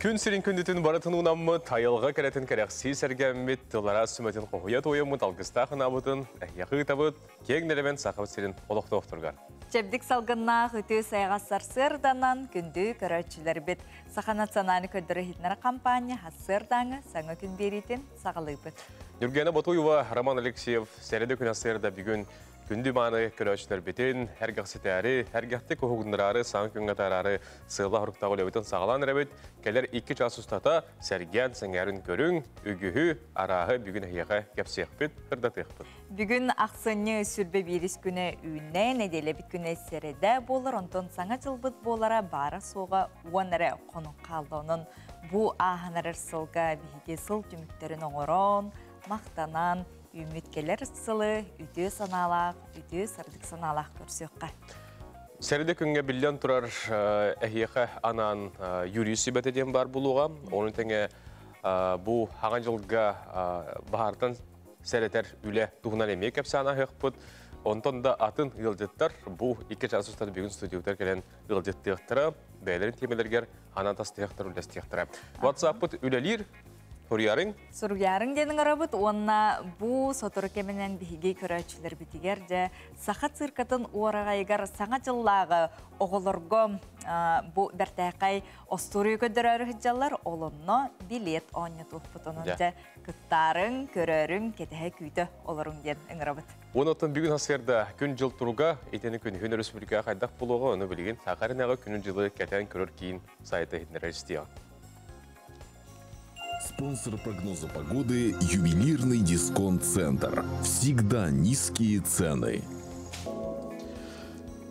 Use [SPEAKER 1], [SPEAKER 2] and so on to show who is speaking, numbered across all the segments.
[SPEAKER 1] Күн сирин күндітін баратын ұнамы тайылға кәретін кәрәқси сәргәммет тылара сүметін қоғуят ойымыт алғыста қынабытын әйяқы табыт кең нәлемен сақып сирин олықты оқтырған.
[SPEAKER 2] Чебдік салғынна ғыты сайғасар сырданан күнді көрәтшілер бет Саха национальный көдірі хитнара компания хассырдаңы саңы күн беретін сағылы бет.
[SPEAKER 1] Нүргені Батуева, Роман Алексеев, сәреді күн асырда бүгін күнді маны көрәтшілер бетін, әргақсетәрі, әргақты көғығындырары, саңы күн қатарары сыйла ғырықтағы өлебетін сағылан әрәбет, кәлер 2 час ұстата сәрген сәңәрін көрің, үгіхі, арағы бүгін әйеға кәпсеқ бет, ұрдатық бет.
[SPEAKER 2] Бүгін ақсыны сүрбе беріс күні үйіне неделе бит күні сәреді болыр, онтон саңа жылбыт болара бары соға уанары қонын қалдығының бұ ағанарыр сылға бейге сыл түміктерін оңырон, мақтанан, үміткелер сылы, үді саналақ, үді сардық саналақ көрсеққа.
[SPEAKER 1] Сәрді күнге білден тұрар әйеға анан юриси бәтеден бар болуға. Оның тәңе бұл аған жылға бағартан сәретер үлі тұғынан емей кәпсана ғықпыд. Онтон да атын ғылдеттар бұл 2 жасыстар бүгін студиотар келен ғылдеттіқтірі, бәлерін темелергер анан тастықтыр үлестіқтірі. WhatsApp-пыд үлелер,
[SPEAKER 2] Сурьярың денің арабыт, онна бұ сотыры кеменен бігі көрәтшілер бітігер де сақа циркатын уарағайығар саңа жыллағы оғылырғы бұ бәртәқай остуры көдір әріғыджалар олымны билет оңы тұқпыт. Онынca күттарың, көрерің, кетіғай күйті олырың денің арабыт.
[SPEAKER 1] Онытын бүгін асырда күн жыл тұруға, етені күн хүн республика қайдақ болуға, оны білген сақарынағы күнін жылы кәтен көрер кейін сайты етінер әстеға.
[SPEAKER 3] Спонсор прогноза погоды – ювелирный дисконт-центр. Всегда низкие цены.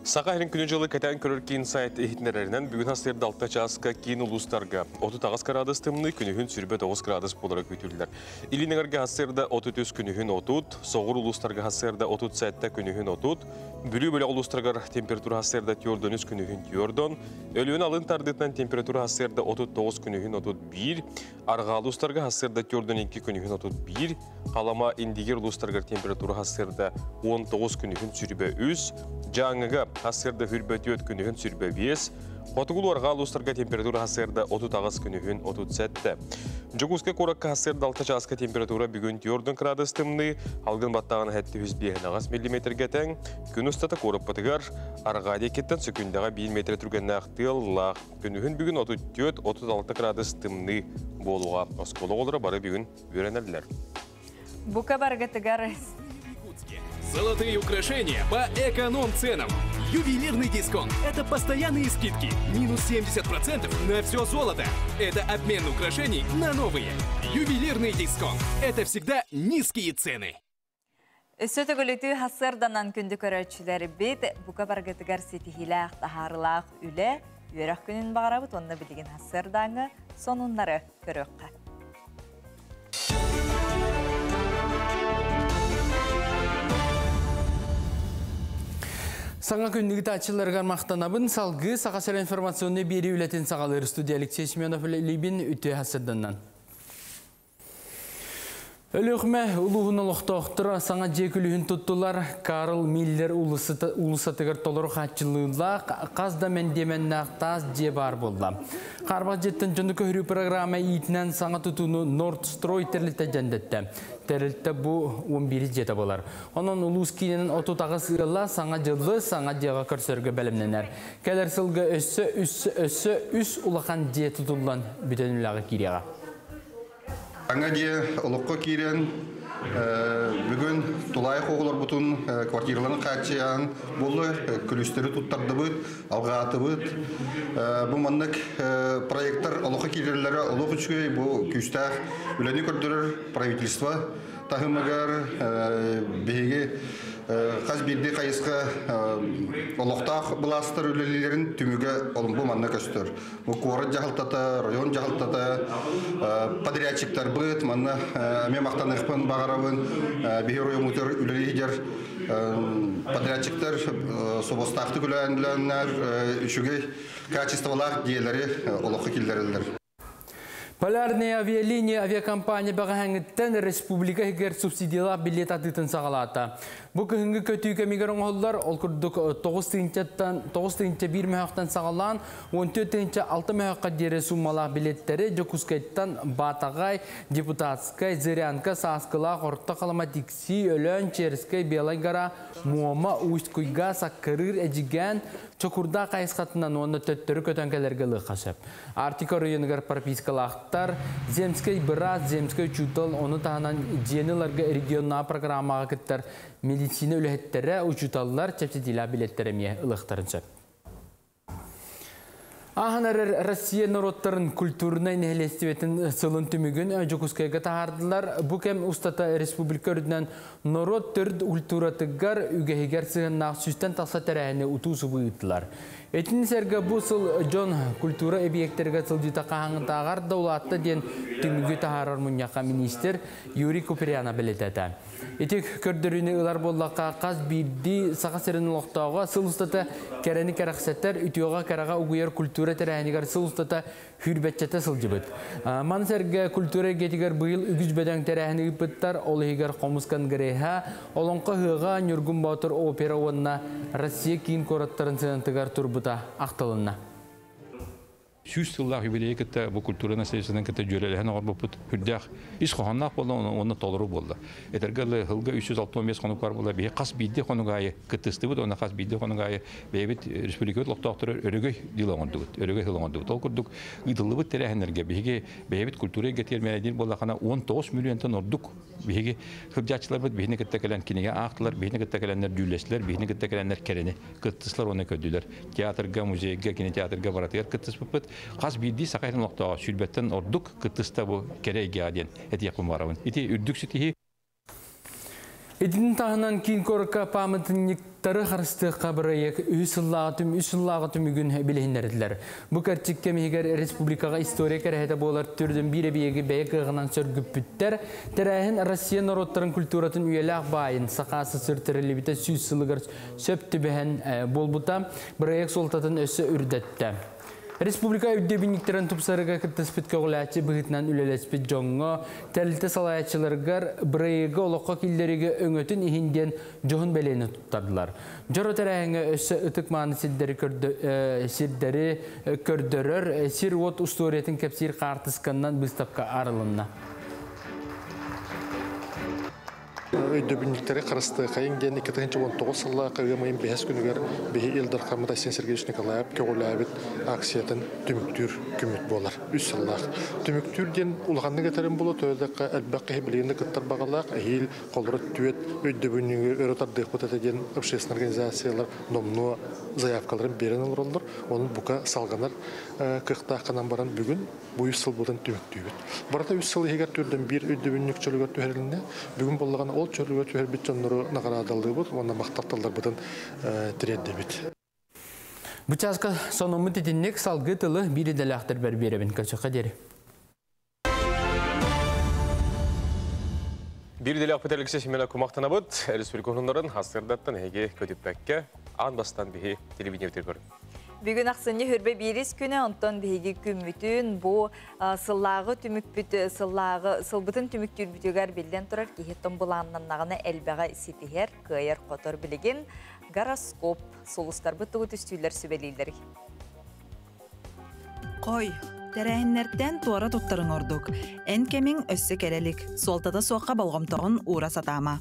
[SPEAKER 1] Сақайрын күні жылы кәтен көрір кейін сайт ехетнерерінен бүгін асырда 6 жасқа кейін ұлыстарға 39 градус тымны күнігін сүрбе 9 градус болары көтілдер. Илинегерге асырда 33 күнігін 30, соғыр ұлыстарға асырда 30 сәтті күнігін 30, бүлі бөлі ұлыстарға температура асырда түйордөніз күнігін түйордон, өліен алын тардытынан температура асырда 39 күнігін 31, арға ұлыстарға асырда түйордон 2 күнігін 31, қалама индигер ұлыстарға температура асырда 19 күнігін сүрбе 3, жаңыға асырда хүрбөт өт күнігін сүрбе 5, Отығыл орға ұлыстарға температура асырда 30 күнігін 37. Жүгізгі қораққа асырда 6 жасқа температура бүгін түйордың градус тымны, алғын баттағын әтті 105 мм гәтәң, күн ұстата қорып бұтығар, арға декеттен сөкіндағы 1 метр түрген нақтыллақ, күнігін бүгін 34-36 градус тымны болуға. Осколы олары бары бүгін өренәлілер.
[SPEAKER 2] Бұқа барғатығар.
[SPEAKER 4] Золотые украшения по эконом-ценам. Ювелирный дисконт – это постоянные скидки. Минус 70% на все золото. Это обмен украшений на новые. Ювелирный дисконт – это всегда низкие цены.
[SPEAKER 2] Сөті көліті хасырданан күнді көрәтшілері бет, бұқа барғатығар сетихиләқ, тахарылақ, үлі, үйерақ күнін бағарабыт, онына білген хасырдаңы сонунлары көріққа.
[SPEAKER 5] Саңа күндігі тәтшілерген мақтанабын, салғы сақасыр информационны бері үләтін сағалыр студия Алексей Семенов Лебин үті хасырданнан. Өліғме ұлығын ұлықтауқтыра саңа жекілігін тұттылар Карл Миллер ұлысатығыр толыру қатшылығыла қазда мен деменнақ таз же бар болды. Қарбақ жеттін жүнді көрі программа етінен саңа тұтуыны Нордстрой терлітті жәндетті. Тәрілтті бұл 11 жеті болар. Оның ұлыс кейінен отутағы сығыла саңа жылы саңа жеға көрсергі бәлімненер. Кәлер сылғы үс ұлақан же тұтылдан бүтенілігі кереға.
[SPEAKER 6] Аңаде ұлыққа кейрен бүгін тұлайық оғылар бұтын квартираларын қатшиян болы күлістері тұттарды бұд, алғаты бұд. Бұл маннық проекттар ұлыққа кейрелері ұлық үшкөй бұл күстәқ үләні көрдірір правительство тағымығар бейге қаз берде қайысқа ұлықтақ бұластыр үлелерін түмігі бұл манна көстір. Бұл қоры жағылтаты, район жағылтаты, подрядчиктар бұд, манна мен мақтанықпын бағарабын, бейер ойымытыр үлелейдер подрядчиктар собостақты күләнділәнлер үшіге качестволақ дейелері ұлыққа келдерілдер.
[SPEAKER 5] Полярная авиалиния авиакомпания бағахаңыттан республика егер субсидиялар билет атытын сағалата. Бұл күнгі көтүйке мегерін олар ол күрдік 9-1 мәуқтан сағалан, 14-6 мәуққа дере суммалар билеттері жокускайттан Батағай, Депутатскай, Зырянка, Саскыла, Қорытта қалама Тикси, Өлөн, Черскай, Белайгара, Муома, Уйскуйга, Саккырыр, Эджиген, Чокурда қайысқатынан оны төттірі көтөнкелерге лыққашып. Артика районыгар пропискалақтар, Земскай Брат, Земскай Чутал, оны тағынан женілерге регионна программаға кіттер медицина үліхеттері учуталылар чәпсетіла билеттереме ұлықтарыншы. Аханар Россия народтарын культурной нәхелестебетін сылын түмігін жокускайға тағардылар. Бұкем ұстата республика үрдінен народ түрд культуратыгар үгәйгер сығыннақ сүстен тақса тәрәхіне ұтусы бұйыттылар. Этин сәргі бұл сыл жон культура объекттерге сылдыта қағаңын тағар даулатты ден түмігі тағарар мұнияқа министр Юрий Куперяна білетеді. Етек көрдіріні ұлар боллаққа қаз бірді сақа сірінің лоқтауға сыл ұстата кәрәні кәрақсеттер үтіоға кәраға ұғыер культура тәрәхінігер сыл ұстата хүрбәтчеті сыл жібіт. Ман сәргі культура гетігер бұйыл үгіз бәдәң тәрәхінігі бұттар олығығар қомысқан гіреха, олонқа ғыға Нюргун Баутыр опера онына Россия кейін кораттарын сынантығар тұрбыта ақтылынна.
[SPEAKER 7] Сүйіз тыллақ юбилейі кітті бұл культура наследстводан кітті жөреліген оғыр бұпыт хүрдіғ. Ис қоғаннақ болды, оны толыру болды. Этергілі ғылға 365 қонық бар болды. Бейі қас бейді қонығайы кіттісті бұд, оны қас бейді қонығайы бейбіт республикавыт лоқтақтыры өрігөй дилоңырды бұд, өрігөй дилоңырды бұд. Ол күрдік ұйдылы бұд тәрәхінерге бейбіт культура гетермеледен болақана 19 миллионтан ордық. Бейгі қыбжатшылар бұд, бейіне кітті кәлен кенеге ақтылар, бейіне кітті кәленлер дүйлесілер, бейіне кітті кәленлер кәрені кіттісілер оны көдділер. Театрға, музейге, кинотеатрға баратығар кіттіс бұд. Қас бейді сақайтын лоқтаға сүрбеттен ордық кіттісті бұл керейге аден әті яқын барауын. Еті үрдік сүтігі. Эдінің тағынан кейін көрікі памытынниктары қарысты қабырайық үсіллағы түмігін білейіндерділер. Бұл кәртікке мегер республикаға история кәрәхеті болар түрдің бірі бейгі бәйік ғынан сөргіп бүттер. Тәрәхін Россия народтарын культуратын үйелі байын сақасы сұртырылы біті сүйіз сылығыр сөпті бәхін болбыта бірайық солтатын өсі үрдетті. Республика үддебініктерін тұпсарыға кіртіспетке ғылачы бұғытынан үлелеспет жоңға, тәліті салаячыларғар бірайығы олыққа келдерігі өңөтін ихінден жоғын бәлейіні тұттардылар. Жоры тәрәңі өсі ұтық маңы сирдері көрдірір, сир от ұсторетін кәпсир қартысқаннан бұстапқа арылынна.
[SPEAKER 8] Өйдөбүнниктери карысты кайын ген 2019 жылы кыгымайын бәс күнүгөр беги Илдар Хамыда Сен Сергеевич Николаев көгөләбит акциятын түмүктүр күмүт болар. 3 жыллар. Түмүктүрден улганны кетерин болот өйдөккө элбекке билигинде кыттар багалак ил колрот түөт өйдөбүннүгө өрөтардык бүтөтеген общественный организациялар номну заявкаларын берен олордор. Онун бука салганар кыктакынан баран бүгүн бу 3 жыл болдан түмүктүбүт. Барата 3 жыл егер түрдөн бир өйдөбүннүк чөлгөр төһөрүнө бүгүн боллаган ол чөлгөр төһөрбүт жоннору нагарадалды бут, онда мактапталдар бутан тиредде бит.
[SPEAKER 5] Бучаска сонуму тетиннек салгы тылы бири делахтар берберебин качака дери.
[SPEAKER 1] Bir dili akpeterlik seçimine kumaktana bud, Республиканların hastırdattın hege kötüpbekke, an bastan bihi televizyonda görün.
[SPEAKER 2] Bugün aksını hürbe biris günü ondan bihi kümmütün bu sıllağı tümükbütü sılbıtın tümüktürbütüger bilden turar ki hitton bulananlarını elbeğe isitiher kıyar kotor biligin goroskop solustar bıtığı tüstüler sübelileri.
[SPEAKER 9] Koy. Тәрәһиннәрдән туара туттарын ордук. Эн кемин өссө келелик. Солтада соққа балғымтағын ура сатама.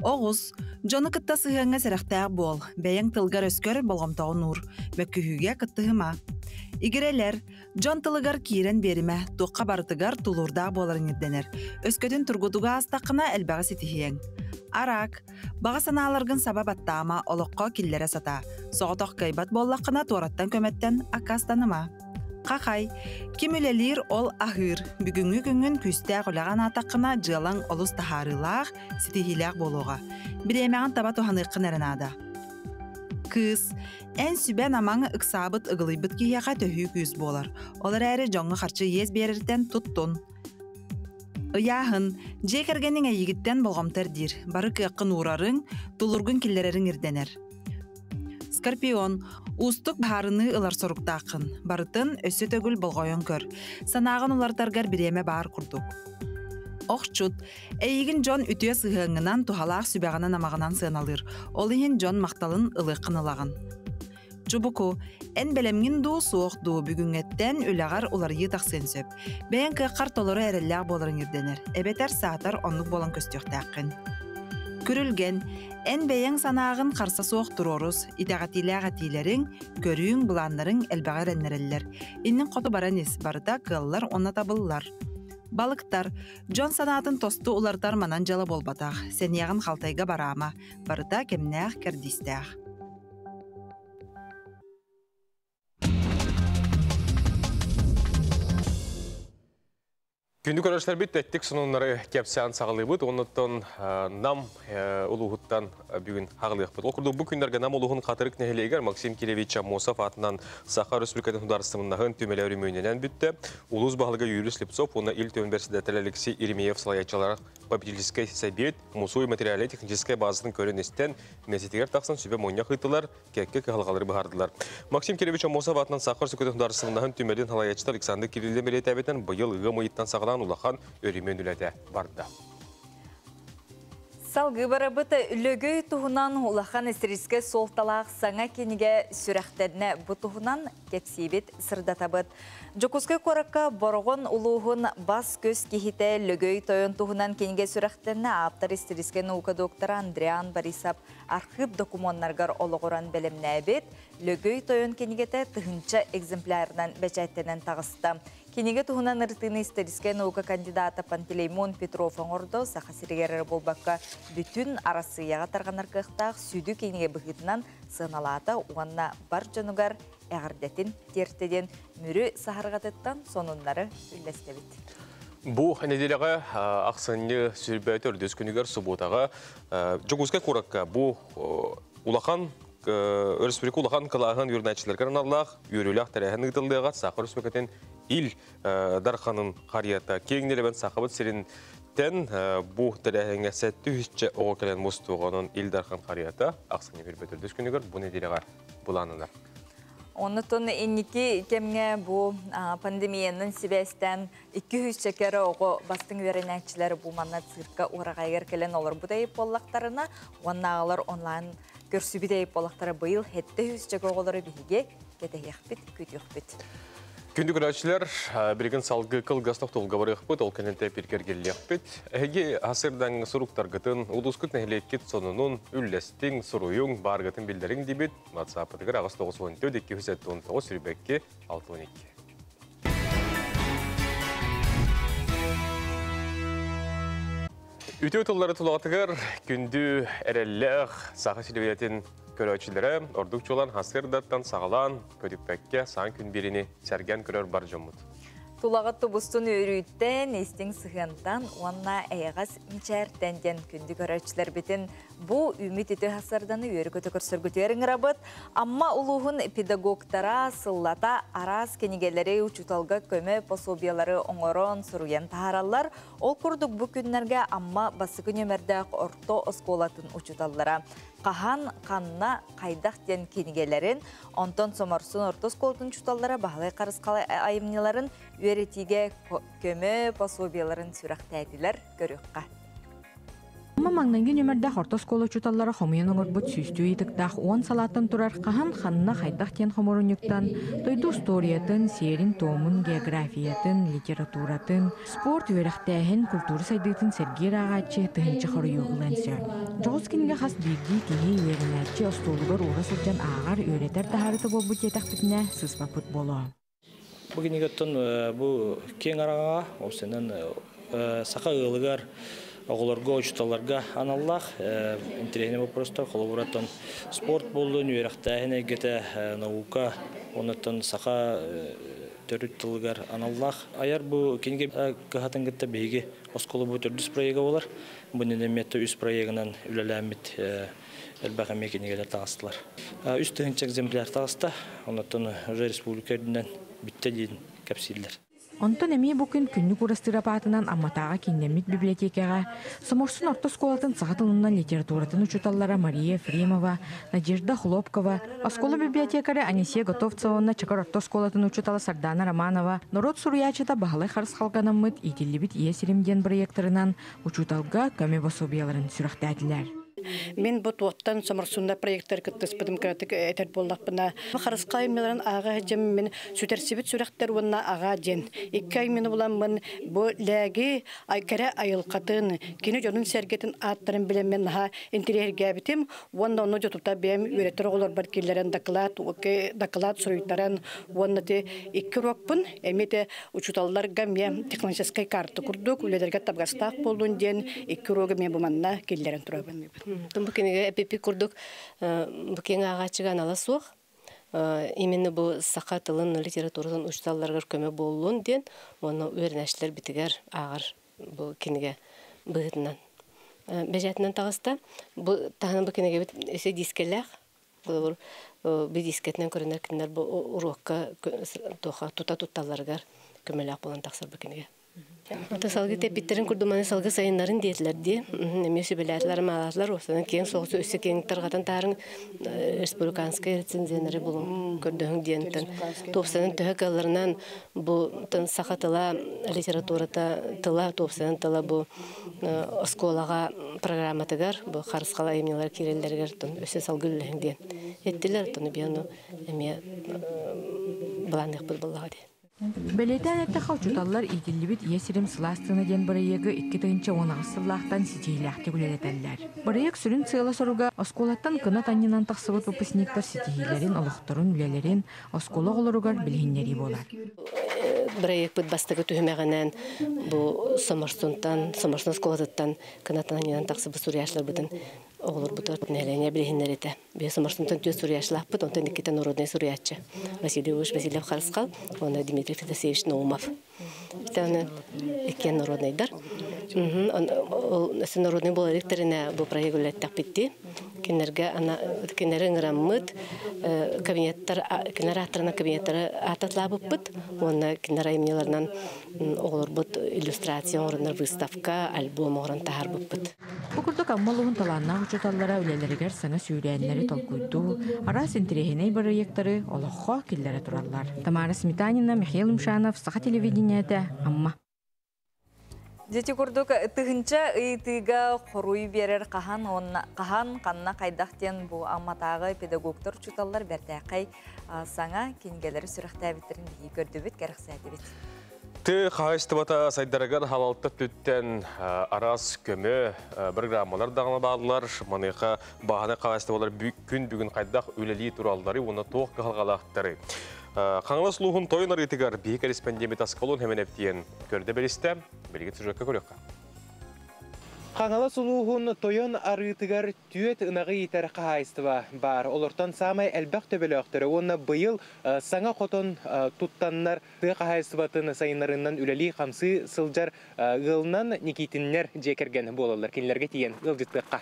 [SPEAKER 9] Оғыз, жоны кытта сыһыңа сәрәхтәг бол. Бәйәң тылгар өскөр балғымтағын ур. Бәккүһүгә кыттыһыма. Игерелер, жон тылыгар киирен бериме, туққа барытыгар тулурда боларын ирденер. Өскөтүн тургутуга астақына әлбәғі ситихиең. Арак, баға саналаргын сабап аттама олыққа киллере сата. Соғытақ кайбат боллақына туараттан көметтен акастаныма. Қақай, кемелелер ол ахыр, бүгінгі күнгін күстәғ олаған атаққына жылан олыс тахарылақ, сетихиләқ болуға. Біремеған таба туханыққын әрінада. Кыз, ән сүбән амаңы ұқсабыт ұғылыбыт кейяға төхі күз болар. Олар әрі жоңғы қарчы ез берірден тұттын. Ұяғын, жекергенің әйігіттен болғамтар дир. Бары күйаққын урарың, тұлыргын келдерерің ирденер. Скорпион, устук баарыны ылар соруктаакын. Барытын өссө төгүл болгойон көр. Санаагын улартаргар биреме баар курдук. Оқчут, эйгин Джон үтүе сыһыңынан тухалаах сүбәгынан амағынан сыналыр. Ол иһин Джон мақталын ылыққын ылагын. Чубуку, эн белемгин ду суох ду бүгүнгеттен үлағар уларйы тақсын сөп. Бәйін кыққар толыры әрелләғ болырын ирденер. Эбетер саатар онлук болан көстөқтәққын. Күрілген, эн бәйін санағын қарса суох турорус, итағатиләғ атилерин, көрүүң бұланларын әлбәғар әннереллер. Иннің қоты баранес, барыда кыллар онна табыллар. Балыктар, Джон санатын тосту улардар манан жала болбатақ. Сен яғын қалтайға барама, барыда кемнәғ кәрдістәғ.
[SPEAKER 1] Күндік өрәшілер бит, әттік сұнынлары кәпсән сағылы бұд, оныттан нам ұлығыттан бүгін ағылық бұд. Оқырды бұл күндерге нам ұлығын қатырық нәхелегер Максим Киревич Амосов атынан Саха Республикатын Хударыстымыннағын төмелі өрімөйненен бүтті. Улуыз бағылығы Юрий Слепцов, оны ил төмберсідәтіл Алексей Иремеев салаячалар попечительский совет, мусуй материалы техническая базасын көрінестен мәсетегер тақсын сөбе мойнақ ұйтылар, кәкке қағылғалары бұғардылар. Максим Киревич Амосов атынан Саха Республикатын Хударыстымынағын төмелін салаячалар Александр Кирилле мәрет әбетен бұйыл ұғы мұйыттан сағылан улахан өрімен үләді барды.
[SPEAKER 2] Салғы барабыты үлігөй тұғынан улахан әсіріске солталақ саңа кенеге сүрәқтәдіне бұ тұғынан кепсейбет сырдатабыд. Жокуске қораққа борғын улуғын бас көз кехіте үлігөй тойын тұғынан кенеге сүрәқтәдіне аптар әсіріске наука докторы Андриан Борисов архив документтаргар олығыран бәлеміне әбет, үлігөй тойын кенегеті тұхынча экземплярынан бәчәттенен тағысты. Кенеге туһунан ыртыны историческая наука кандидата Пантелеймон Петров оңордо сахасиригерер болбакка бүтүн арасыяга тарганар кыхтаах сүдү кенеге быхытынан сыналата уанна бар жонугар эгардетин тертеден мүрү сахаргатыттан сонуннары үллестебит.
[SPEAKER 1] Бу неделяга аксынны сүрбөтөр дөскүнүгөр субботага жогузга куракка бу улахан Республика улахан кылағын юрначылар караналлах юрүлях тарихын ыгдылдыга Саха Республикатын ил дарханын қарията кеңнелебен сақабыт сиринтен бу тарихынға сәтті үшче оғы кәлен мұстуғанын ил дархан қарията ақсыны бір бөтір дүскінігір бұ неделеға бұланылар.
[SPEAKER 2] Оннутон энники кемге бу пандемияның себестен 200 чекері оғы бастың веренәкчілері бу манна цирка орағайгер келен олар бұдайып боллақтарына, оннағалар онлайн көрсүбидейіп болақтары бұйыл хетті 100 чек оғылары бігі кетейекпіт, күтіекпіт.
[SPEAKER 1] Күнді көрәтшілер бірген салғы қылғастық толға барықпыт, ол кәненте пергергеліекпіт. Әге асырдан сұруқтар ғытын, ұлысқыт нәхілеккет сонының үллестің, сұруың, барғытын білдерің дебет, матсапытығыр ағыз 9-14-219 сүрбәкке 6-12. Үті өтілері тұлғатығыр күнді әрелләғ сақы сілеветін көрәтшілері ордық жолан хасырдаттан сағалан көдікпәкке сан күн беріне сәрген көрер бар жомыд.
[SPEAKER 2] Тулағатты бұстын өрүйттен, естің сығантан, онна әйғас мичәрттенден күнді көрәтшілер бетін бұ үміт еті хасырданы өрі көті көрсіргітерін рабыт, амма ұлығын педагогтара сыллата арас кенегелері учуталға көмі пособиялары оңырын сұруен тағаралар, ол күрдік бұ күнлерге амма басы күн өмірдәқ орто осколатын учуталлара. Қахан қанна қайдақ ден кенегелерін, онтон сомарсын ортос колтын чуталлара бағалай қарысқалы айымнеларын өретиге көмі пособияларын сүрақтәділер көріққа.
[SPEAKER 10] Маңнанген өмірдәқ ортос колы чуталлара хомуен оңырбыт сүйстүү етіктақ 10 салаттан тұрар қахан қанна қайдақ ден хоморынюктан, тойду историятын, серин томын, географиятын, литературатын, спорт өріқтәхін, культуры сайдытын сәргер ағачы, тұхынчы қоры юғылансы. Жоғыз кенге қас бейді кейі өрінәтчі остолығыр уға сылжан ағар өретер тахарыты бол бұт етақ бітіне сыспапыт болу.
[SPEAKER 11] Бүгін егеттін бұл кен араға, осының сақа ғылығар оғыларға, учталарға аналлах, интерегіне вопростар, қолыбыраттан спорт болды, үйерақтайын әгеті наука, онаттан сақа төріт тылығар аналлах. Аяр бұл кенге қағатын кетті бейге осколы бұл түрдіс проега олар. Бұнын әметті үз проегінен үләләмет әлбәғаме кенегелер тағыстылар. Үз түхінші экземпляр тағысты, онаттан уже республика үрдінен бітті дейін кәпсейділер.
[SPEAKER 10] Онтон эми бу күн күннүк урастырапаатынан амматаага киннемит библиотекага Соморсун орто сколатын сагатылынан литературатын учуталлара Мария Ефремова, Надежда Хлопкова, оскола библиотекары Анисия Готовцевна, Чакар орто сколатын учутала Сардана Романова, Народ Сурьячыта Багалай Харс халганаммыт итиллибит иесиримден проекторынан учуталга көмө пособияларын сүрөктәдиләр.
[SPEAKER 12] Мен бу туоттан Соморсунда проекттер кыттыспытым кратык этер боллакпына. Харыска аймеларын ага жем мен сүтерсибит сүрәктер уна ага жен. 2 ай мен булам мен бу ләги айкара айылкатын кине жонун сергетин аттырын билем мен ха интерьерге битим. Онда оны жотупта бем үретер оглар бар киллерен доклад суруйтаран оннате 2 рокпун эмете учуталлар гамя технологический карта курдук үлелерге табгастак болдун ден 2 рогы мен буманна киллерен турабын.
[SPEAKER 13] Тумбукенеге эпипи курдук букең агачыган аласук. Именно бу сака тылын литературадан учталларга көмө болуун ден, оны өрнәшләр битигер агыр бу кенеге быгытынан. Бежатынан тагыста бу тагын бу кенеге бит эсе дискелек. Бу дискетнен көрөнөр киндер бу урокка тоха тутталларга көмөлөк болгон таксыр бу кенеге. Ата салгы тепиттерин курдуманы салгы сайыннарын диетлерди. Эмеси беләтләр малатлар осынан кең соғысы өсі кең таргатан тарын республиканская рецензиялары булун көрдөң диентен. Топсанын төһө калларынан бу тын сахатыла литературата тыла топсанын тыла бу осколага программатыгар бу харыскала эмнелер киреллергер тын өсө салгы үлең диен. Эттилер тыны бияны эме бландык буллагы.
[SPEAKER 10] Белетен әттіға учуталлар итиллибит иесирим сыластыны ден барыегі 2-10 сыллақтан сетейләқті күлелетәлләр. Барыек сүрін сыйла соруга осколаттан кына таннинан тақсыбыт выпускниктар сетейлерин, олықтырын үлелерин, оскола оларугар білгеннери болар.
[SPEAKER 13] Барыек бұд бастығы түйімеғанан бұл Соморсун сколаттан кына таннинан тақсыбыт суряшлар бұдын оғылыр бұтар нәләне білгеннер еті. Бе Соморсунтан түйе суряшлақ бұд, онтан никита народный сурячы. Васильев Харыскал, оны Дмитрий Федосеевич Наумов. Это он экен народныйдар. Ол народный был ректорина был проявлять так пяти. Кенерин раммыт кабинеттар кенераторна кабинеттары ататлабы бит. Оны кенераймнеларнан олар бит иллюстрация орындар выставка, альбом орын тахар бит.
[SPEAKER 10] Букурдук аммалуун таланна учуталлара үлелеригер саңа сүйрәннәре толкуйду. Арас интерехиней проекттары олохо килләре тураллар. Тамара Сметанина, Михаил Мшанов, Саха телевидениеде, Амма.
[SPEAKER 2] Дети курдук тыгынча ыйтыга хоруй берер кахан канна кайдактен бу амматагы педагогтор чуталлар бертакай саңа кингелери сүрөктөбүттерин көрдөбүт керексетебит.
[SPEAKER 1] Ты хайстыбата сайдараган халалты түттен арас көмө программалар дагына баалар, маныка багана хайстыбалар бүгүн кайдак үлели туралдары, оны тоқ калгалактары. Қаңылас луғын тойын арытығар бей корреспондемет асқалуын hemen әптиен көрді білісті, білген сүрекке көрекқа.
[SPEAKER 14] Қаңылас луғын тойын арытығар түйет ұнағы етер қағайыстыва бар. Олыртан самай әлбәқ төбелі өқтірі. Оны бұйыл саңа қотын тұттаннар тұғы қағайыстыватын сайынларынан үләли қамсы сылжар ғылынан некетінлер жекерген болалар. Кенілерге тиен ғылжыттыққа.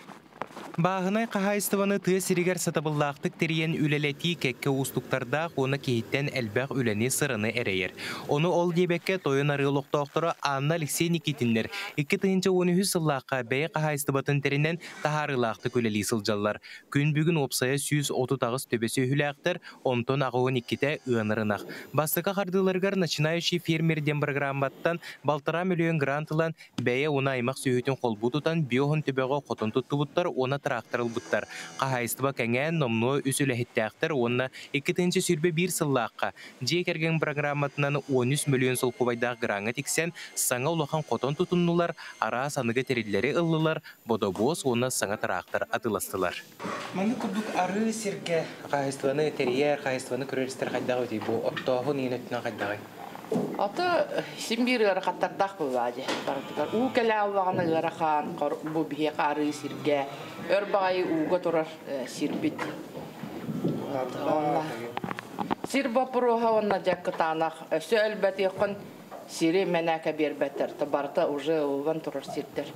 [SPEAKER 14] Бағынай қағайыстываны тұғы сиригер сатабыллақтық терен үлелети кәкке ұстықтарда оны кейттен әлбәқ үләне сырыны әрейер. Оны ол дебекке тойын арылықты оқтыры Анна Алексей Никитинлер 2-13 сыллаққа бәй қағайыстыватын теренен тахарылақтық үлелі сылжалар. Күн бүгін опсая 130 төбесі хүләқтір, онтон ағуын иккете ұғынырынақ. Бастыққа қардыларғар начинающий фермерден программаттан балтыра миллион грантылан бәйе оны аймақ сүйетін қолбутутан биоғын төбеға қотын тұттыбыттар, оны тракторыл бұттар. Қағайыстыба кәңән номну үсілі хеттәқтір, оны 2-ші сүрбе 1 сыллаққа. Жекерген программатынан 13 миллион сыл құбайдағы граңы тексен, саңа ұлақан қотон тұтыннулар, ара санығы терелері ұлылар, бодобос оны саңа трактор атыластылар. Маңы күрдік ары серге қағайыстываны терьер, қағайыстываны көрерістер қайдағы өтей, бұл оттағын ең өттіна қайдағы?
[SPEAKER 15] Аты симбир ырақаттардақ бұл бәді. У кәлі алвағаны ыраққан бұл бейе қары сирге. Өр бағайы уға тұрар сирбет. Сир бапыруға онна жәккі танақ. Өсі әлбәт еқін сири мәнәкә бербәттер. Табарта уже ұлған тұрар сирдер.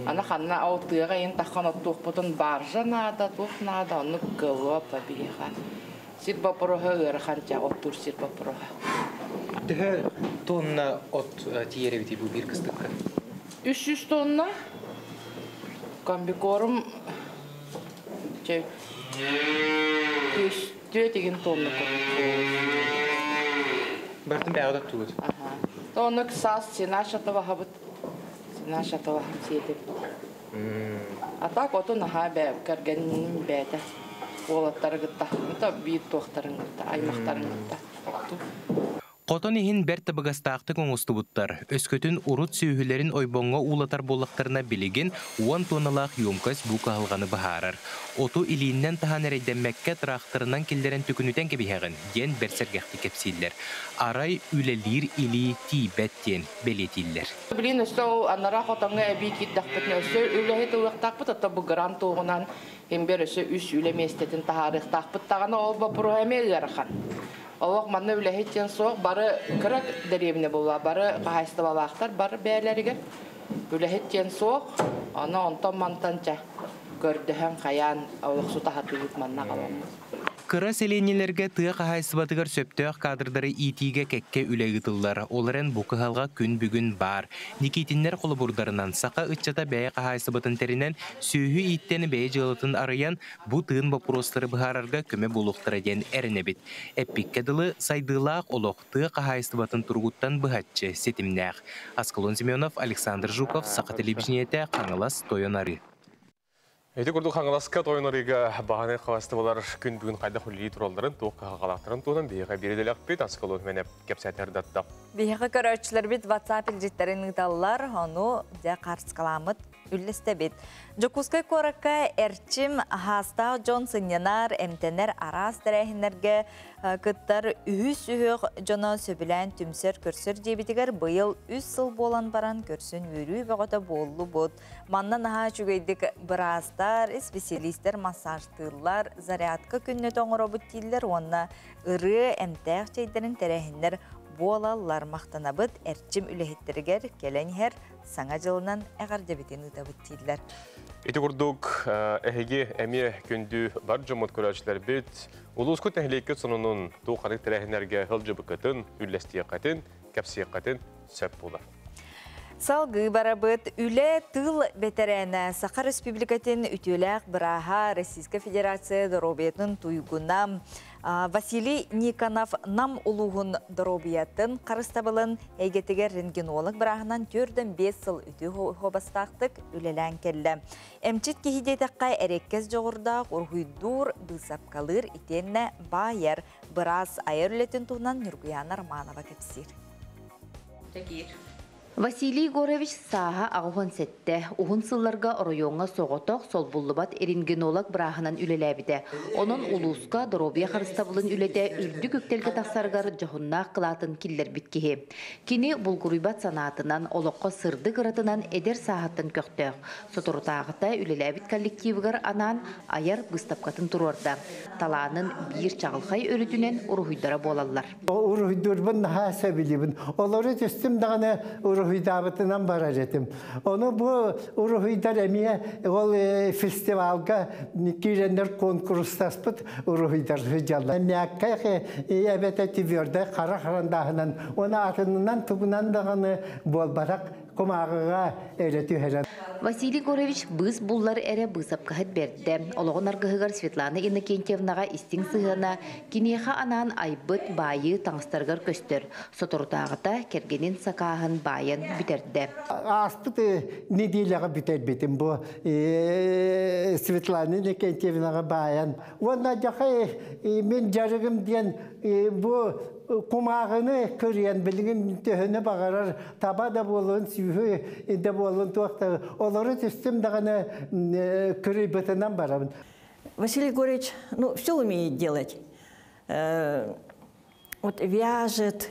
[SPEAKER 15] Ана қанна аутыға ең таққан оттуқ бұтын баржа нада, туқ нада, оны кылуа бейеға. Сир бапыруға ыраққан жа оттур сир бапыруға.
[SPEAKER 14] Төхө тонна от тиеребити бу бир кыстыкка.
[SPEAKER 15] 300 тонна. Комбикорм 4 тонна.
[SPEAKER 14] Бартын бәгъдә түгел.
[SPEAKER 15] Тонна ксас сенашатова хабыт. Сенашатова хабсиетеп. А так оту наха бәб кәргән бәтә. Олаттарыгытта. Та бит тохтарыгытта, аймактарыгытта.
[SPEAKER 14] Котон иһин бәртә быгастаакты коңустубуттар. Өскөтүн урут сүйүләрин ойбоңго улатар боллактарына билеген 10 тонналак юмкас бу калганы бахарар. Оту илиннән тахан рәйдәмәккә тракторынан килдерен төкүнүтән кебиһәген ген берсергәхти кепсилләр. Арай үлелир или тибеттен белетилләр.
[SPEAKER 15] Блин, өстө анара хотаңга әби китдәкпетне өстө үләһе туактакпыт ата бу грант тугынан хембер өсө үс үлеместетин тарихтакпыт таганы ол бу программалар хан. Олақ манна үләһеттен соқ бары кырак дәребіне була, бары қағайсты балақтар, бары бәләрігер. Үләһеттен соқ, ана онтан мантанча көрдіхен қаян олық сұта хатыйып манна қаламыз.
[SPEAKER 14] Кыра селенелерге тыа қағайсыбатығар сөптөк кадрдары итиге кекке үләгітылар. Оларын бұқығалға күн бүгін бар. Никитиннер қолы бұрдарынан сақа ұтчата бәе қағайсыбатын терінен сүйі иттені бәе жылытын арыян бұ тыын бапыростары бұхарарға көме болуқтыра ден әрінебет. Әппеккеділі сайдылақ олық тыа қағайсыбатын тұрғыттан бұхатчы сетімнәқ. Аскалон Семенов, Александр Жуков, Сақа телевизионеті Қаңылас Тойонары.
[SPEAKER 1] Эти курдук хаңыласка тойнорыга бағаны қавасты болар күн бүгін қайда құлли туралдарын тоққа қалақтырын туынан бейға беределік бет Аскалон менеп кепсәтердатты.
[SPEAKER 2] Бейға көрәтшілер бет WhatsApp илжеттерін ұталылар, оны де қарсқаламыт үллесті бет. Жокускай коракка әрчім хаста Джонсоненар, әмтенер арас дәрәхінерге күттар үйіс-үйіқ жоны сөбілән түмсер көрсір дебетігер бұйыл 3 сыл болан баран көрсін өрі бағыта болу бұд. Маннан аға жүгейдік бірастар, специалистер, массажтырлар, зарядка күнне тоңыры бұд дейілер, онына ұры әмтәқ чейдерін тәрәхінер болалар мақтанабыд әрчім үләхеттерігер келәнхер саңа жылынан әғар дебетін ұтабыд дейілер.
[SPEAKER 1] Эти курдук әхеге әме күнді бар жомот көрәчілер бет, улуысқы тәхлейкі сонының туқары тәрәхінерге ғылжы бұқытын, үлләстия қатын, кәпсия қатын сөп болар.
[SPEAKER 2] Салғы барабыт үлі тыл бетерәні Сақар Республикатын үтіләқ бұраға Российская Федерация дұробиятын туйгуна Василий Никонов нам улуғын дұробиятын қарыстабылын әйгетігер рентгенолог бірағынан 4-5 сыл үті хобастақтық үлелән келді. Әмчет кехидетаққа әреккез жоғырдақ ұрғыйдур бұсапқалыр итенне байер біраз айыр үлетін туғынан Нұргиян Арманова кепсир.
[SPEAKER 16] Василий Горович саха ағуын сәтті. Уғын сылларға районға соғытақ сол бұллыбат рентгенолог бірағынан үлеләбіді. Оның улуысқа дұробия қарыстабылын үледе үрді көктелгі тақсарғар жоғыннақ қылатын киллер біткеге. Кені бұлғырыбат санатынан, олыққа сырды ғыратынан әдер сағаттын көқтіғ. Сотыртағыта үлеләбіт коллективігар анан аяр бұстапқатын тұрорда. Таланын бір чағылқай өрітінен ұрғыдара болалар.
[SPEAKER 17] Ұрғыдырбын хаса білібін. Олары түстім дағаны Урухуйдабытынан бара жетим. Оны bu Uruhuyдар әмия ол фестивалга кирендер конкурстаспыт Uruhuyдар хыжалла. Мәккә әбәтә тибердә қара-қарандағынан оны атынынан тугунан дағаны болбарак комағыға әлеті хәрән.
[SPEAKER 16] Василий Горович біз бұллар әрі бұсап қағыт берді. Олығын арғығығар Светлана Иннокентьевнаға істің сығына кенеға анан айбыт байы таңыстарғар көстір. Сотыртағыта кергенін сақағын байын бітерді.
[SPEAKER 17] Аспыты неделяға бітер бетім бұл Светлана Иннокентьевнаға байын. Онна жақай мен жарығым ден бұл Kumağını körüyen bilgin töhüne bağırar, taba da bolun, sühü de bolun tuakta. Onları tüstüm dağını körü bütünden barabın.
[SPEAKER 18] Василий Егорович, ну, все умеет делать. Вот вяжет,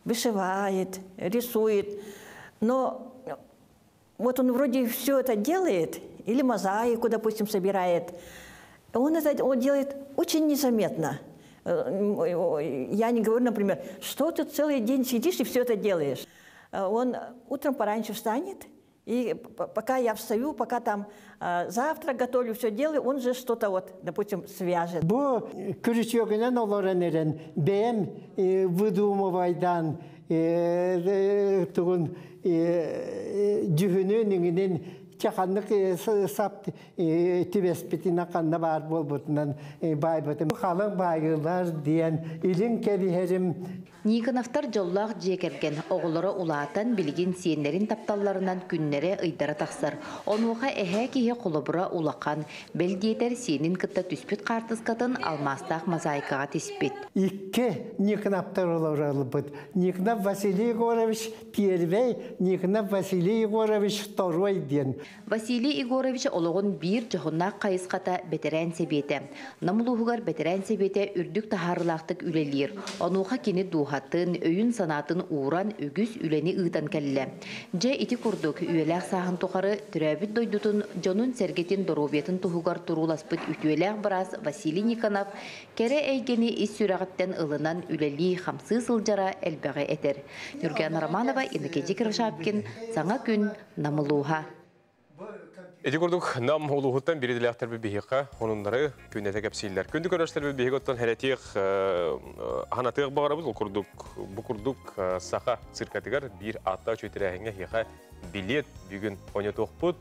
[SPEAKER 18] вышивает, рисует. Но вот он вроде все это делает, или мозаику, допустим, собирает. Он это делает очень незаметно. Я не говорю, например, что ты целый день сидишь и все это делаешь. Он утром пораньше встанет, И пока я встаю, пока там завтрак готовлю, все делаю, он же что-то вот, допустим, свяжет.
[SPEAKER 17] Бу күрүчөгүнөн олорон эрен бем выдумывайдан тугун жүгүнүнүнүн чаханнык сап тибеспитина канна бар болбутунан байбытым халык байгылар диен илин кебихерим.
[SPEAKER 16] Никоновтар жоллах жекерген оғылары улаатан билген сиенлерин тапталларынан күннере ыйдара тақсар. Онуға әхә кеге құлыбыра улақан, бәлдейтер сиенин кытта түспет қартыскатын алмастақ мозаикаға теспет.
[SPEAKER 17] Икке Никоновтар олары бұд. Никонов Василий Егорович первый, Никонов Василий Егорович второй ден.
[SPEAKER 16] Василий Егорович олығын бір жоғынақ қайысқата бетерән себеті. Намылуғығар бетерән себеті үрдік тахарылақтық үлелер. Онуға кені дуғатын, өйін санатын ууран өгіз үлені ұйтан кәлі. Же ити күрдік үйеләқ сағын тұқары түрәбіт дойдутын жонын сәргетін доробетін тұғығар тұруласпыт үтуеләқ біраз Василий Никонов кәрі әйгені ис сүрағыттен ылынан үлелі қамсы сылжара әлбәғі әтер. Нүрген Романова, Иннекеджи Кіршапкин, Саңа күн, Намылуға.
[SPEAKER 1] Эти курдук нам улуғыттан береділі ақтар бір бейіққа, онындары көнеті кәпсейлер. Көнді көріштер бір бейіқ оттан әрәтеқ ғанатығық бағарабыз, бұл курдук сақа циркатығар бір атта чөйтірәхіңе хеқа билет бүгін оне тоқпыд,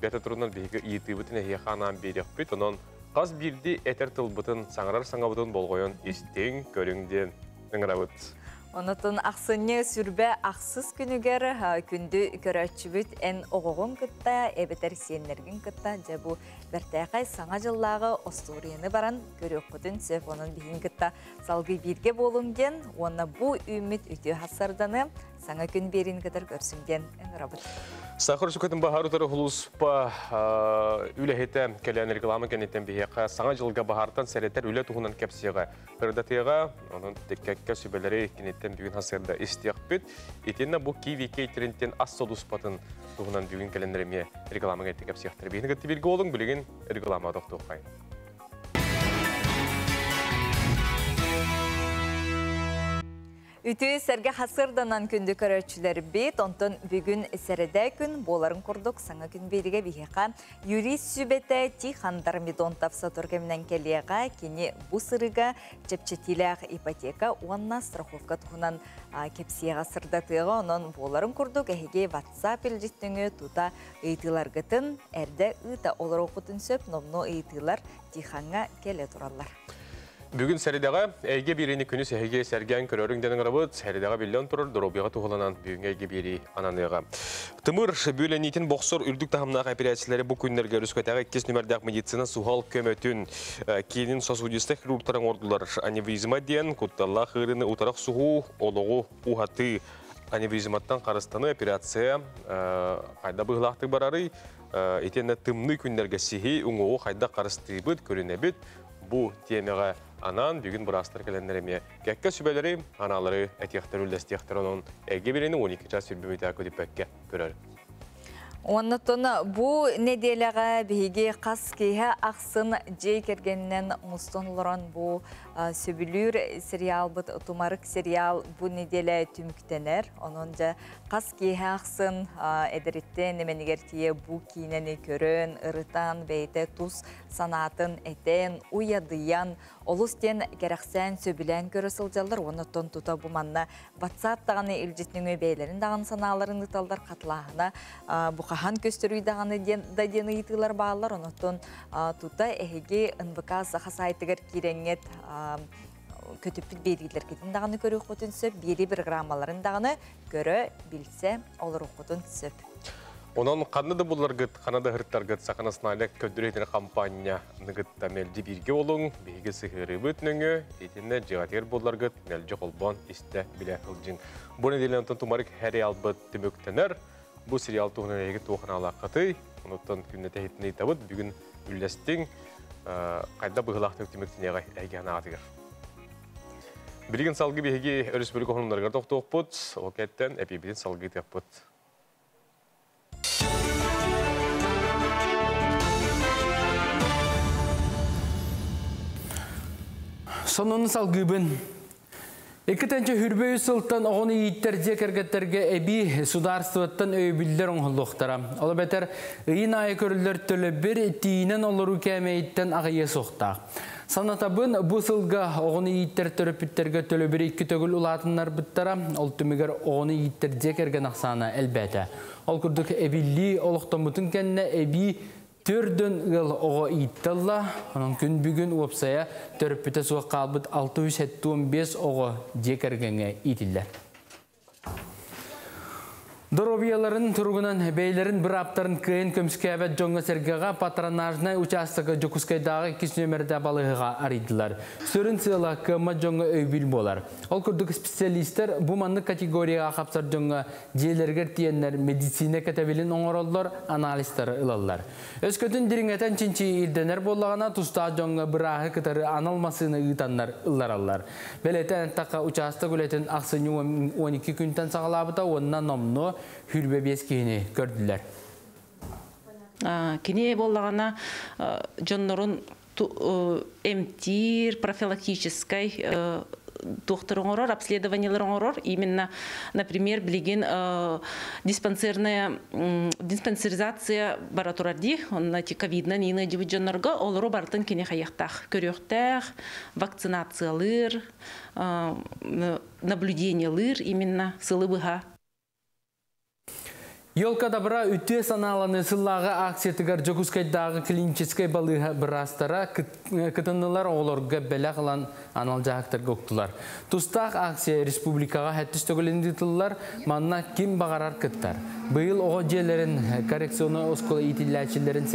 [SPEAKER 1] бәті тұрынан бейіқі иеті бұтын хеқа анан береқ бүт, онын қаз бірді әтер тыл бұтын, саңарар саңа бұтын болғойын істен көріңден ыңырабыд.
[SPEAKER 2] Онытын ақсыны сүрбе ақсыз күнігер күнді көрәтшібіт ән оғығын күтті, әбетер сиенлерген күтті, жабу бәртәқай саңа жыллағы остурияны баран көрек құтын сөп оның бейін күтті. Салғы бірге болуңден, оны бұ үміт үті хасарданы саңа күн берін кітір көрсіңден әңірабыд.
[SPEAKER 1] Сақыр сүкетін бағар ұтары ғылуспа үләхеті кәлән рекламы кәнеттен бейеқа саңа жылға бағартан сәреттер үлі тұғынан кәпсеға қырдатыға, оның теккәкке сөбелері кәнеттен бүгін хасырда істеқ бүт. Етенна бұл киви кейтерінттен ас солуспатын тұғынан бүгін кәләндеріме рекламы кәнетті кәпсеқтір. Бейіні күтті білгі олың білген реклама доқты оқайын.
[SPEAKER 2] Үті сәрге хасырданан күнді көрәтшілер бет, онтын бүгін сәреді күн боларын құрдық саңа күн беріге бейеқа юрист сүбеті Тихандар Медонтов сатургемнен келеға кені бұсырыға чепчетіләқ ипотека уанна страховка тұхынан кепсияға сырдатыға онын боларын құрдық әйге WhatsApp елжеттіңі тұта ұйтылар ғытын әрді ұйта олар оқытын сөп номно ұйтылар Тиханға келе тұралар.
[SPEAKER 1] Бүгін сәридеға әйге берені күні сәйге сәрген көреріңден ғырабыд, сәридеға білен тұрыр, дұробиға тұғыланан бүгін әйге бері ананыға. Тымыр бөленетін боқсор үрдік тағымнақ операциялары бұл күндерге үріскөтәға 2 нөмірдәқ медицина суғал көмөтін кейінін сосудистік хирургтарын ордылар. Аневризма ден, құтталла қырыны ұтарақ суғу, олығы ұхаты аневризматтан қарыстаны операция қайда бұғылақтық барары, етені тымны күндерге сихи, ұңығы қайда қарысты бұд, көріне бұд, бұл темеға анан бүгін бұрастыр кәлендеріме кәкке сүбәлері, аналары әтияқтар үлдәстияқтар оның әге берені 12 жас сүрбімейті көдіпәкке көрер.
[SPEAKER 2] Оннытын бұ неделяға бейге қас кейе ақсын жей кергеннен мұстон олыран бұ сөбілір сериал бұд, тұмарық сериал бұ неделя түміктенер. Оның жа қас кейе ақсын әдіреттен неменігертие бұ кейнені көрін, ұрытан, бейті, тұз санатын, әтен, уядыян, олыстен керақсән сөбілән көрі сылжалар. Оннытын тұта бұ манна WhatsApp тағаны үлжетінің өбейлерін дағын саналарын ұталдар қатылағына бұқахан көстірүйдағаны дадені етілер бағалар. Оннытын тұта әйге НВК сақасайтығыр кереңет көтіппіт берілер кетін дағаны көрі ұқытын сөп, бері бір граммаларын дағаны көрі білсе олар ұқытын сөп.
[SPEAKER 1] Онан қанады бұлар ғыт, қанады ғырттар ғыт, сақанасына әлек көддіретін компания ғытта мәлді бірге олың, бейгі сығыры бұт нөңі, етіне жығатер бұлар ғыт, мәлді қолбан істі біле қылжың. Бұл неделен ұнтын тұмарық әрі албыт түміктенер, бұл сериал тұғынан әйгі тоқын алаққаты, ұнттан күннеті етіне етабыд, бүгін үлләстің қайда бұғылақтық түміктенеға әйгі анағатығыр. Білген салғы бейгі өріс бөлік оғынларға тоқты оқпыд, оқеттен әпейбеден салғы теппыд.
[SPEAKER 5] Сонун салгыбын Экітінші хүрбөй сылтан оғыны иеттерде кәргеттерге әбі сударстваттан өйбілдер оңғылықтара. Олы бәтер ұйын айы көрілдер төлі бір тиінен олыру кәмейттен ағайы соқтақ. Санатабын бұл сылға оғыны иеттер төріпіттерге төлі бір екі төгіл ұлатынлар бұттара, ол түмігер оғыны иеттерде кәрген ақсаны әлбәті. Ол күрдік әбілі олықтан бұтын кәнне әбі Төрден ғыл оға итталла, оның күн бүгін опсая төріппіті суға қалбыт 675 оға декергенге итілдер. Доробияларын тұрғынан бейлерін бір аптарын күйін көмскәбәт жоңға сәргеға патронажнай участығы жокускайдағы 2 нөмірді балығыға аридылар. Сөрін сыйла көмі жоңға өйбіл болар. Ол күрдік специалистер бұл манны категорияға қапсар жоңға жейлергер тиенлер медицина кәтәбілін оңыроллар, аналистары ылалар. Өз көтін диріңетен чинчи ирденер болағына тұста жоңға бір ағы кітары аналмасыны ұйтанлар ыларалар. Бәлетен таққа участық үлетін ақсыны 12 күнтен сағалабыта онына номно хүрбе бес кейіне көрділер.
[SPEAKER 19] Кене болағана жонларын эмтир, профилактической докторың орор, обследованияларын орор, именно, например, білеген диспансеризация баратурарди, онна ковидна нейна дебі жонларға, олару бартын кене қаяқтақ, көріқтақ, вакцинациялыр, наблюдениялыр, именно, сылы бұға.
[SPEAKER 5] Елка добра үтте саналаны сыллағы акциятығар жокускайдағы клиническай балыға бірастара кытынылар оларға бәлі қылан анал жағықтарға оқтылар. Тұстақ акция республикаға әттіс төгіліндетілілер, манна кем бағарар кыттар. Бұйыл оға жерлерін коррекционы оскола итілләчілерін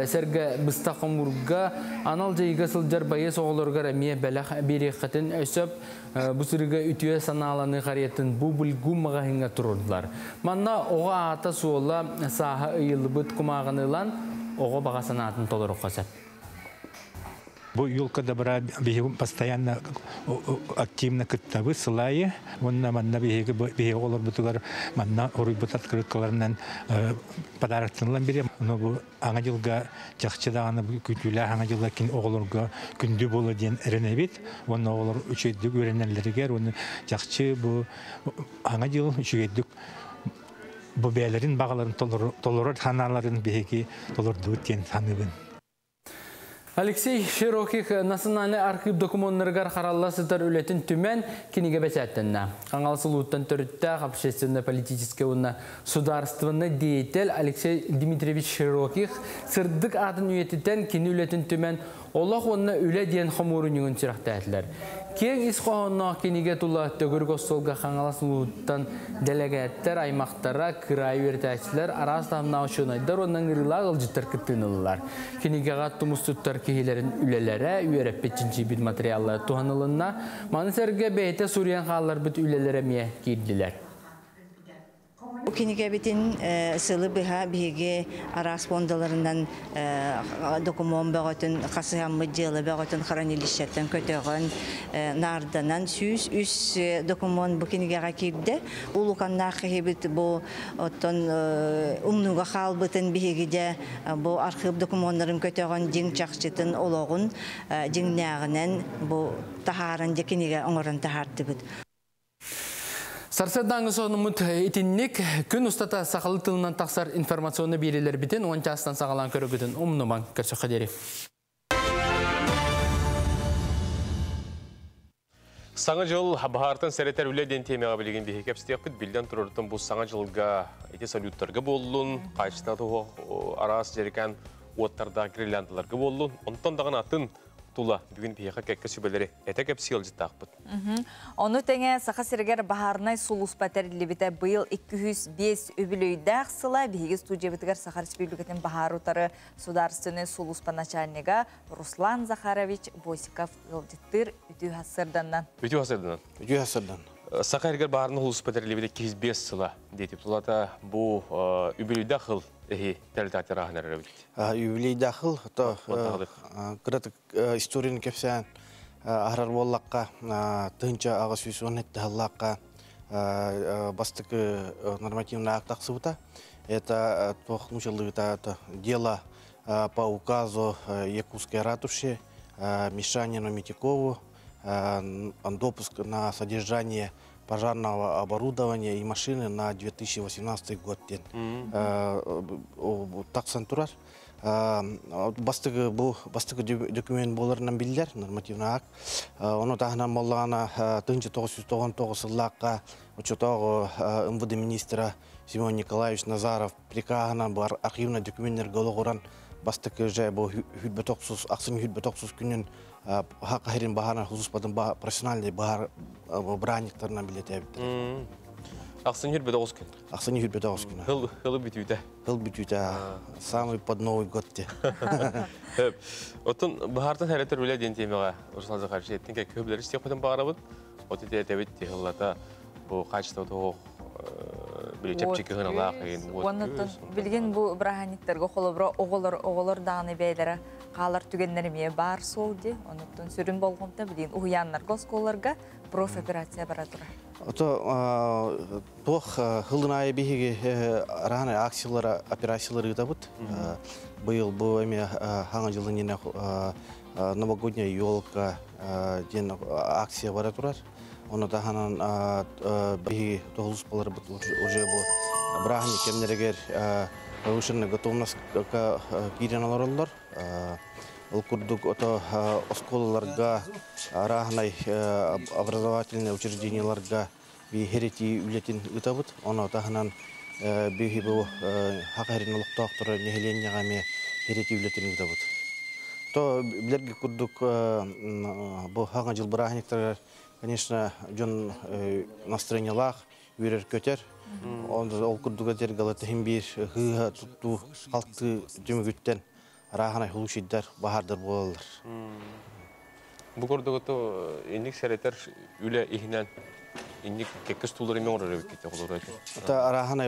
[SPEAKER 5] сәргі бұстақ омурға анал жайға сылжар байыз оғыларға рәмие бәлі бері қытын өсіп, бұсырыға үтте саналаны қаретін бұл бұлгу мағайынға тұрырдылар. Манна оға ата суола саха ыйылы бұт құмағынылан оға баға санатын толыру қосат.
[SPEAKER 7] Бұл юлка добра постоянно активно кыттабы сылайы, онна манна беге олар бұтығар манна орой бұт открыткаларынан подарықтынылан берем. Бұл аңа жылға жақшыдағаны күтілі аңа жылға кен оғыларға күнді болы ден әріне бет. Оны оғылар үшейдік өренелерігер, оны жақшы бұл аңа жыл үшейдік бұл бәлерін бағаларын толырыр ханаларын беге толырды өткен саныбын.
[SPEAKER 5] Алексей Широких национальный архив документтаргар қаралла сытар үлетін түмен кенеге бәсәттінна. Қаңалсылуыттан түрітті общественно-политический уна сударственный деятель Алексей Дмитриевич Широких сырдық атын үйетітен кені үлетін түмен Олақ онына үлі ден қомырын сұрақта әтілер. Кен исқоғынна кенеге тұла төгір қостолға қаңаласылуыттан делегаттар, аймақтара, кырай өртәшілер, арастамна ұшынайдар, оннан ұрылақ ұлжыттар күттінілілер. Кенеге ғатты мұстыттар кейлерін үлелері, үйеріп бетчінші бір материалы туғанылынна, манысерге бәйті Суриян қалар бүт үлелері ме кейділер.
[SPEAKER 20] Кенеге бетін сылы бұға бейге арас фондаларынан документ бағытын, қасығамы делы бағытын хранилищеттен көтеғын нарданан сүз үс документ бұл кенегеға келді. Улуканна қағебет бұл ұмнуға қалбытын бейгеде бұл архив документларын көтеғын ден чақшытын олығын ден нәғінен бұл тахарын де кенеге оңырын тахарды бұд.
[SPEAKER 5] Сарсадаңы соңымыт етіннік күн ұстата сақалы тылынан тақсар информационны берелер бітін, он частан сағалан көрігітін ұмныман көрсі қадері.
[SPEAKER 1] Саңа жыл бағартын сәреттер үледен темеға білеген бейхек әпстеқпіт білден тұрырдың бұл саңа жылға ете салюттарға болуын, қайшытаты арас жеркен оттарда гриллянтыларға болуын, онтан даған атын тула бүгін бейхек кәккі сөбелері әтек әпсі елжіттақпыт.
[SPEAKER 2] Оны тәңе сақа сіргер бағарнай сұлыс пәтәрілі біті бұйыл 205 өбілөйдәқ сыла бейгі студия бітігер Саха Республикатын бағар ұтары сударственный сұлыс паначальнега Руслан Захарович Босиков ғылдеттір үті ғасырданнан.
[SPEAKER 1] Үті ғасырдан. Сақа сіргер бағарны сұлыс пәтәрілі біті 205 сыла дейтіп тұлата бұл өбілөйдәқ ғыл тәлітәтер ағын әрі біті.
[SPEAKER 21] Өбілөйдәқ ғыл историяны кепсән ахрар боллаққа тынча ағыз үйсуын әтті ғаллаққа бастықы нормативный акт ақсыбыта. Это дело по указу Якутской ратуши Мишанину Митякову допуск на содержание пожарного оборудования и машины на 2018 год. Таксан турар. Бастығы документ боларынан білдер, нормативный акт. Оны тағынан моллағана 1999 жыллаққа учетағы МВД министра Семен Николаевич Назаров приказынан бар архивный документтер голығыран бастығы жай бұл ақсын хүлбетоқсыз күнін хаққа херин бағана хұзыспадың профессиональный браниктарынан білет әбіттір.
[SPEAKER 1] Ақсын хүлбетоқсыз күн?
[SPEAKER 21] Ақсын хүлбетоқсыз күн.
[SPEAKER 1] Хылы бүтүйді?
[SPEAKER 21] Хыл бүтүйді. Самый под Новый год те.
[SPEAKER 1] Отын бағардың әреттер өлі ден темеға Руслан қаршы еттің кәй көбілер істеп қойдан бағарабын. Оты де әтәбет те хыллата бұл қачыста оғы чәпчекі ғыналақ.
[SPEAKER 2] Онытын білген бұл браханиттарға қолыбыра оғылыр дағыны бәйлері қалар түгенлеріме бар сол де. Онытын сүрін болғымда білген ұғыянлар қосқоларға профоперация баратыра.
[SPEAKER 21] Тоқ ғылдың айы бейге рағаны акциялары, операциялары ұтабыд. Бұл әме хаңа жылын ене новогодняя елка ден акция баратырар. Оны тағанан бейге тоғылыс болары бұд уже бұл брахани кемнерегер повышенная готовность к кирен аларылар. Ол күрдік осколаларға, рағынай образовательный учрежденияларға херети үлетін ұтабыд. Оны тағынан бейгі бұл хақарин ұлықтақтыры нехеленияға ме херети үлетін ұтабыд. Білерге күрдік бұл хақын жыл брахниктарға, конечно, жон настроениялақ, үйрер көтер. Ол күрдік өтер ғалатығын бір ғыға тұтту қалты жүмігіттен рағанай хулушиддар, бахардар болалар.
[SPEAKER 1] Бұл көрдігі ендік сәреттер үлі ихінен ендік кеккіз тулары мен орары өккетті қолыр өтін?
[SPEAKER 21] Рағанай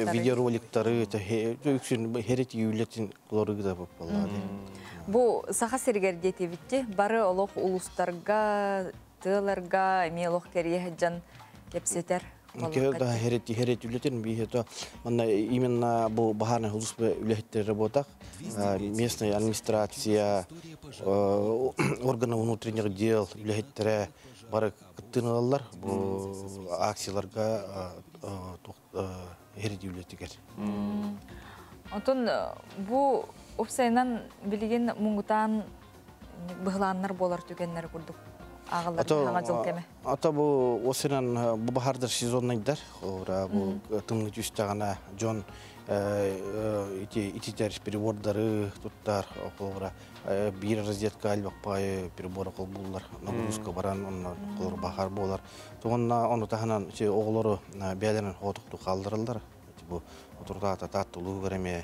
[SPEAKER 21] видеороликтары, хереті үйлетін қолырығы да болып болады.
[SPEAKER 2] Бұл сақа сергер детебітте бары олық ұлыстарға, тыларға, мелоқ кере жан кепсетер?
[SPEAKER 21] Да, херети үлетен бейхето. Именно бұл бахарный хулуспы үлеттер работах. Местная администрация, органы внутренних дел үлеттері бары күттіналар. Бұл акцияларға херети үлеттігер.
[SPEAKER 2] Отын бұл опсайынан білген мұңғытан бұғыланлар болар түгенлер күрдік.
[SPEAKER 21] Ата бұл осынан бұл бахардар сезоннайдар. Бұл тымны түстіғана жон ититер перебордары тұттар. Bir разетка әлбақ бай переборы қол болар. Нагрузка баран қолыр бахар болар. Оны тағынан оғылары бәлерін отықты қалдырылдар. Отырда татты ұлығы көреме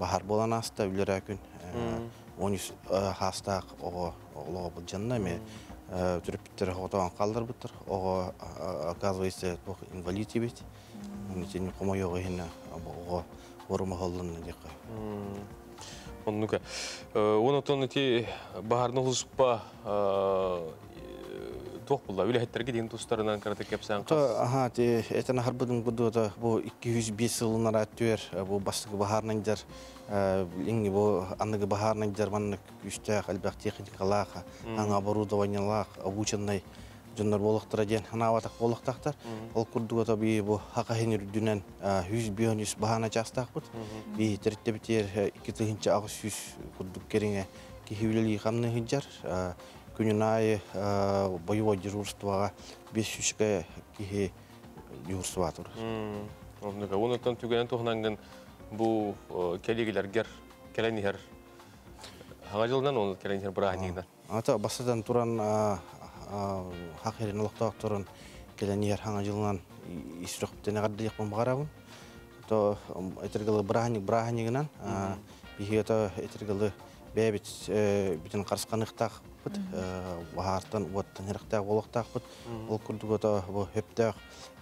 [SPEAKER 21] бахар болан аста үлер әкін. 13 хастақ оғы бұл жанна ме түріппеттері отаған қалдар бұттыр. Оғы оказывается инвалид ебет. Нетені қомай оғы хені оғы орымы қалдың деқі.
[SPEAKER 1] Оннука. Оны тоны те бағарны ұлыспа тоқ бұлда. Өлі әттерге дейін тұстарынан қараты кепсән қас?
[SPEAKER 21] Әтіні қарбыдың бұды бұл 205 жылынар әттер, бұл бастығы бағарнаңдар, бұл анығы бағарнаңдар манны күштәқ, әлбәқ техникалаға, аң оборудованиялақ, обученный жондар болықтыра ден, анаватақ болықтақтар. Ол күрдігі бей бұл хақахенер дүнен 100-100 бағана жастақ бұд. Бей тәрітті бітер 2-3 ағыз 100 күрдік керіңе кехеулелі қамны хынжар. Күнін айы боевой дежурствоға 500-ға кеге дежурства тұр.
[SPEAKER 1] Онытан түгенен тұғынаңын бұл кәлегілергер, кәләнігер ғаға жылынан оны кәләнігер бірағынегінен?
[SPEAKER 21] Басадан тұран хақерін ұлықтақ тұрын кәләнігер ғаға жылынан исіріқтен ғарды еқпен бағарабын. Әтіргілі бірағынегінен бейхеті бәбіт бітін қарысқанықтақ бұд, бағартан оттан еріқтақ олықтақ бұд. Ол күрдік өті өптақ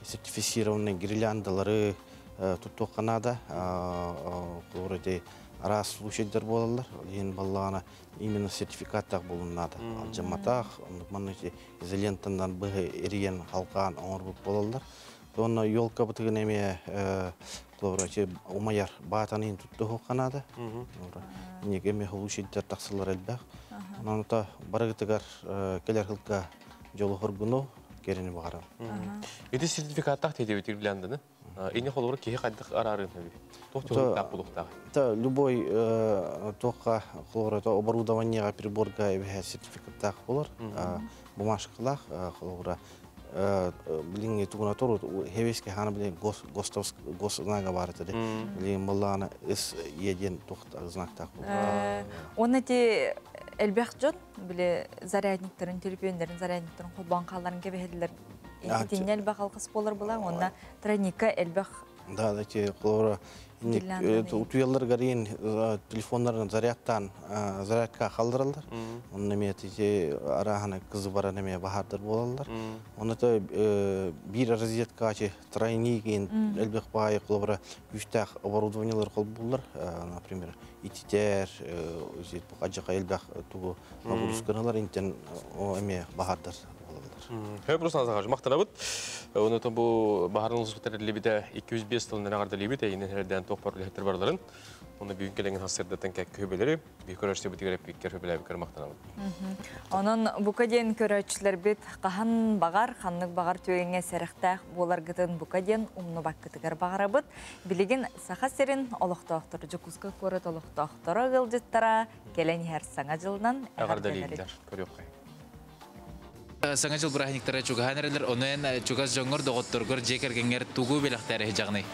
[SPEAKER 21] сертифицированный гирляндалары тұтту қанада. Көрді арас случайдар болалар. Ең балағына именно сертификаттақ болынады. Жаматақ, изолентандан бұғы ерген халқан оңыр бұд болалар. Тонна елка бутыгын эме умаяр батанын тутту канада. Неге ме хулушиттер таксылар элбек. Анан барыгытыгар келер хылка жолу хоргуну керени багарам.
[SPEAKER 1] Эти сертификаттах тедебитир биландыны. Эне холор кие кайдык арарын таби. Токтор булуктагы.
[SPEAKER 21] Та любой тока холорото оборудованиега приборга эбе сертификаттах болор. Бумажкалах холора билинге тугуна тору хевеске хана биле госнага барытыды. Билин баллана ис еден тохта знактак.
[SPEAKER 2] Оны те элбек жон биле зарядниктерин, телефондорун, зарядниктерин колбан калларын кебехедилер. Тинел бакалкыс болор була, онна тройника элбек.
[SPEAKER 21] Да, те колора утуялар гарин телефонларын зарядка калдыралар. Оны мети арахана кызы бара неме бахардыр болалар. Оны да бир розеткачы тройниген элбек бай колора үчтак оборудованиялар кол булар, например, ититер, өзет бакажа элбек тугу нагрузкалар интен эме бахардыр.
[SPEAKER 1] Хэ просто назагаж мактанабыт. Оны то бу баһарын узуктерлибите 205 тылын нагардылибите инерден топор лехтер барларын. Оны бүгүн келген хасырдатын көбөлөрү бекөрөштө битигереп бекер көбөлөбү мактанабыт.
[SPEAKER 2] Онун бука ден көрөчүлөр бит кахан багар, ханнык багар төгеңе серехтак болар гытын бука ден умну баккытыгар багарабыт. Билигин сахасерин олоктоктор жукуска көрөт олоктоктора гылжыттара келен хер саңа жылдан
[SPEAKER 1] агардалийлер көрөккай.
[SPEAKER 3] Саңа жыл брахниктара чугаһанерлер онен чугас жоңгор доготторгор жекергенгер тугу белактары жагны.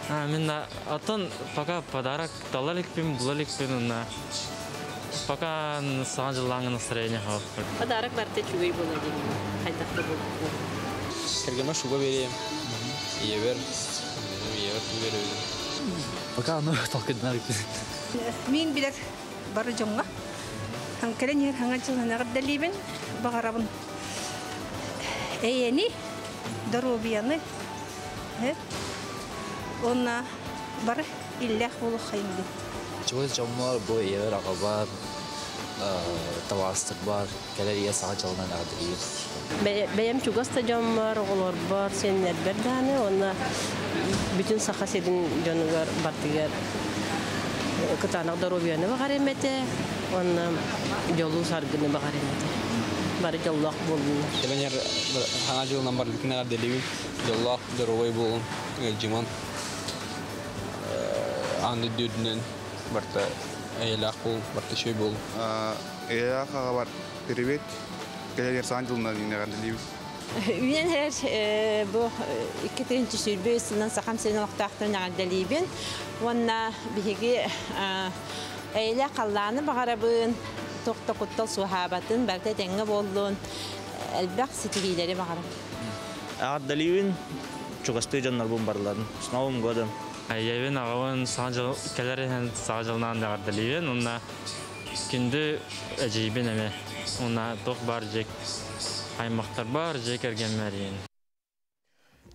[SPEAKER 22] Мен атон пока подарок талаликпин, булаликпин на пока саңа жыллаңы настроение хав.
[SPEAKER 13] Подарок барте чугай болады. Кайтакта болду.
[SPEAKER 23] Кергема шуга берем. Евер берем.
[SPEAKER 22] Пока оно толкыднар.
[SPEAKER 24] Мен билет бары жоңга. Хан келен саңа жылдан агардалибин багарабын. Эйени здоровьяны. Онна бар иллах болу хайынды.
[SPEAKER 23] Чугыз жоммар бу евер агабар тавастык бар. Келерия саңа жылдан агардалибин.
[SPEAKER 13] Бәйем чугаста жоммар оголор бар, сеннер берданы, онна бүтүн сахаседин жонугар бартыгар. Кытанак здоровьяны багаремете, онна жолу саргыны багаремете. Бары жоллақ болдың.
[SPEAKER 23] Келенер хана жылынан бар бүтін агардалибин. Жоллақ здоровый болын, жиман. Анды дүйдінен барта әйелақ бол, барта шөй бол.
[SPEAKER 25] Әйелақ аға бар привет. Келенер сан жылынан агардалибин.
[SPEAKER 26] Үйен her bu 2-nji sürbeýsinden saxam seni wagtaqdan agardalibin. Wonna bihigi eýle qallany bagarabyn, tokta kuttal suhabatyn berde denge boldun. Elbaq sitigileri bagarab.
[SPEAKER 22] Agardalibin çugasty jannar bombarlaryň. Snovum godum. Aýewin agawan saňjal keleriň saňjalnan agardalibin. Onna kindi ajibin eme. Onna tok barjek аймактар бар, жекерген мәрин.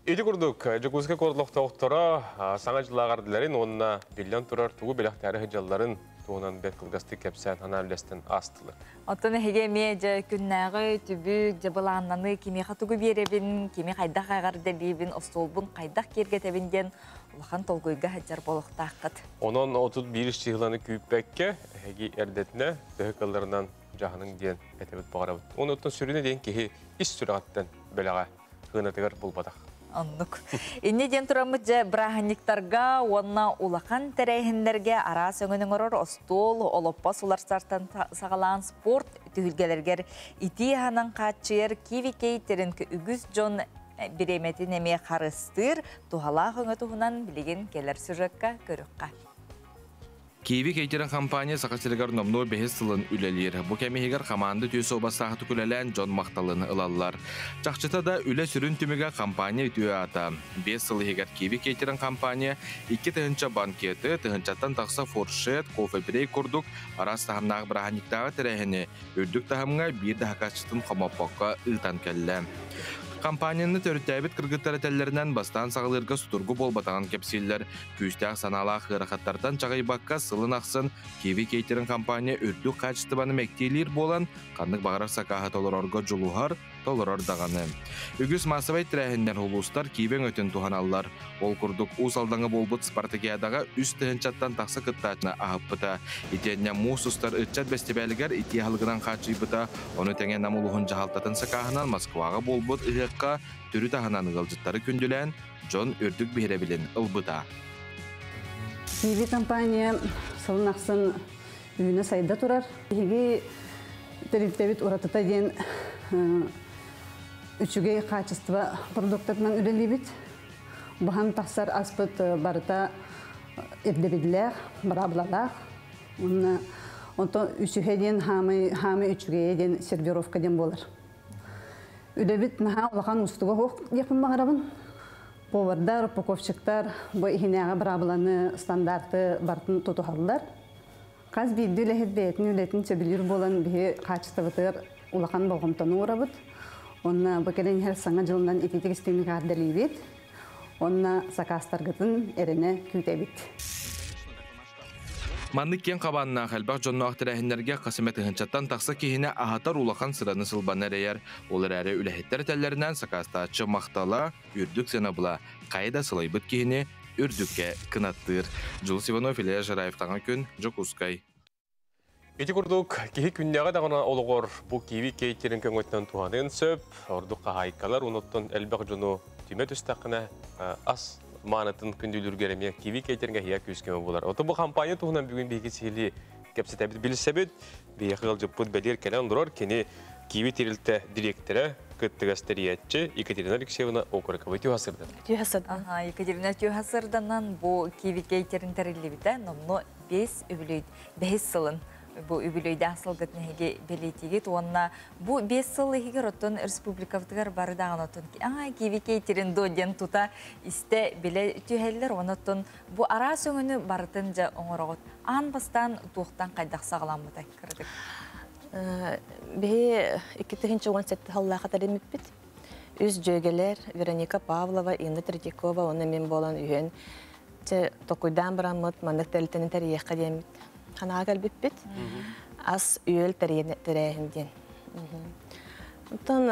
[SPEAKER 1] Эти курдук, жокузга корлокта октора, саңа жылагардыларын, онна билен турар тугу белактары хыжалларын туунан бет кылгасты кепсен аналистен астылы.
[SPEAKER 2] Отоны хегеме же күннәгы түбүк жабыланнаны кими хатугу беребин, кими кайдак агардалибин, остолбун кайдак кергетебинден улахан толгойга хаджар болохтакыт.
[SPEAKER 1] Онон 31 чыгыланы күйпекке, хеги эрдетне төһөкалларынан жаһаның ден этебит багарабыт. Оны оттон сүрүнө ден кихи ис сүрәттен белага гынатыгар булбадак.
[SPEAKER 2] Аннык. Инне ден турамыт же браханиктарга, онна улахан терейхендерге ара сөңөнүң орор остол, олоппа сулар сартан сагалаан спорт түгүлгелергер ити ханан качыр киви кейтерин үгүз жон биреметин эме карыстыр, тухала хөңө тухунан билеген келер сюжетка көрөкка.
[SPEAKER 27] Киви кейтерен компания сақасыргар номно бехес сылын үлелер. Бу кемехигер команды түйесі обастағы түкілелен Джон Мақталыны ылалар. Чақчыта да үле сүрін түміге компания түйе ата. 5 сылығығар Киви кейтерен компания 2 тыгынча банкеті, тыгынчаттан тақса форшет, кофе брей курдук, арас тағымнағы браханиктағы тірәхіні, үрдік тағымға бір дақачытын қомаппаққа ұлтан кәлі. Компанияны төрттәбіт кыргыттары тәллерінен бастан сағылырға сутургу болбатаған кепсиллер, күйістәқ саналақ ғырақаттардан чағайбаққа сылын ақсын Киви кейтерін компания үрдік қачыстыбаны мәктейлер болан, қандық бағарар сақағат олар орға жолуғар, толорор дағаны. Үгіс массовай тірәхінден улустар кибен өтін туханаллар. Ол күрдік усалдаңы болбыт Спартакиадаға үст тыхынчаттан тақсы кыттачына ахыппыта. Итенне мусустар ытчат бәстебәлігер ити халғынан қачыйбыта. Оны тәңе намулуғын жағалтатын сақағынан Москваға болбыт ұйыққа түрі тағынан ғылжыттары күнділән Джон үрдік бейребілін ұлбыта.
[SPEAKER 4] Киви компания сылнақсын үйіні сайда тұрар. Еге тәріптәбіт ұратыта ден үчіге качество продуктатынан үлелебіт. Бұған тақсар аспыт барыта ердебеділер, бараблалар. Онтан үчіге ден хамы үчіге ден сервировка ден болар. Үлебіт наға олақан ұстыға хоқ екін бағарабын. Повардар, упаковщиктар бу ихинега барабланы стандарты бартын тотухаллар. Каз бийди лехет бейтин үлетин сөбүлүр болан бихи качествотыр улахан болгомтон урабыт. Онна бакелен хер саңа жылынан ититигистини кардалибит. Онна сакастаргытын эрене күтебит.
[SPEAKER 27] Манны кен қабанына қалбақ жонну ақтырахинлерге қасымет ұғынчаттан тақсы кейіне ағатар улақан сыраны сылбаны рейер. Олар әрі үләхеттер тәллерінен сақастачы мақтала, үрдік сena бұла. Қайда сылайбыт кейіне үрдікке кынаттыр. Жылыс Иванов, Илья Жараевтаңа күн, жоқ ұскай.
[SPEAKER 1] Ити күрдік, кейі күннеға дағына олығыр бұл кейі кейтерін көңөттен туғанын сөп, ордық қағайқалар, ұнаттан әлбәқ жону түймет үстақына ас манатын күндүлүр кереме киви кейтеринге хия күскеме болар. Ото бу компания туһунан бүгүн биги сили кепсетебит билсебит, би хылжып пут бедер келен дурор кени киви тирилте директоры кыттыгастериятчы Екатерина Алексеевна Окорокова тюхасырды.
[SPEAKER 2] Ага, Екатерина тюхасырданан бу киви кейтерин терилибите, номно 5 үбүлөйд, 5 сылын bu übülöyde asıl gitmeye belirtiyet. Onunla bu 5 yıl hiçbir oton Respublika'da bardağın oton ki, kivi keytirin dojen tuta iste bile tüheller onoton bu ara sönünü barıtınca onuroğut. An bastan tuğtan kaydak sağlamı da kırdık.
[SPEAKER 26] Bihi 2017 halla kadar emipbit. Üz jögeler Veronika Pavlova, Inna Tretikova, ona men bolan üyen. Tokuydan baramut, mandık terlitenin teriyek kademit. Hana galbipbit. As üyel terehinden. Ondan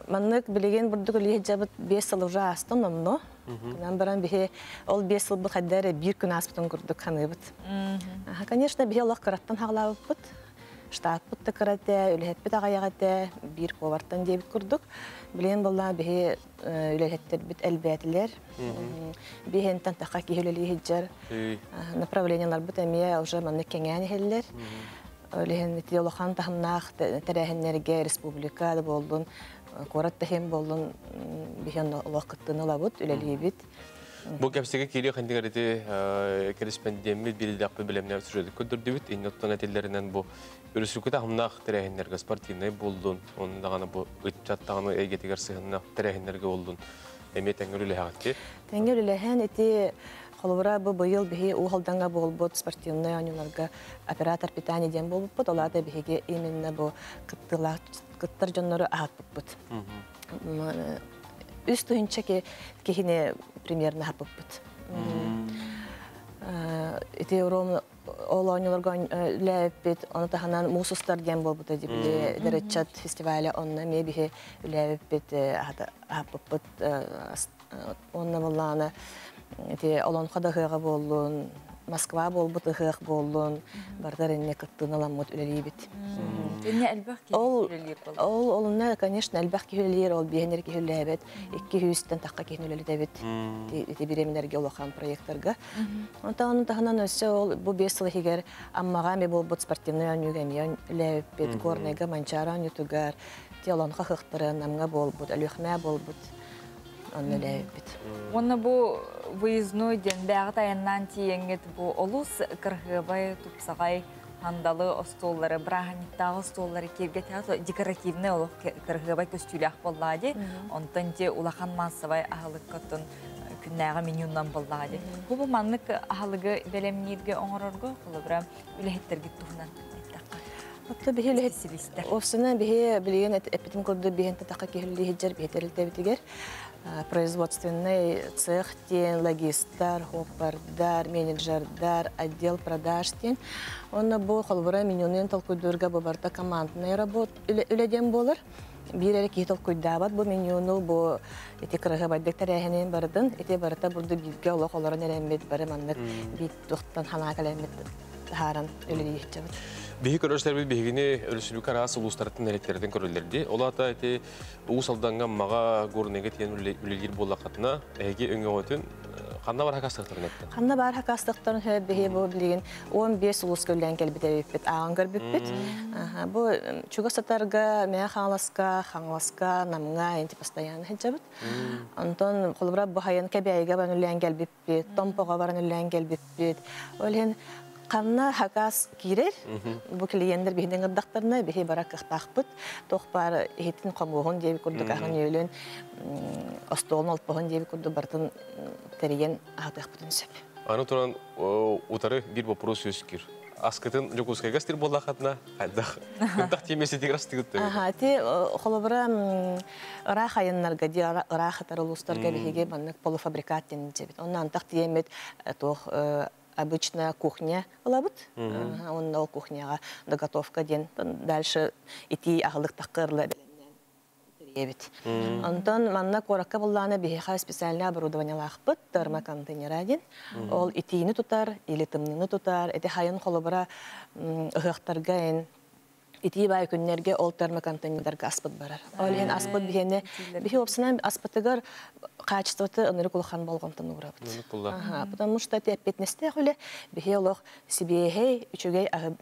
[SPEAKER 26] manlık bilegen burduk lihcabıt 5 yıl uca astım nomno. Kunan baran bihi ol 5 yıl bu kadar bir gün aspıtın kurduk hanıbıt. Конечно, bihi Allah karattan hağlavıbıt. Штат бутты карате, үлехетпет ағаяғате, bir повартан дебит курдук. Билен болла биһи үлехеттер бит әлбәтилер. Бихентан тақа кихөлели хиджар. Направлениялар бут эмие уже манны кеңәни хеллер. Үлехен тиолохан тахнах терәһеннәргә республикада болдун, корат тахем болдун бихен вакыттыны лабут үлели бит.
[SPEAKER 1] Bu kapsige kili xendigariti korrespondent bildiği bilimler sürdü. Kördübüt innotan etillerinden bu ürüsükte hamnaq terehinlerge sportivne buldun. Onda gana bu ıtçattağını egetiger sığınaq terehinlerge oldun. Eme tengörüle haqti.
[SPEAKER 26] Tengörüle hen eti Холовра bu yıl bihi o haldanga bolbot sportivne oyunlarga operator питания ден болбут. Олар да бихиге именно bu кыттар жоннору ахатпыт. Üst oyunca ki kihine примерно hapıpıt. Eti rom olanlarga levbit, onu da hanan mususlar diyen bolbut edip derechat festivali onunla mebihi levbit hapıpıt. Onunla bollana eti olan kada hığa bollun, Moskva bolbut hığa bollun, bardar enne kıttığını alamut üleliyibit.
[SPEAKER 2] Ne elbak ki hülelir boldu?
[SPEAKER 26] Olunlar, конечно, elbak ki hülelir, ol bihenler ki hülebet, 200'ten takka ki hüleli debit, bireminlerge olağan proyektlarga. Onun tahanan össe bu 5 yıl higer, ammağa me bolbut sportivnoy anügemiyon, levbet, gornega, mançaran yutugar, tiyolonqa hıqtırın, amga bolbut, alüxme bolbut, onu levbet.
[SPEAKER 2] Onu bu выездной ден бәғыт айыннан тиеңгет bu олус кырғыбай тупсағай handalı o stolları, brahaniktағы stolları kevge teatro dekoratивный олық кырғыбай көстүлі ақ боллады. Онтан те улахан массовай ағылық көттін күннәға менюннан боллады. Бұл манлық ағылығы белемнерге оңырырғы қолы бұра үләхеттерге тұғынан еттаққа.
[SPEAKER 26] Hatta bihi lehit ofsana bihi bilgen epitim kurdu bihen tataka kihli hijjar biheterilde bitiger производственный цех тен логистар, хоппардар, менеджердар, отдел продаж тен. Он бу холбора менюнен толкуйдурга бабарта командный работ үледен болар. bir ere kitol kuydabat bu minyonu bu eti kırığı baydık terehinin bardın eti barıta burada bilgi olaq olarak neremmet barı manlık bir tuğtan hana kalemet haran öyle diyecek.
[SPEAKER 1] Bihi köröşler bihini ölüsülük arası uluslararası neretlerden körüllerdi. Ola da eti uğusaldangan mağa gornege tiyen ülelir bollaqatına ege öngö ötün Hanna var hakastaqtарын ettin.
[SPEAKER 26] Hanna var hakastaqtарын höbbehi bu bilgin 15 ulus köllen kelbitebit ağangar bipit. Bu çuga satarga me xanglaska namga enti постоянно hejabit. Anton qolbra bu hayan kebeyga banullen gelbipit, tompoga baranullen gelbipit. Olen Kanna hakas kirer, bu klientler bihinden gıdaklarına bihi barak kıhtaqpıt, toqpar ehitin qamuğun diye bir kurduk ağın yölün, ostolun altpağın diye bir kurduk bartın teriyen ağdaqpıtın söp.
[SPEAKER 1] Аны туран утары бир вопрос өскір. Аскытын жокускай гастер боллақатына, гыдақ темесі теграс тегітті.
[SPEAKER 26] Ти қолыбыра ырах айынларға де ырах атар улустарға бихеге баннық полуфабрикат денін жебет. Оннан тақ тиемет тоқ обычная кухня была бы, он на кухне доготовка день, дальше идти ахлых такырлы беленнен Антон манна коракка булланы бихиха специальное оборудование лахпыт, термоконтейнер один, ол итини тутар или тымныны тутар, эти хайын холобра ыхтаргайын ити бай күннерге ол термоконтейнерге аспыт барар. Ол хен аспыт бихене бихи опсынан аспытыгар качествоты ыныры кулхан болгонтон урабыт. Потому что теппетнесте хуле бихи олох сибиехей үчүгей агы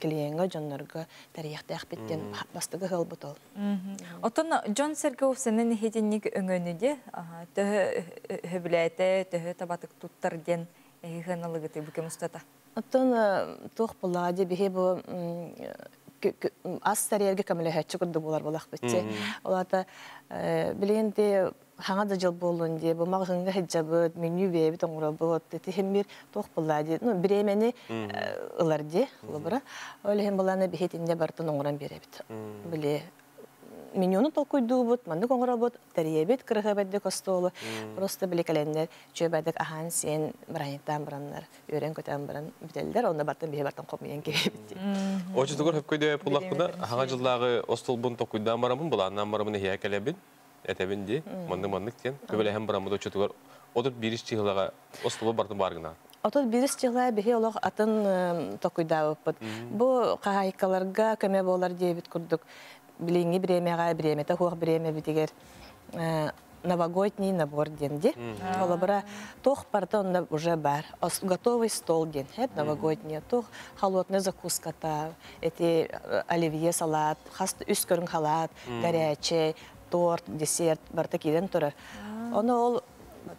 [SPEAKER 26] клиенга жоннорго тарихта ахпеттен бастыгы хылбыт ол.
[SPEAKER 2] Отон Джон Сергеев сенен хетинник өңөнүдө төһө хөбүләте төһө табатык туттар ден хыналыгыты бүкем устата.
[SPEAKER 26] Отон тух булади бихи бу ас сарерге камелехетчи курду булар булак битсе. Олата биленде хаңа да жыл болун ди бу магынга хеджабы меню беби тоңурабы тети хемир тух булади. Ну биремени ыларди лобра. Оле хем буланы бихетинде бартын оңуран беребит. Биле менюны толкуйдубут, манды коңурабут, тариебит кырыгабетде костолу. Просто биле календар чөбәдек ахан сен бранеттан браннар, өрен көтөн бран бителдер, онда бартын бихе бартын копмеген керебит.
[SPEAKER 1] Очу тугар хөпкөйдө пуллакпына хаңа жылдагы остолбун токуйдан барамын, буланнан барамын хия келебин. Этебин ди, манды-мандык тен. Көбөле хем барамын очу тугар. Отут бириш чыгылага остолбу бартын баргына.
[SPEAKER 26] Отут бирис чыгылага бихе олох атын токуйдабыт. Бу кайкаларга көмө болар дебит курдук. Билинги бремега бремета хуак бреме битигер новогодний набор денди. Холобра тох партон уже бар. Готовый стол ден. Это новогодний тох холодная закуската. Эти оливье салат, хаст үскөрүн халат, горячий торт, десерт бар такиден турар. Оны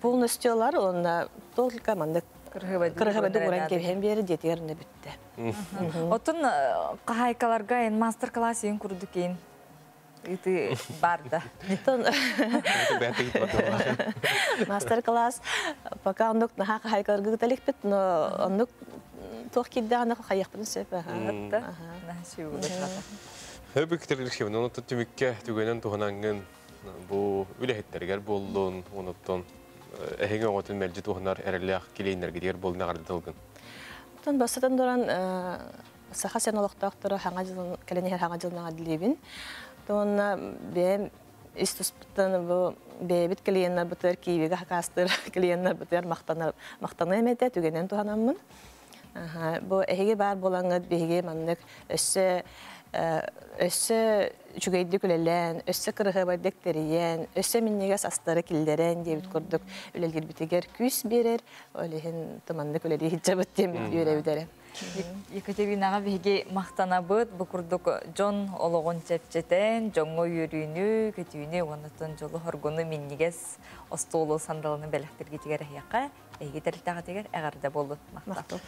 [SPEAKER 26] полностью лар, он только мандык кыргыбады уран кебен бери деттерне битти.
[SPEAKER 2] Отун кайкаларга мастер-класс ен курдук кен. Ити барда. Мастер-класс пока ондук наха кайкаларга гыталыкпыт, но ондук тох киддана кайыкпын сөпө.
[SPEAKER 1] Хөбүктер илхевен, оны түмүкке түгөнөн туханангын бу үлехеттергер болдун, оноттон эхеңе оңотун мелжи туханар эрелеак келейнерге дер болуна кардылгын.
[SPEAKER 26] Тон басатан доран саха сенологтактыры каленер хаңа жылына адилебин. Тон бем истусптан бу бебит клиенттер бутер кийиге хакастыр клиенттер бутер мактана эмете түгөнөн туханаммын. Бу эхеге бар болаңыт беге мандык өссө чугайды күлелен, өссө кырыгыбайдык териен, өссө миннеге састары килдерен дебит курдук. Үлелгер битигер күс берер, олехин тыманды күледи хиджабыт демит үйребидере.
[SPEAKER 2] Екатеринага беге мактанабыт, бу курдук Джон ологон чепчетен, Джонго үйрүүнү, көтүүнү, онотон жолу хоргону миннегес остолу сандалыны белектирге тигер хияка. Эйге тәрілтаға тегер әғарда болды мақтал.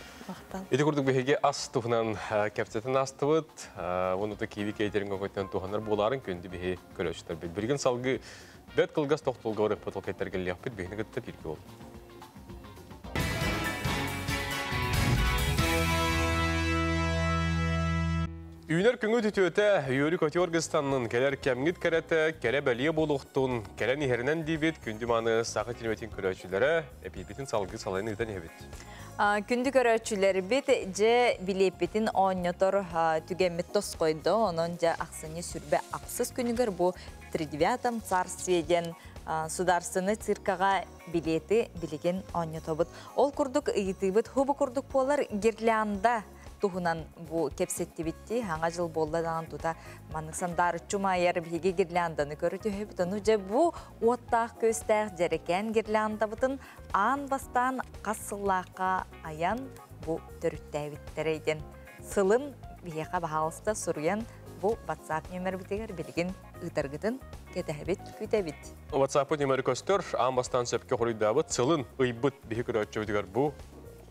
[SPEAKER 1] Еті күрдік бейге ас тұғынан кәптетін астывыд, оныты кейбі кейтерінгі көйтен тұғанар боларын көнді бейге көрөшітер бейді. Бірген салғы дөт қылғас тоқтылға орық потол кәйтергелі яқпет бейіні күтті бірге болды. Үйнер күңі түтөті үйері Көтеоргыстанның келер кәмгіт кәрәті, кәрі бәлие болуқтың, кәрі нехерінен дейбет, күнді маны сақы телеметин көрәтшілері, әпейбетін салғы салайын ұйдан ебет.
[SPEAKER 2] Күнді көрәтшілері бет, же білепетін оңнетор түгемет тос қойды, оның же ақсыны сүрбе ақсыз күнігер бұл 39-м царстведен сударсыны циркаға билеті білеген оңнетобыт. Ол күрдік ұйытыбыт, хубы күрдік болар герлянда туһунан бу кепсетти битти хаңа жыл болладан тута маныксандар чумайер биге гирлянданы көрүтү хөбүтүнү же бу оттак көстәк жерекен гирляндабытын ан бастан кассыллакка аян бу төрүттәбиттерейден сылын бияка баалыста суруян бу WhatsApp номер битегер билген ытыргытын кетебит күтебит.
[SPEAKER 1] WhatsApp номер көстөр ан бастан сөпкө хорыйдабыт сылын ыйбыт бихи көрөчөбүтүгөр бу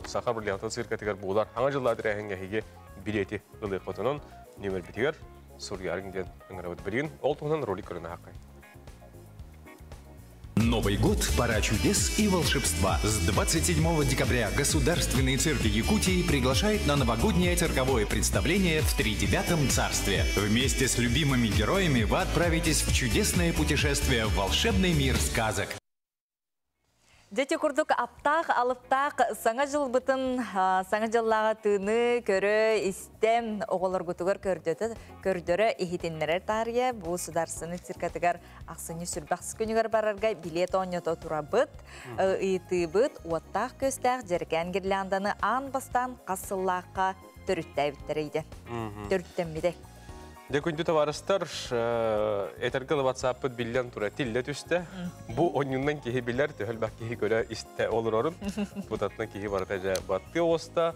[SPEAKER 1] Сақар бірліғатыл сыркатығар болар. Аңа жылладыр әйінге хеге билеті ұлық қотынан нөмір бітігер Сурьярың ден ұңырабыд білген. Ол тұғынан ролик көріні хақай.
[SPEAKER 6] Новый год – пора чудес и волшебства. С 27 декабря Государственный цирк Якутии приглашает на новогоднее цирковое представление в 39-м царстве. Вместе с любимыми героями вы отправитесь в чудесное путешествие в волшебный мир сказок.
[SPEAKER 2] Дети курдук аптақ, алыптақ, саңа жыл бұтын, саңа жыллаға тыны, көрі, истем, оғылар күтігер көрдері ехетенлерер тария, бұл сударсыны циркатығар ақсыны сүрбақсы күнігер барарға билет оңето тұра бұт, үйті бұт, оттақ көстәқ, жерген гирлянданы ан бастан қасыллаққа түрітті әбіттерейді. Түріттен біде.
[SPEAKER 1] Декунду товарыстар, этергалы WhatsApp-ы билен тура тилле түсті. Бұ ойыннан кейі билер, төхіл бақ кейі көрі істі олыр орын. Бұтатына кейі барыта жа батты оста.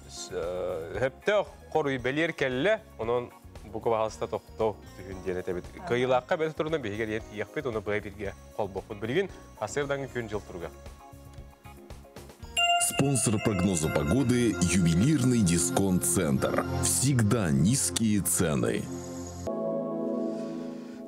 [SPEAKER 1] Хепті қорui белер кәлі, оның бұқы бағалыста тоқтау түхін ден әтәбет. Қиылаққа бәті тұрынан бейгер ет еқпет, оны бұға бірге қол бұқпыд білген, асырданғы күн жыл тұрға.
[SPEAKER 8] Спонсор прогноза погоды – ювелирный дисконт-центр. Всегда низкие цены.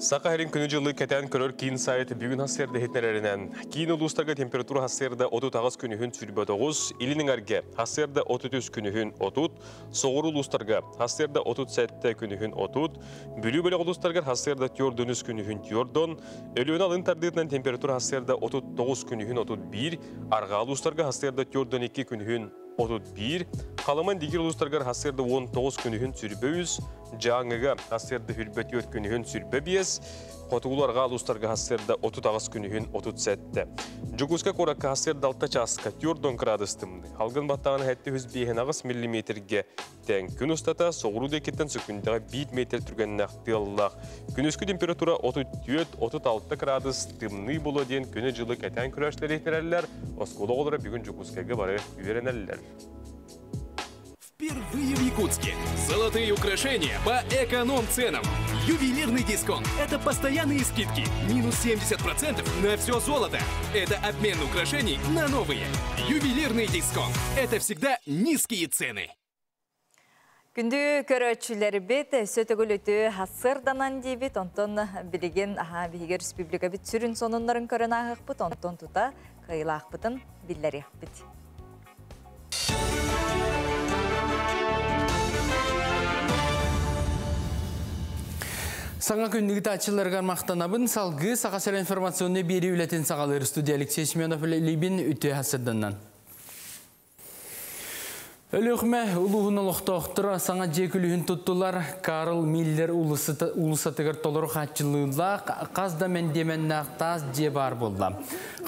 [SPEAKER 1] Сақа әрін күні жылы кәтән көрір кейін сайты бүгін хасырды хетнерерінен. Кейін ұлыстағы температура хасырды 30 күнігін сүрбі 9, илінің әрге хасырды 33 күнігін 30, соғыр ұлыстарға хасырды 37 күнігін 30, бүлі-бөлі ұлыстарға хасырды 4 күнігін 4, өліуін алын тардығынан температура хасырды 39 күнігін 31, арға ұлыстарға хасырды 42 күнігін 31, қаламан дегер ұлыстарға хасырды 19 күнігін сүрбі 100, жаңыға хасырды хүрбет 4 күнігін сүрбі 5, Қотығыларға ұлыстарға хасырды 30 күнігін 37. Жүгізгі қораққа хасырды 6 часқа 4 градустымды. Халғын баттағын әтті 105 миллиметрге тән күн ұстата, соғыру декеттен сүкіндіға 1 метр түрген нақтылылақ. Күнізгі температура 34-36 градус тымны болу ден күні жылы кәтән күрәштер етірәлілер, осколы олары бүгін жүгізгіге бары үйеренәлілер.
[SPEAKER 9] Впервые в Якутске. Золотые украшения по эконом-ценам. Ювелирный дисконт. Это постоянные скидки. Минус 70% на все золото. Это обмен украшений на новые. Ювелирный дисконт. Это всегда низкие цены.
[SPEAKER 2] Күнді көрөтшілері бет, сөтігіл өті хасырданан дейбет, онтон білеген бігер республика бет сүрін сонындарын көрін ағық бұт, онтон тұта қайыл ақ бұтын білдері ақ бет.
[SPEAKER 5] Саңа күндігі тәтшілерген мақтанабын, салғы сақасыр информационны бері үлетін сағалыр студия Алексей Семенов Либин үті хасырданнан. Өліғме ұлығын ұлықтақтыра саңа жекілігін тұттылар Карл Миллер ұлысатығыр толыру қатшылығыла қазда мәндемен нақтаз же бар болды.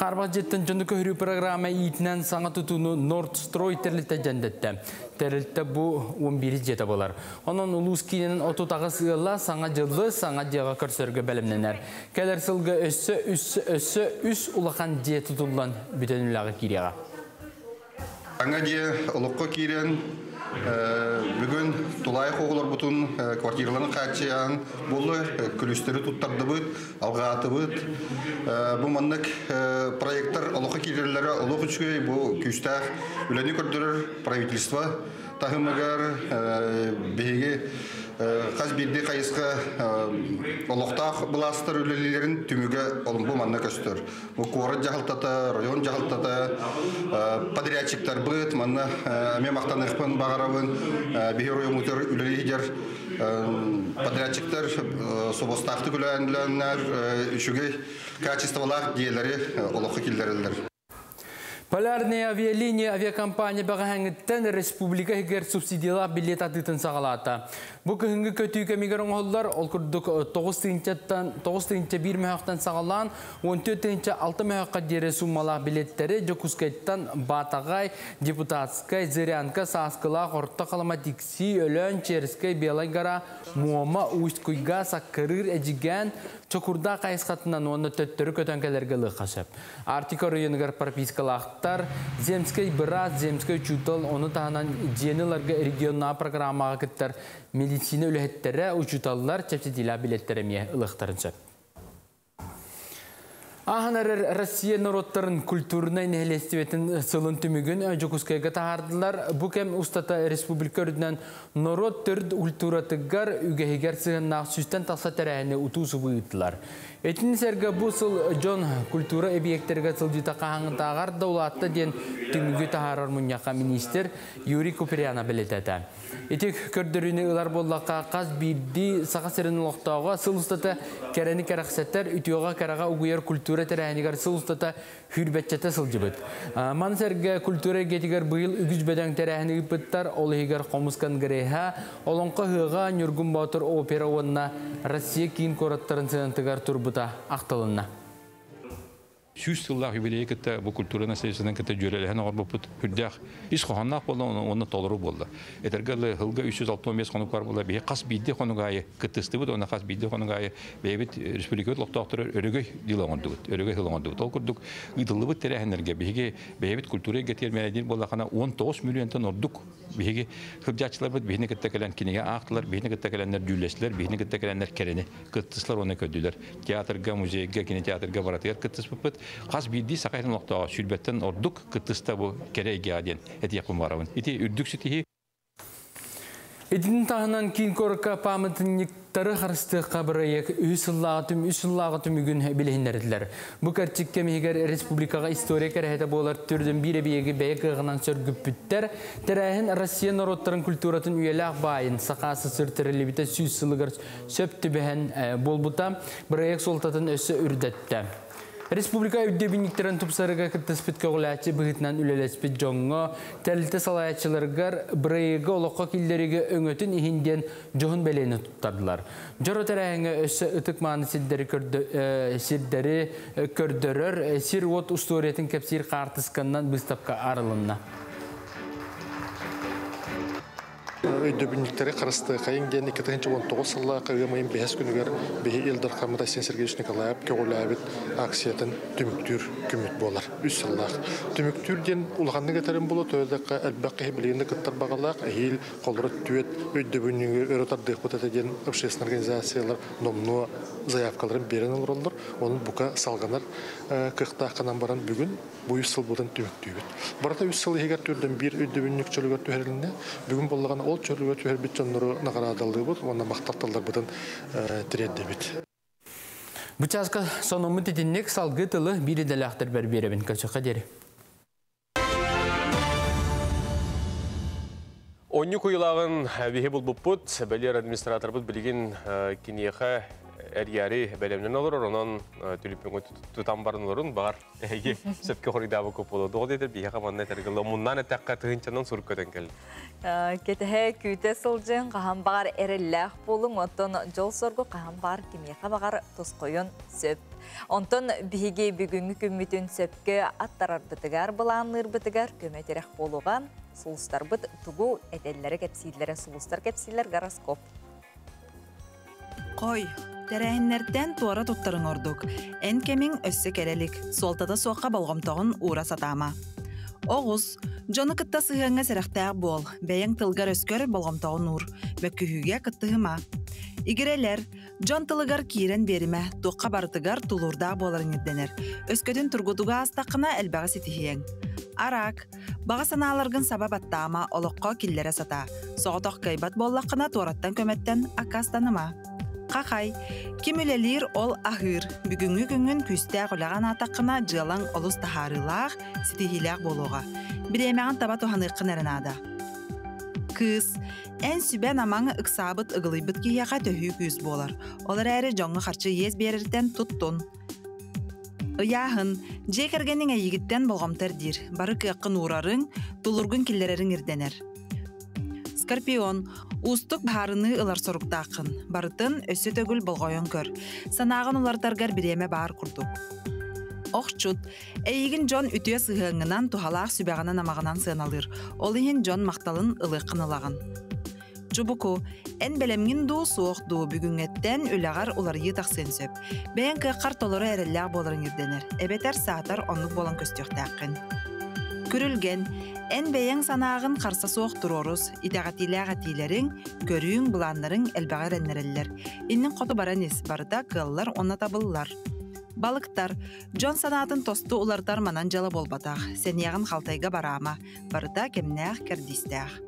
[SPEAKER 5] Қарбақ жеттін жүнді көрі программа етінен саңа тұтуыны Нордстрой терлітті жәндетті. Терлітті бұл 11 жеті болар. Оның ұлыс кейінен отутағы сығыла саңа жылы саңа жеға көрсөргі бәлімненер. Кәлер сылғы үс ұлақан же тұтылған бүтенілігі кереға.
[SPEAKER 10] Аңа де ұлыққа кейрен бүгін тұлай қоғылар бұтын квартираларын қатшиян болы күлістері тұттарды бұд, алғаты бұд. Бұл маннық проекттар ұлыққа кейрелері ұлық үшкөй бұл күстәқ үләні көрдірір правительства тағымығар бейге қаз берде қайысқа ұлықтақ бұластыр үлелерін түмігі бұл манна көстір. Бұл қоры жағылтата, район жағылтата, подрядчиктар бұд, манна мен мақтанықпын бағарабын, бейер ойымытыр үлелейдер подрядчиктар собостақты күләнділәнлер үшіге качестволақ диелері олықы келдерілдер.
[SPEAKER 5] Полярная авиалиния авиакомпания бағаңыттен республика егер субсидиялар билет атытын сағалата. Бұл күнгі көтүй кәмегерін олар ол күрдік 9-1 мәуқтан сағалан, 14-6 мәуққа дере суммалар билеттері жокускайттан Батағай, Депутатскай, Зырянка, Саскыла, Орта қалама Тикси, Өлөн, Черскай, Белайгара, Муома, Усть-Куйга, Саккырыр, Эджиген, Чокурда қайысқатынан оны төттірі көтөнкелерге лыққашып. Артика районыгар пропискалақтар, Земскай Біраз, Земскай Чутал, оны тағынан женілерге регионна программаға кіттер медицина үліхеттері учуталылар чәпсетіля билеттереме ұлықтарыншы. Аханарыр Россия народтарын культурнай нәхелестіветін сылын түмігін жокускайға тағардылар. Бұкем ұстата республика өрдінен народ түрд культуратығар үгәйгер сығыннақ сүстен тақса тәрәйіне ұтусы бұйыттылар. Этин сәргі бұл сыл Джон культура объекттерге сылдыта қағаңын тағар даулатты ден түмігі тағарар мұньяқа министр Юрий Куприяна білетеді. Этик көрдіріні ұлар боллаққа қаз бірді сақа сірін ұлықтауға сыл ұстата кәрәні кәрақсеттер үтіоға кәраға ұғыяр культура тәрәйінігер сыл ұстата хүрбәтчеті сылжыбыт. Ман сәргі культура гетігер бұйыл үгіз бәдәң тәрәйіні үпіттар олығығар қомысқан гірейха, олонқа хыға Нюргун Баутыр опера онына Россия кейін кораттарын сынантығар тұрбыта ақтылынна.
[SPEAKER 7] 100 yıllar юбилей кітті бұл культура наследстводан кітті жөреліген оғыр бұпыт хүрдяқ ис қоғаннақ болды, оны толыру болды. Этергелі ғылға 365 қонық бар болды. Бейі қас бейді қонығайы кіттісті бұд, оны қас бейді қонығайы бейбіт республикат лоқтақтыры өрігөй дилоңырды бұд, өрігөй ғылоңырды бұд. Ол күрдік ұйдылы бұд тәрәхінерге бейбіт культура гетер мәледен болақана 19 миллионтан ордық. Бейгі хыбжатшылар бұд, бейіне кітті кәлен кенеге ақтылар, бейіне кітті кәленлер жүлесілер, бейіне кітті кәленлер кәрені кіттісілер оны көділер. Театрға, музейге, кинотеатрға баратығар кіттіс бұд. Қас бейді сақайын оқтаға сүрбеттен ордық кіттісті бұл керейге аден әті яқын барауын. Эти үрдік сүтігі. Эдінің тағынан кейін көрікі памытынниктары қарысты қабырайық үсіллағытым үгін білейіндерділер. Бұл кәртікке мегер республикаға история кәрәйті болар түрдің бір бейгі бәйік ғынан сөргіп бүттер. Тәрәйін Россия народтарын культуратын үйелі байын сақасы сұртырылы біті сүйіз сылығыр сөпті бәйін болбұта бірайық солтатын өсі үрдетті. Республика үддебініктерін тұпсарыға кіттіспітке ғыләтші бұғытынан үлелеспіт жоңға, тәліті салаятшыларғар бірайығы олыққа келдерігі өңөтін ихінден жоғын бәлейіні тұттардылар. Жоры тәрәңі өсі ұтық маңы сирдері көрдірір, сир от ұсториятын кәпсир қартысқаннан бұстапқа арылынна.
[SPEAKER 11] Өйдөбүнниктери қарысты қайын ден 2019 жылы қағымайын бәйіз күнігер бейі елдар қамыда Сен Сергеевич Николаев көгіләбіт акциятын түміктүр күміт болар. 3 жыллақ. Түміктүр ден ұлғанны кетерін болу тойдаққа әлбәққа білігінді күттар бағалақ, әйел қолыры түйет өйдөбүннигі өротардық бұтаты ден общественный организациялар номну заявкаларын берен олырылыр. Оның бұқа салғанар қықтаққанан баран бүгін бұй сыл бұдан түміктүйбіт. Барата 3 жыл егер түрден бір өйдөбүнник чөлігер түйеріліне бүгін болған ол чөлігер түйербіт жонлары нағарадалығы бұд, оны мақтақталдар бұдан тіреді бит.
[SPEAKER 5] Бұчасқа сонымы тетіннек салғы тылы бірі дәліқтір бәр беребін көшіққа дері.
[SPEAKER 1] Онны көйлағын бейі бұл бұппыт, бәлер администратор бұд білген кенеға әрияри бәлемнен олыр, онан түліппен тұтан барын олырын бар әйге сөпке қоридабы көп болу. Доғы дейдер бейі қаманна тәргілі, мұннан әтәққа тұғынчанан сұрып көтен кәлі.
[SPEAKER 2] Кетіғе күйте сылжын қаған бағар әрілләқ болың, онтын жол сорғы қаған бағар кемеға бағар тұс қойын сөп. Онтын бейге бүгінгі күмметін сөпке аттарар бұтығар, бұланыр бұтығар көметерек болуған сұлыстар бұт тұғу әделері кәпсейлері сұлыстар кәпсейлер гороскоп.
[SPEAKER 12] Қой, тәрәйінлерден туара тұттырың ордық. Ән кемің өссі кәрелік, солтада соққа болғамтағын ұра сатама. Оғыз, жоны кытта сығыңа сәріқтәғ бол, бәйін тылғар өскөр болғамтағын ұр, бөккүйіге кыттығыма. Игерелер, жон тылығар кейрен беріме, тоққа барытығар тұлырда боларын едденер. Өскөтін тұрғыдуға астақына әлбәғі сетихең. Арак, баға саналарғын сабап аттама олыққа келлері сата. Соғытақ кайбат боллақына туараттан көметтен акастаныма. Қақай, кем өлелер ол ахыр, бүгінгі күнгін күстәғ олаған атақына жылан олыс тахарылақ, сетихиләқ болуға. Біремеған таба туханыққын әрінада. Кыз, Эн сүбен амаңы ыксабыт ыгылыйбыт кияқа төхүй күйіз болар. Олар әрі жоңы қарчы ез берірден туттун. Ыяхын, жекергенің әйігіттен болғамтар дир. Бары кыаққын урарың, тулургын келлерерің ирденер. Скорпион, устук баарыны ылар соруктаақын. Барытын өсі төгіл болғойын көр. Санағын улартаргар биреме баар курдук. Оқчут, әйігін жон үтіе сығыңынан тухалақ сүбәғанан амағынан сығыналыр. Ол ехін жон мақталын ылыққын ылағын. Жубуку, ән бәлемгін ду суық ду бүгінгеттен үлағар улар етақсын сөп. Бәйін кыққар толыры әрілләғ болырын ерденер. Әбетер саатар онлық болан көстіқтәқін. Күрілген, ән бәйін санағын қарса суық тұрорыз, итағатиләғатилерін, көрүйін бұланларын әлбәғар әннерелер. Иннің қоты баранес барыда кыллар онна табылылар. Балықтар, жон санатын тосты улардар манан жалы болбатақ. Сәнияғын қалтайға барама, барыда кемнәғ кәрдістәғ.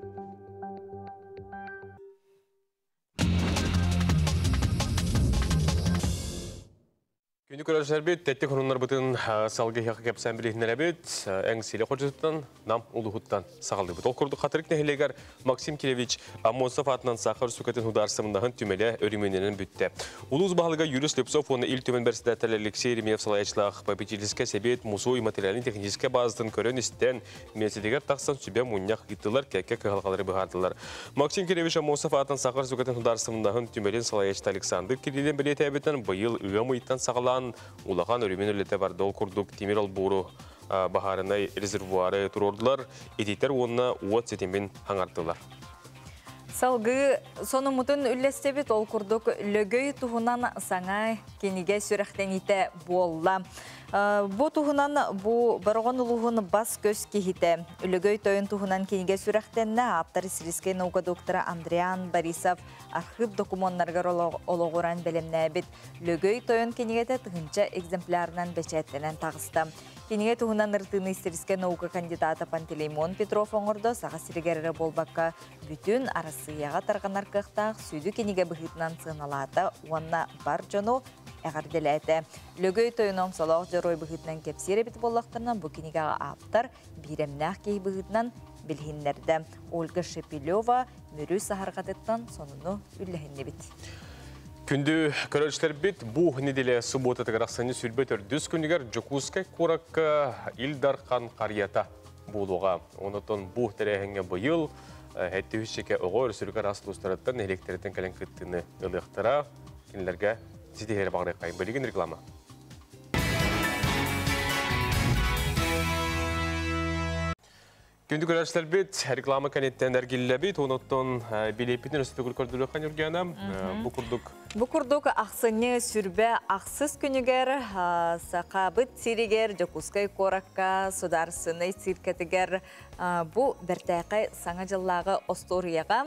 [SPEAKER 1] Күнді көрәшілер бет, тәтті қонынлар бұтын салғы хеқі кәпсән білетінер әбет, әң селе қожытыттан, нам ұлығыттан сағалды бұт. Ол күрді қатырық нәхелегер Максим Келевич Амосов атынан сақыр сүкетін ұдарсымындағын түмелі өріменінен бүтті. Улуыз бағылыға Юрис Лепсов оны ил төмен бәрсідәттәр Алексей Ремеев салайышлақ попечительске себет мұсуй материалин техническе базыдың көрін істен менседегер тақсан сүбе мұнняқ ғыттылар кәкке қығалғалары бұғардылар. Максим Келевич Амосов атынан сақыр сүкетін ұдарсымындағын түмелін салайышты Александр Кирилен білеті әбеттен бұйыл ұйамыйттан сағалан улахан өрімен өлеті бар дол күрдік темір албуру бағарынай резервуары тұрордылар, етейтер онына уат сетемен хаңардылар.
[SPEAKER 2] Салғы соны мұтын үлестебет ол күрдік лөгөй тұхынан саңа кенеге сүріқтен ете болла. Бұ тұхынан бұ барған ұлығын бас көз кехіті. Үлігөй тойын тұхынан кенеге сүріқтенне аптары сириске наука доктора Андриан Борисов архив документтаргар олығыран бәлемне бет. Үлігөй тойын кенегеті тұхынча экземплярынан бәчәттенен тағысты. Кенеге тұхынан ыртыны сириске наука кандидаты Пантелеймон Петров оңырды саға сиригәрі болбаққа бүтін арасыяға тарғанар қықтақ сүйді кенеге бұхытынан сығыналаты онна бар жону әғарделәті. Лөгөй тойыном солақ жарой бұхытынан кепсері біті болақтарынан бұл кенегеға аптар биремнәқ кей бұхытынан білхінлерді. Ольга Шепелева мөрі сахарғадеттан сонуну үлләхінне біт.
[SPEAKER 1] Күнді көрәлшілер бет, бұл неделе суббота тағырақсаны сүрбет өрдіз күнігер Жокускай қораққа Илдархан қарията болуға. Онытын бұл тәрәхіңе бұйыл әтті үшеке оғыр сүргер асыл ұстараттан электреттен кәлін күттіні ұлықтыра кенілерге зидегері бағырай қайын. Бөлеген реклама. Күнді көрәшілер бет, реклама кәнеттен әргелі бет, оныттың белепетін өсті көрдірі қан үргені,
[SPEAKER 2] Бұ күрдік ақсыны сүрбе ақсыз күнігер, сақабыт сиригер, Жокускай қораққа, сударсыны сиркетігер, бұ біртәқай саңа жыллағы осторияға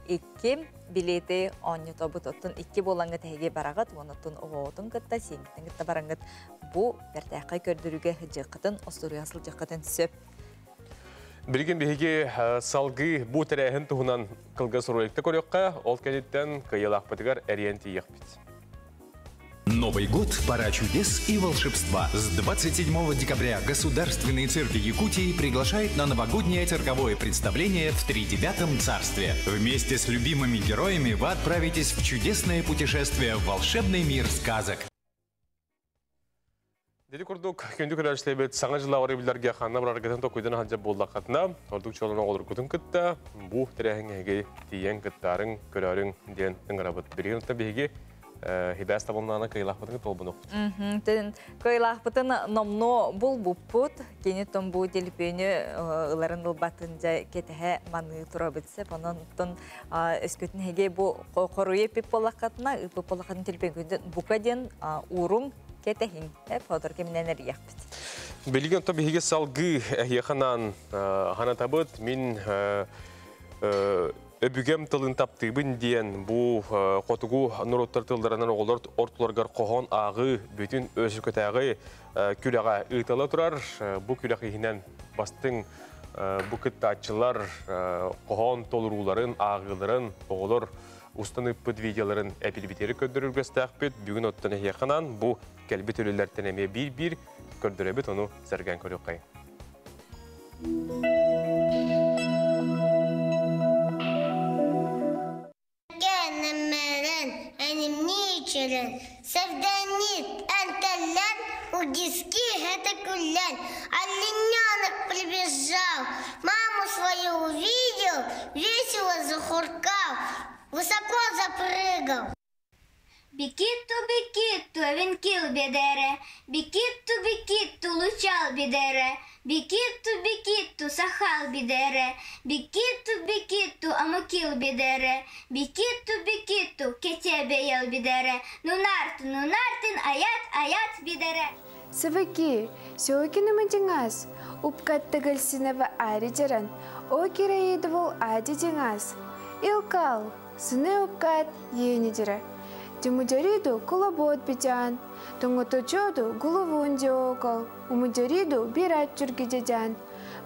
[SPEAKER 2] 2 билеті оңы тобыт оттын 2 болаңғы тәйге барағыт, оныттың оғуытын күтті, сеніктің күтті бараңғыт. Бұ біртәқай көрдіруге жықытын, осториясыл жықытын сөп.
[SPEAKER 1] Бірген бейге салғы бұ тәрәхін тұғынан қылғы сұрылықты көрекқа, ол кәнеттен қиылақ бітігер әриенті еқпет.
[SPEAKER 6] Новый год – пора чудес и волшебства. С 27 декабря Государственный цирк Якутии приглашает на новогоднее цирковое представление в Тридевятом царстве. Вместе с любимыми героями вы отправитесь в чудесное путешествие в волшебный мир сказок.
[SPEAKER 1] Деді күрдік, күнді көрәшілі бет саңа жылы ауыры білдерге қанна бір аргетін тоқыйдан ханжа болды қатына. Ордық жолына олыр күтін күтті, бұ тірәхін әге тиен күттарын, көрәрің ден ұңырабыт. Берген ұтта бейге хибәс табылнаны қиылақ бұтын күт олбын оқты.
[SPEAKER 2] Қиылақ бұтын номно бұл бұппыт, кені тұн бұ телепені ұларын ұлбатынжа кетіғе маңы тұра бітсеп, оның ұттын өскөтін әге бұ қоруе пеп болақатына, үпіп болақатын телепен көнден бұқа ден ұрың кетехин, фотор кемнен әрияқпет.
[SPEAKER 1] Белген топ бейге салғы әйеқанан ғана табыт, мен өбігем тылын таптыбын дейін бұл қотығу нұроттар тылдарынан оғылар ортыларғар қоған ағы бүтін өсі көтәғі күліға ұйталы тұрар. Бұл күліға ехінен бастың бұл күттатчылар қоған толыруларын, ағыларын оғылар устанып бұд видеоларын әпілбетері көндірілгі стәқпет. Бүгін оттан әйеқанан бұл кәлбет өлілерден әме бір-бір көрдіребет оны сәрген көрек қайын.
[SPEAKER 14] келен. Севденит антеллен, удиски это кулен. Олененок прибежал, маму свою увидел, весело захуркал, высоко запрыгал.
[SPEAKER 15] Бикитту, венкил бедере, бикитту, лучал бедере, бикитту, сахал бедере, бикитту, амукил бедере, бикитту, кетебе ел бедере, нунартын, аят бедере.
[SPEAKER 16] Сывыки, сёкины мантингас, упкаттыгыл синава ари жаран, о киреидвол ади дингас. Илкал, сыны упкат ени жара. Тимуджариду кулабот битян, тунготочоду гулувун диокал, умуджариду бират чургиджаджан,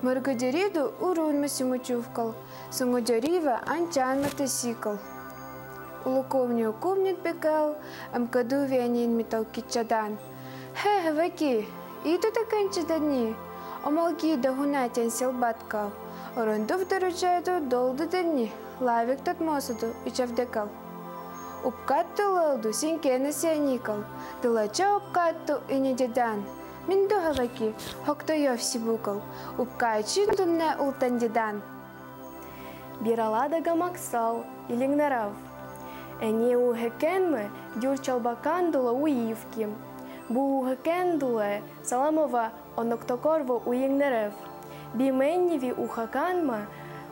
[SPEAKER 16] мургуджариду урун масимучувкал, сунгуджарива анчан мотоцикл. Улуковню кумнит бекал, амкаду вянин метал кичадан. Хе, ваки, иду таканчидани, омалки дагунатян селбаткал, орунду вдоручаду долду дани, лавик тот мосаду ичавдекал. Упкатту лылду синкені сеникал, дылача упкатту инедедан. Минду хаваки, хоктойов сибукал, упкайчин дунне ултандедан.
[SPEAKER 17] Биралада гамаксал, илингнарав. Эне ухекенме дюрчалбакан дула уивким. Бу ухекен дуле саламова оноктокорво уингнарев. Бименневи ухаканма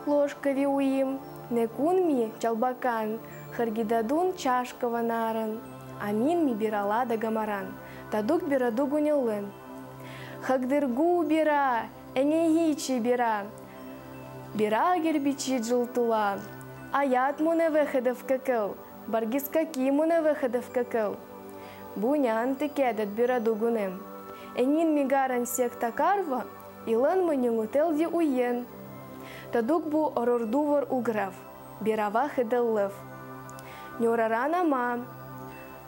[SPEAKER 17] ложкави уим, некунми чалбакан. Харгидадун чашкава наран, амин ми бирала да гамаран, тадук бираду гунилын. Хагдыргу бира, энегичи бира, бира гербичи джилтула, аят муне выходов какел, баргискаки муне выходов какел. Бунян текедет бираду гунем, энин мигаран секта карва, илан манюнгутел ди уен. Тадук бу орордувор уграв, бирава хеделлев. Нюраран ама,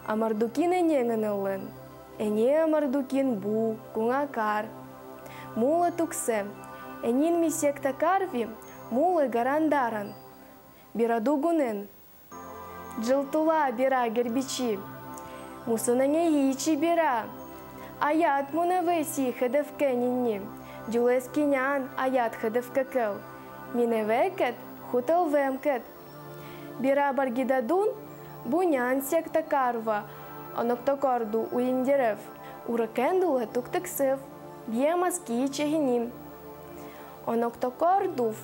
[SPEAKER 17] амардукин энеңінілін, эне амардукин бу, куңакар. Мула туксе, энин мисекта карви, мулы гарандаран. Бираду гунен, джилтула бира гербичи, мусынане ичи бира. Аят муна веси хедевкенинни, дюлескинян аят хедевкекел. Миневекет, хутел вемкет. Бира баргидадун, бунян секта карва, оноктокорду уиндерев, уракендуле туктексев, биемаски чехиним. Оноктокордув,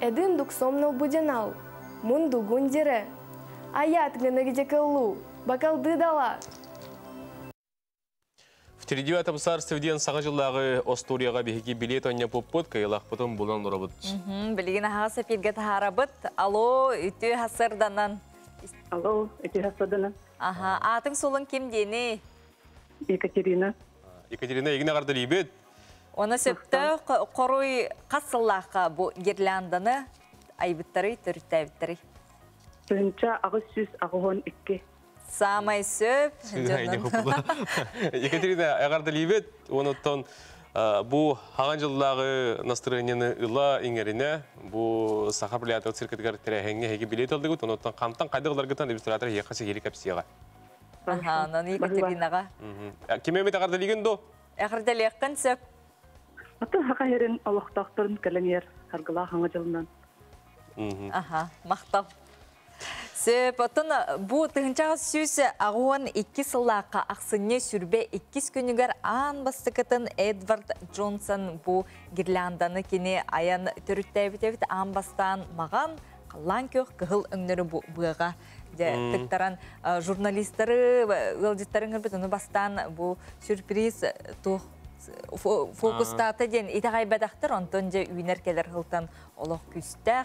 [SPEAKER 17] един дуксомнал будинал, мунду гундере, аят генегдекеллу, бакалды дала.
[SPEAKER 1] В 39-м царстве саңа жылдағы Осторияға беги билет ойна поппот, кайлақ потом булан ұрабыт.
[SPEAKER 2] Білген ағасы пирге тахарабыт. Алло, үті хасырданан.
[SPEAKER 18] Алло, үті хасырданан.
[SPEAKER 2] Атын солын кем дені?
[SPEAKER 18] Екатерина.
[SPEAKER 1] Екатерина, егіне қарды лейбет?
[SPEAKER 2] Оны сөпті қоруй қасыллаққа бұл герлянданы айбыттары, түріттәбіттары.
[SPEAKER 18] Сынча ағыз сүз ағуын үкке.
[SPEAKER 2] Самай сөп.
[SPEAKER 1] Екатерина, ағарды лейбет, оныттан бұл хаған жылдағы настроенені ұла еңеріне, бұл сақар білетіғі циркетігер тірәхенге хеге билет алды көт, оныттан қамтан қайдығыларғытан иллюстратор еқасы ері кәпсияға.
[SPEAKER 2] Наны Екатеринаға.
[SPEAKER 1] Кемемет ағарды лейген до?
[SPEAKER 2] Ағарды лейққан сөп.
[SPEAKER 18] Атын хақа ерін алықтақтырын кәліңер қарғыла хаңа жылынан.
[SPEAKER 2] Мақтал. Сөп, отын бұл тұғынчаға сөзі ағуан 2 сыллаққа ақсыне сүрбе 2 күнігер аң бастықытын Эдвард Джонсон бұл гирлянданы кені аян түріттәбіт аң бастан маған қалан көк қығыл өңнері бұға. Тіктаран журналистары, ғылдеттарын ғырбет, оны бастан бұл сюрприз тұқ фокустаты ден итағай бәдақтыр, онтон же үйінер келер ғылтан олық күстәқ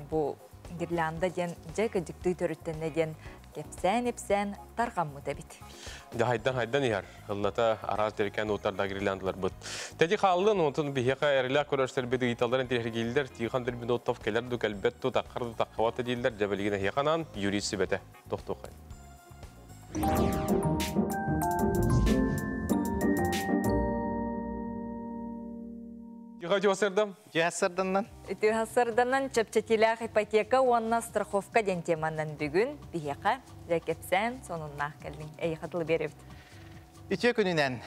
[SPEAKER 2] бұл Гирлянда ден жайка жүкті төріттенне ден кепсән тарған мұда бит.
[SPEAKER 1] Хайдан ехар. Ғыллата араз деркен отарда гирляндалар бұд. Тәді қалын, онтын бейеқа әрілі көрерсер беді италдарын тергейлдер, тиған дірбін оттов келер дөк әлбетті таққырды таққаваты дейілдер, жәбілігіне еқанан юриси бәті. Тоқтуқай. Ипотекаға жуасырдым?
[SPEAKER 3] Жуасырдымнан.
[SPEAKER 2] Түйхасырданан чөпчетилях ипотека уанна страховка ден теманан бүгін бияқа жәкепсән сонуннақ кәлдің. Әйқатылы беріп.
[SPEAKER 3] Үтө күнінен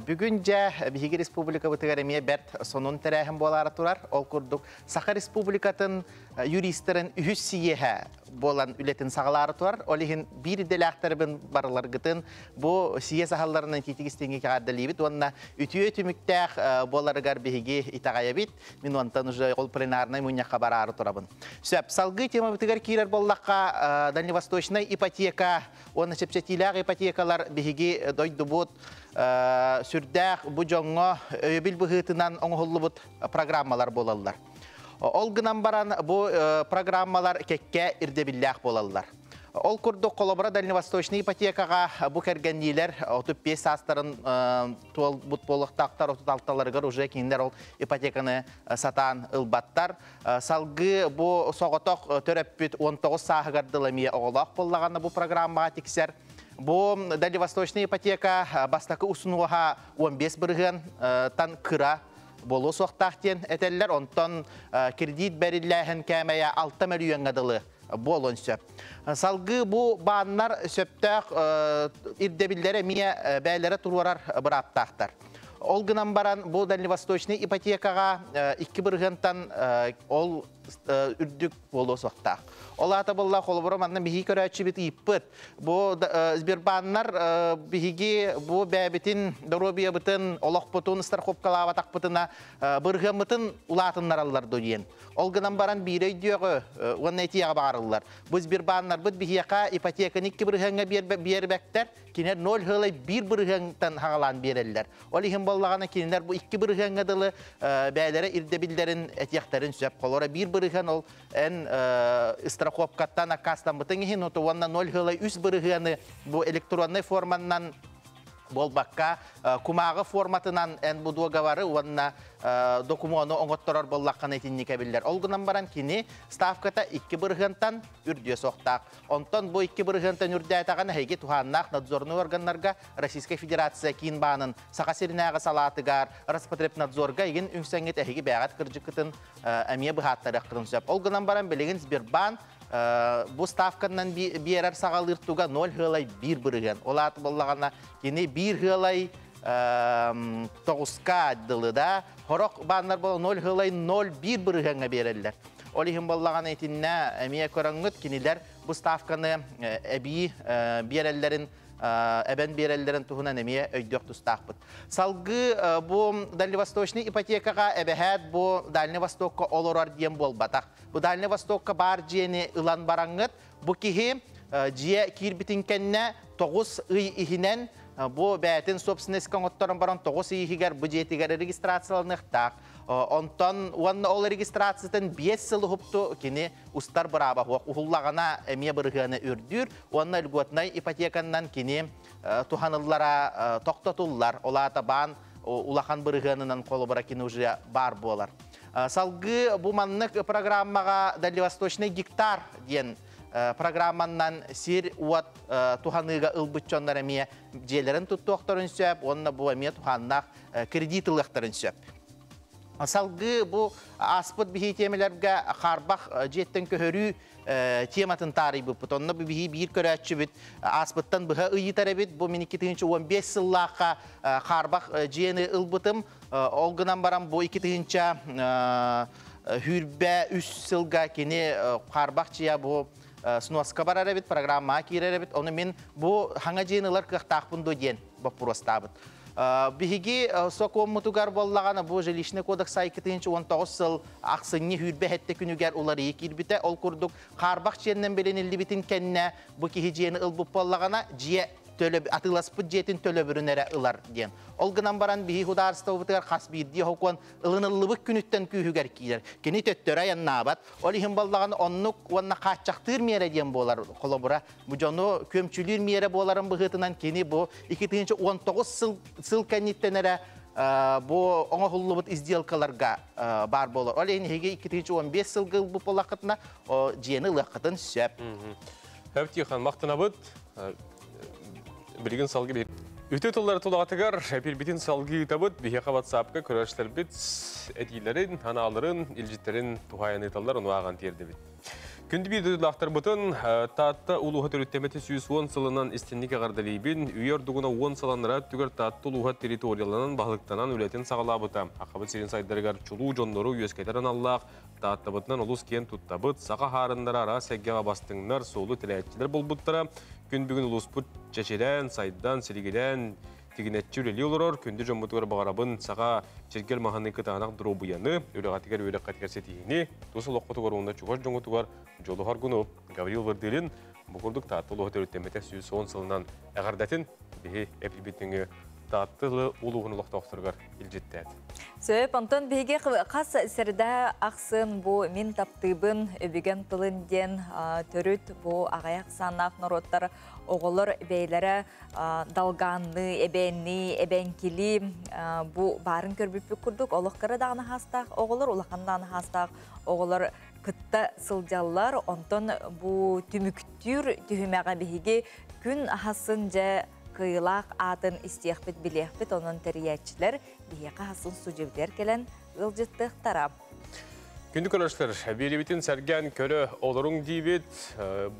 [SPEAKER 3] бүгін жа Биһиги Республика бұтығар әмие бәрт сонун тәрәхім болары тұрар. Ол күрдік Саха Республикатын юристерін үхіс сиеха болан үлетін сағалары тұрар. Олығын бір деләқтарыбын барылар гытын бұ сие сағаларынан тетігістенге кағардалейбіт. Онына үтіе түміктәқ боларығар Биһиги итағая бит. Мен онтан уже ол пленарнай мұнияққа барары тұрабын. Сөп, салғы тема бұтығар кейлер боллаққа Дальневосточный ипотека, оны чепчетиләғ ипотекалар Биһиги дойды бұд сүрдәқ бұ жоңға өйбіл бұғытынан оңғылы бұд программалар болалар. Ол гынан баран бұл программалар кекке ирдебілләқ болалар. Ол күрді қолабыра Дальневосточный ипотекаға бұл кәргеннелер 35 астарын бұд болықтақтар 36-ларығыр уже кейіндер ол ипотеканы сатан ұлбаттар. Салғы бұл соғытық төрәппіт 19 сағығардыламия оғылақ болағаны бұл программаға тексер. Бұл Дальневосточный ипотека бастақы ұсынуға 15 бірген тан кыра болу соқтақтен әтелілер. Онтан кредит бәрілләхін кәмәйә 6 миллион ғадылы болуын сөп. Салғы бұл бағынлар сөптәқ ирдебілдері мие бәлері тұруарар бұраптақтар. Ол гынан баран бұл Дальневосточный ипотекаға 2 біргентан ол үрдік болу соқтақ. Ол ата болла қолыбыры манна бихи көрәтші біт иппыт. Бұл Сбербаннар бихиги бұл бәбітін, дорубия бітін, олық бұтын, страховкалава тақ бұтына бірген бітін ұлатынлар алылар дөйен. Ол гынан баран бейрей дөйгі, оны әтияға бағарылар. Бұл Сбербаннар бұд бихияқа ипотеканы 2 біргенге бербәктер, кенер 0 ғылай 1 біргентан хағалан берелілер. Ол ехін боллағана кенер бұл 2 біргенге дылы бәлері ирдебілдерін әтияқтарын сөп қолора 1 бірген ол ән страховкаттан акастан бұтын ехін, оты онна 0 ғылай 3 біргені бұл электронный форманнан бол баққа кумағы форматынан ән бұл доғавары онна документу оңғыттырар боллаққан етінні кәбілдер. Олғынан баран кені ставката 2 біргентан үрдіе соқтақ. Онтан бұл 2 біргентан үрдіе айтаған әйге туханнақ надзорны органларға Российская Федерация кейін бағының сақасерінәғы салатығар Роспотребнадзорға еген үңсәңет әйге бәғат кіржікітін әмие бұғаттары қырын сөп. Олғынан баран білеген Сбербан бұл ставканнан берер сағалыртуға 0 ғылай 1 бірген. Ол аты болағана кені 1 ғылай 9-қа дылыда, хорақ бағынлар бол 0 ғылай 0-1 біргенге берелілер. Ол ехін болағана етінне әмие көріңгіт кенелер бұл ставканы әбей берелілерін әбән берелілерін тұғынан әмие өйдіқ тұстақ бұд. Салғы бұл Дальневосточный ипотекаға әбәхәт бұл Дальневостокқа олырар дем бол батақ. Бұл Дальневостокқа бар жиені ұлан бараңғыт, бұл кеге жие кирбітін кәнне 9 үй ихінен бұл бәтін собственность қоңыттарын баран 9 үйігер бюджетігер регистрацияланықтақ. Онтан ол регистрациядан 5 сылы ғыпты кені ұстар бұраба ұғылағана әме біргені үрдір. Онна үлгөтінай ипотеканнан кені тұханыллара тоқтатулар. Ола атабан улахан біргенінен қолы бұра кені уже бар болар. Салғы бұл маннық программаға Дальневосточный гектар ден программаннан сир уат туханыга ылбытчоннар әме желерін тұттуқтарын сөп, онна бұл әме туханнақ кредитылықтарын сөп. Салғы бұл аспыт бихи темелерге қарбақ жеттен көхөрі тематын тарih бұпыт. Онна бихи бір көрәтші бүт аспыттан бұға ұйытар әбіт. Бұл менекі 15 сыллаққа қарбақ жені ұлбытым. Олғынан барам бұл 2 хүрбә 3 сылға кені қарбақ жия бұл сынуасқа барар әбіт, программа керер әбіт. Оны мен бұл хаңа женілер қықтақпын дөден бұл пұрыстабыт. Биһиги соком мутугар боллагана бу жилищный кодекс 2019 сыл аксынны хүрбе хетте күнүгер улары кирбите ол курдук карбак ченнен беленилди битин кенне бу кихижени ылбып боллагана жие төлөп атыласпыт жетин төлөбүрүнөрө ылар ден. Ол гынан баран бихи хударстау бутугар хас бирди хокон ылынылыбык күнүттен күйүгер килер. Кени төттөрө яннабат. Ол ихин боллагана оннук онна качактыр мере ден болар колобура. Бу жону көмчүлүр мере боларын быгытынан кени бу 2019 сыл кенниттенере бу оңохуллубут изделкаларга бар болор. Ол эни хеге 2015 сылгы бу полакытына жени лакытын сөп.
[SPEAKER 1] Хәптихан мактанабыт Билген салгы бер. Үтө туллары тулағатығар, әпелбетін салғы табыт, бейе қабат сапқа көрәштер біт, әдейлерін, аналарын, илжеттерін туғайын еталар, оны аған терді біт. Күнді бір дөділақтар бұтын, таатта ұлуға төріттеметі 110 сылынан істеннеке қардалейбін, үйер дүгіна 10 сыланыра түгір таатты ұлуға территорияланан бағылықтанан үлетін сағала бұта. Ақабыт серін сайдарығар чулу жонлары үйескетерін Аллах, таатта бұтынан ұлыс кен тұттабыт, сақа харындары ара сәгеға бастыңнар, солы тіләтчілер бұл бұттыра, күн бүгін ұлыс бұт чәчеден, сайдан, селигеден, тигинетчі үлелі олырор, күнді жомбутығыр бағарабын саға чергел мағаны кытағанақ дұру бұяны, өліғатығар өлі қатқарсы тегіне, тусы лоққытығыр онда чуғаш жоңғытығар жолы харгуну Гаврил Варделин бұқырдық таатты ұлығы төріттеметі 110 сылынан әғардатын бейі әпілбеттіңі тааттылы ұлығын ұлықтауқтырғар илжеттәді.
[SPEAKER 2] Сөйіп, Антон бейге қас сәрді ақсын бұ мен таптыбын өбіген тылынден төріт бұ ағаяқ санақ нұроттар оғылыр бейлері далғанны, әбәнні, әбәнкілі бұ барын көрбіппі күрдік. Олыққыры дағаны хастақ оғылыр, ұлыққан дағаны хастақ оғылыр кытта сылжаллар. Онтон бұ түміктүр түхімеға бейге күн ахасын жа кыйлақ атын істеқпет білеқпет оның тәриятчілер бейеқа хасын сұжевдер келен ұлжыттық тарап.
[SPEAKER 1] Күнді көріштер, бейлебетін сәрген көрі олырың дейбет,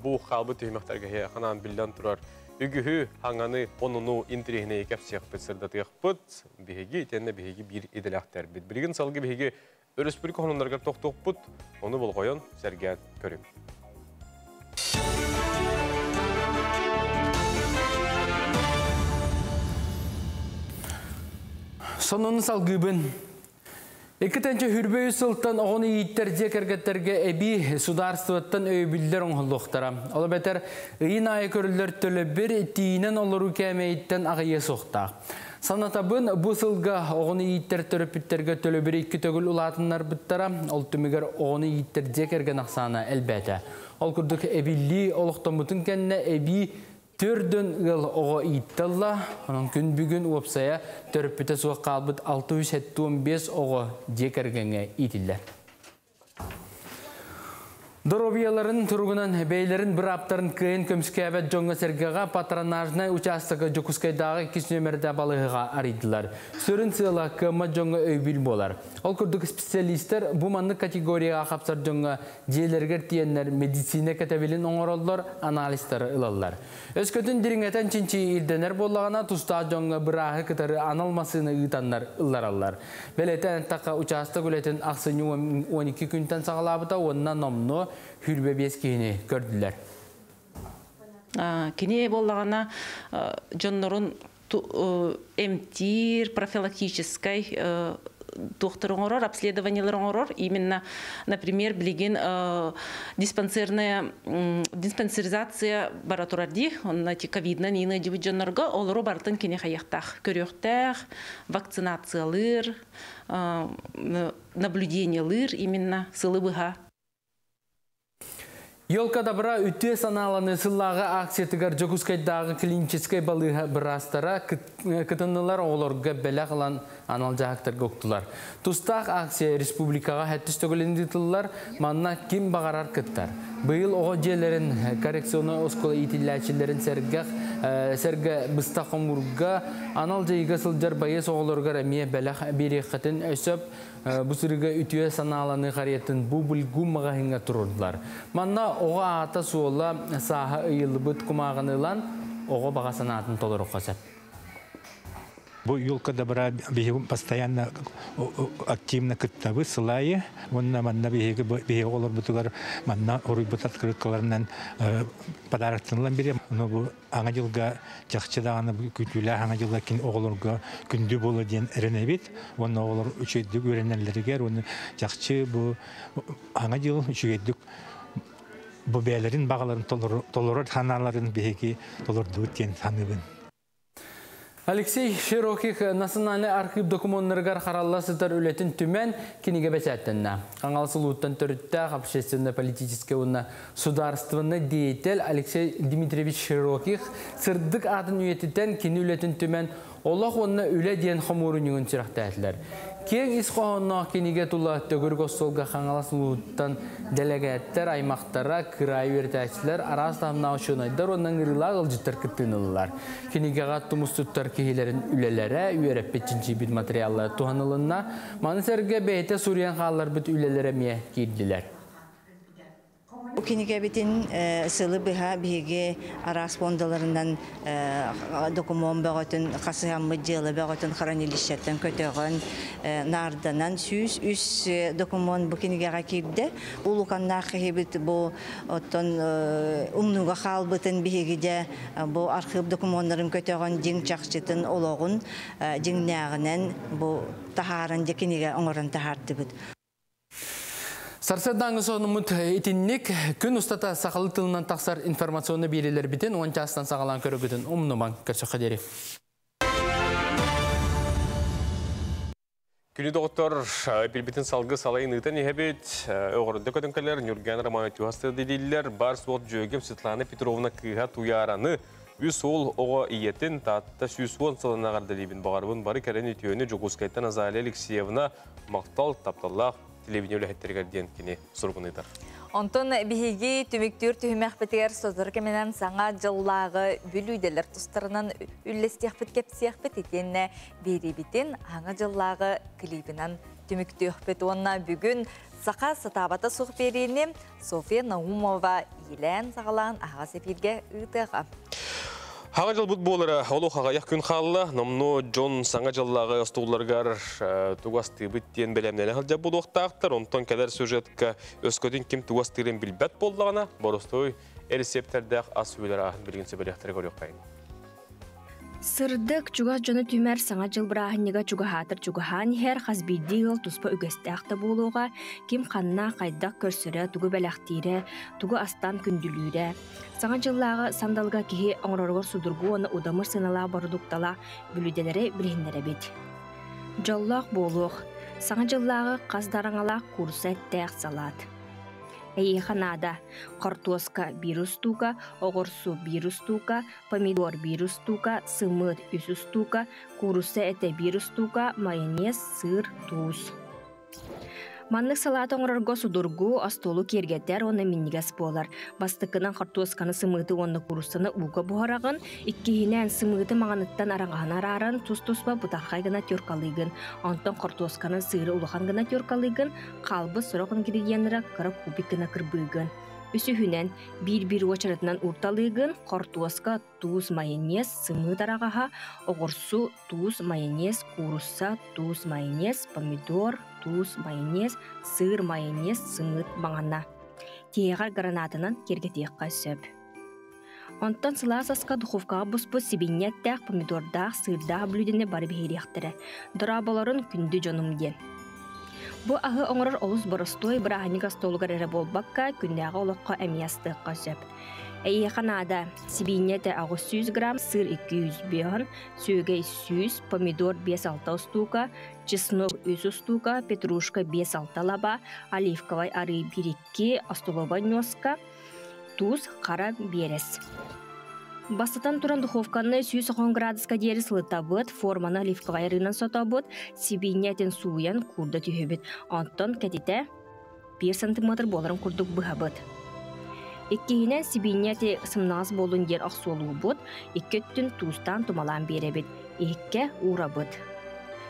[SPEAKER 1] бұл қалбы түймектарға қанан білден тұрар. Үгіхі хаңаны онуну интригіне екеп сеқпет сырдатықпыт, бейге етенне бейге бір еделәқтер бет. Білген салғы бейге өріспүрік қонындарға тоқтықпыт, оны бұл қойын сәрген көрім.
[SPEAKER 5] Сонун салгыбын. Экітінші хүрбөй сылттан оғыны ейіттерде кәргеттерге әбі сударстваттан өйбілдер оңғылықтара. Олы бәтер үйін айы көрілдер төлі бір тиінен олыру кәмейттен ағайы соқтақ. Санатабын бұл сылға оғыны ейіттер төріпіттерге төлі бір екі төгіл ұлатынлар бұттара, ол түмігер оғыны ейіттерде кәрген ақсаны әлбәті. Ол күрдік әбілі олықтан бұтын кәнне әбі Төрден ғыл оға итталла, оның күн бүгін ұлапсая төріппіті суға қалбыт 675 оға декергенге итілдер. Доробияларын тұрғынан бейлерін бір аптарын күйін көмскәбәт жоңға сәргеға патронажнай участығы жүкіскайдағы кес нөмірді балығыға аридылар. Сөрін сыйла көмі жоңға өйбіл болар. Ол күрдік специалистер бұл манны категорияға қапсар жоңға жиелергер тиенлер медицина кәтәбелін оңыролдар, аналистары ылалар. Өз көтін диріңетен чинчи илденер болағына тұста жоңға бір ағы кітары аналмасыны ұйтанлар ыларалар. Бәлетен таққа участық өлетін ақсыны 12 күнтен сағалабыта онына номно хүрбе бес кейіне көрділер.
[SPEAKER 13] Кене болағана жонларын эмтир, профилактической докторың орор, обследованияларын орор. Именно, например, білеген диспансеризация баратурарди, оннати ковидна нейна дебі жонларға олыру бартын кене қаяқтақ. Көріқтақ, вакцинациялыр, наблюдениялыр, именно сылы бұға.
[SPEAKER 5] Елка добра үте саналаны сыллағы акциятығар жокускайдағы клиническай балыға бірастара кытынылар оларға бәлі қылан анал жағақтарға оқтылар. Тұстақ акция республикаға әттіс төгілінді тылылар манна кем бағарар кыттар. Бұйыл оға жерлерін коррекционы оскола итилләчілерін сәргі бұстақ омурға анал жайға сылжар байыз оғылырға рәмие бәлі береқетін өсіп бұсырыға үтіе саналаны қаретін бұл гумаға хинга тұрырдылар. Манна оға ата суола саха ыйылы бұт құмағынылан оға баға санатын толыру қосат.
[SPEAKER 19] Бұл юлка добра постоянно активно кыттабы сылайы. Онна манна бейгі олар бұтығар манна орой бұт открыткаларынан подарықтынылан берем. Бұл аңа жылға жақшыдағаны күтілі аңа жылға кен оғылырға күнді болы ден әріне бет. Онна оғылар үшейдік өренелерігер. Оны жақшы бұл аңа жыл үшейдік бұл бәлерін бағаларын толырыр ханаларын бейгі толырды өткен саныбын.
[SPEAKER 5] Алексей Широких национальный архив документтаргар харалла сытар үлетін түмен кенеге бәсәттінна. Аңалсыл ұттан түрітті общественно-политический уна сударственный деятель Алексей Дмитриевич Широких сырдық атын үйетітен кені үлетін түмен Олақ онына үлі дейін қамурын үйін сұрақта әтілер. Кен исқоғынна кенеге тұла төгір қостолға қаңалас ұлуттан делегаттар, аймақтара, кырай вертәчілер, арас тамна ұшынайдар, оннан ұрыла ғылжыттар күттінілілер. Кенеге ғаттымыстыттар кейлерін үлелері, үйеріп бетчінші бір материаллар туғанылына, манысерге бәйті Суриян қалалар бүт үлелері ме кейділер.
[SPEAKER 4] Ukiniga bitin sılı biha bihige aras fondalarından dokumen bağıtın kasıhamı cılı bağıtın karanilişetten kötüğün nardanan süs üs dokumen bukiniga rakibde ulukanlar kahibit bu oton umnuga halbıtın bihige bu arşiv dokumenlerin kötüğün cin çakçıtın oloğun cin nağının bu taharan dikiniga onuran tahardı bit.
[SPEAKER 5] Sarsadangı sonumut itinlik gün ustata sakalı tılından taksar informasyonu biriler bitin, onçastan sakalan körügüdün umnuman körsü deri.
[SPEAKER 1] Günü doktor bilbitin salgı salayın ıtan ehebet oğurda kötünkeler Nurgen Ramayat yuhastı dediler bar suat jögem Svetlana Petrovna kıha tuyaranı üs ol oğa iyetin tatta süsvon salına gardalibin bağırbın bari keren ütüyönü Joguskaytan Azali Alekseyevna maqtal taptallaq televizyonda hettergerdiyen kini sorgunaydır.
[SPEAKER 2] Onton bihigi tümüktür tühümek bitiger sözler kemenen sana jıllağı bülüydeler tustlarının üllestiyakbet kepsiyakbet etenne beri bitin hana jıllağı klibinden tümüktühbet onna bugün saqa satabata soğ berini Sofya Naumova ilen sağlan ağa sefirge ıtığa.
[SPEAKER 1] Haga jıl bud bolara olu hagayaq gün xalla namno John sanga jıllağı stollargar tuğastı bitten belemnene halja bu doqtaqtar onton kadar süjetka ösködün kim tuğastırın bilbet bollağına borostoy resepterdaq asuylar ahın bilgin sebelektere görüqayın.
[SPEAKER 20] Sırdık çuga jonu tümer sağa jıl brahiniga çuga hatır çuga hani her xazbidi yıl tuspa ügestaqta boluğa kim qanna qaydaq körsüre tugu belaxtire tugu astan kündülüre sağa jıllağı sandalga kihi oңроргор судургу onu udamır sınala barduktala bülüdelere bilinlere bit. Jallaq boluq sağa jıllağı qazdarаңалақ kursa teq salat. Эйханада картоска 1 штука, огурсу 1 штука, помидор 1 штука, сымыт 3 штука, куруса эте 1 штука, майонез, сыр, туз. Маннык салат оңрорго судургу астолу кергеттер оны миннигес болар. Бастыкынан картосканы сымыты оны курусаны уга бухарагын, иккихинен сымыты маңаныттан араңахан арарын, туз-тузба бутархай гына тёркалыгын, онтон картосканы сыры улахан гына тёркалыгын, қалбы сұрық ингредиенттері кырып кубик гына кырбыгын. Үсүхүнен бир очаратынан урталыгын, картоска, туз, майонез, сымыт арағаха, огурсу, туз, майонез, куруса, туз, майонез, помидор, туз, майонез, сыр, майонез, сымыт маңана. Тиегар гранатынан кергетеққа сөп. Онтан сыла саска духовкаға бұспы сибинеттәқ, помидордақ, сырдақ блюдене бары бейректірі. Дұрабаларын күнді жонымден. Бу ағы оңырыр олыс боростой браханига столугар әрі болбаққа күндәғы олыққа әмиястыққа сөп. Әйеқанада сибинеті 600 грамм, сыр 200 бейін, сөйгей 100, помидор 5-6 стука, чеснок 3 стука, петрушка 5-6 лаба, оливковай ары 1-2, астолова нёска, туз, қара берес. Бастатан туран духовканы 110 градуска дері сылытабыт, форманы оливковай рынан сотабыт, сибинетен суян курда түйебіт. Антон кәтеті 1 см боларын курдук бұхабыт. Еккейінен сибинеті сымназ болын дер ақсолу бұд, еккеттін тузтан тумалан беребіт, екке урабыт.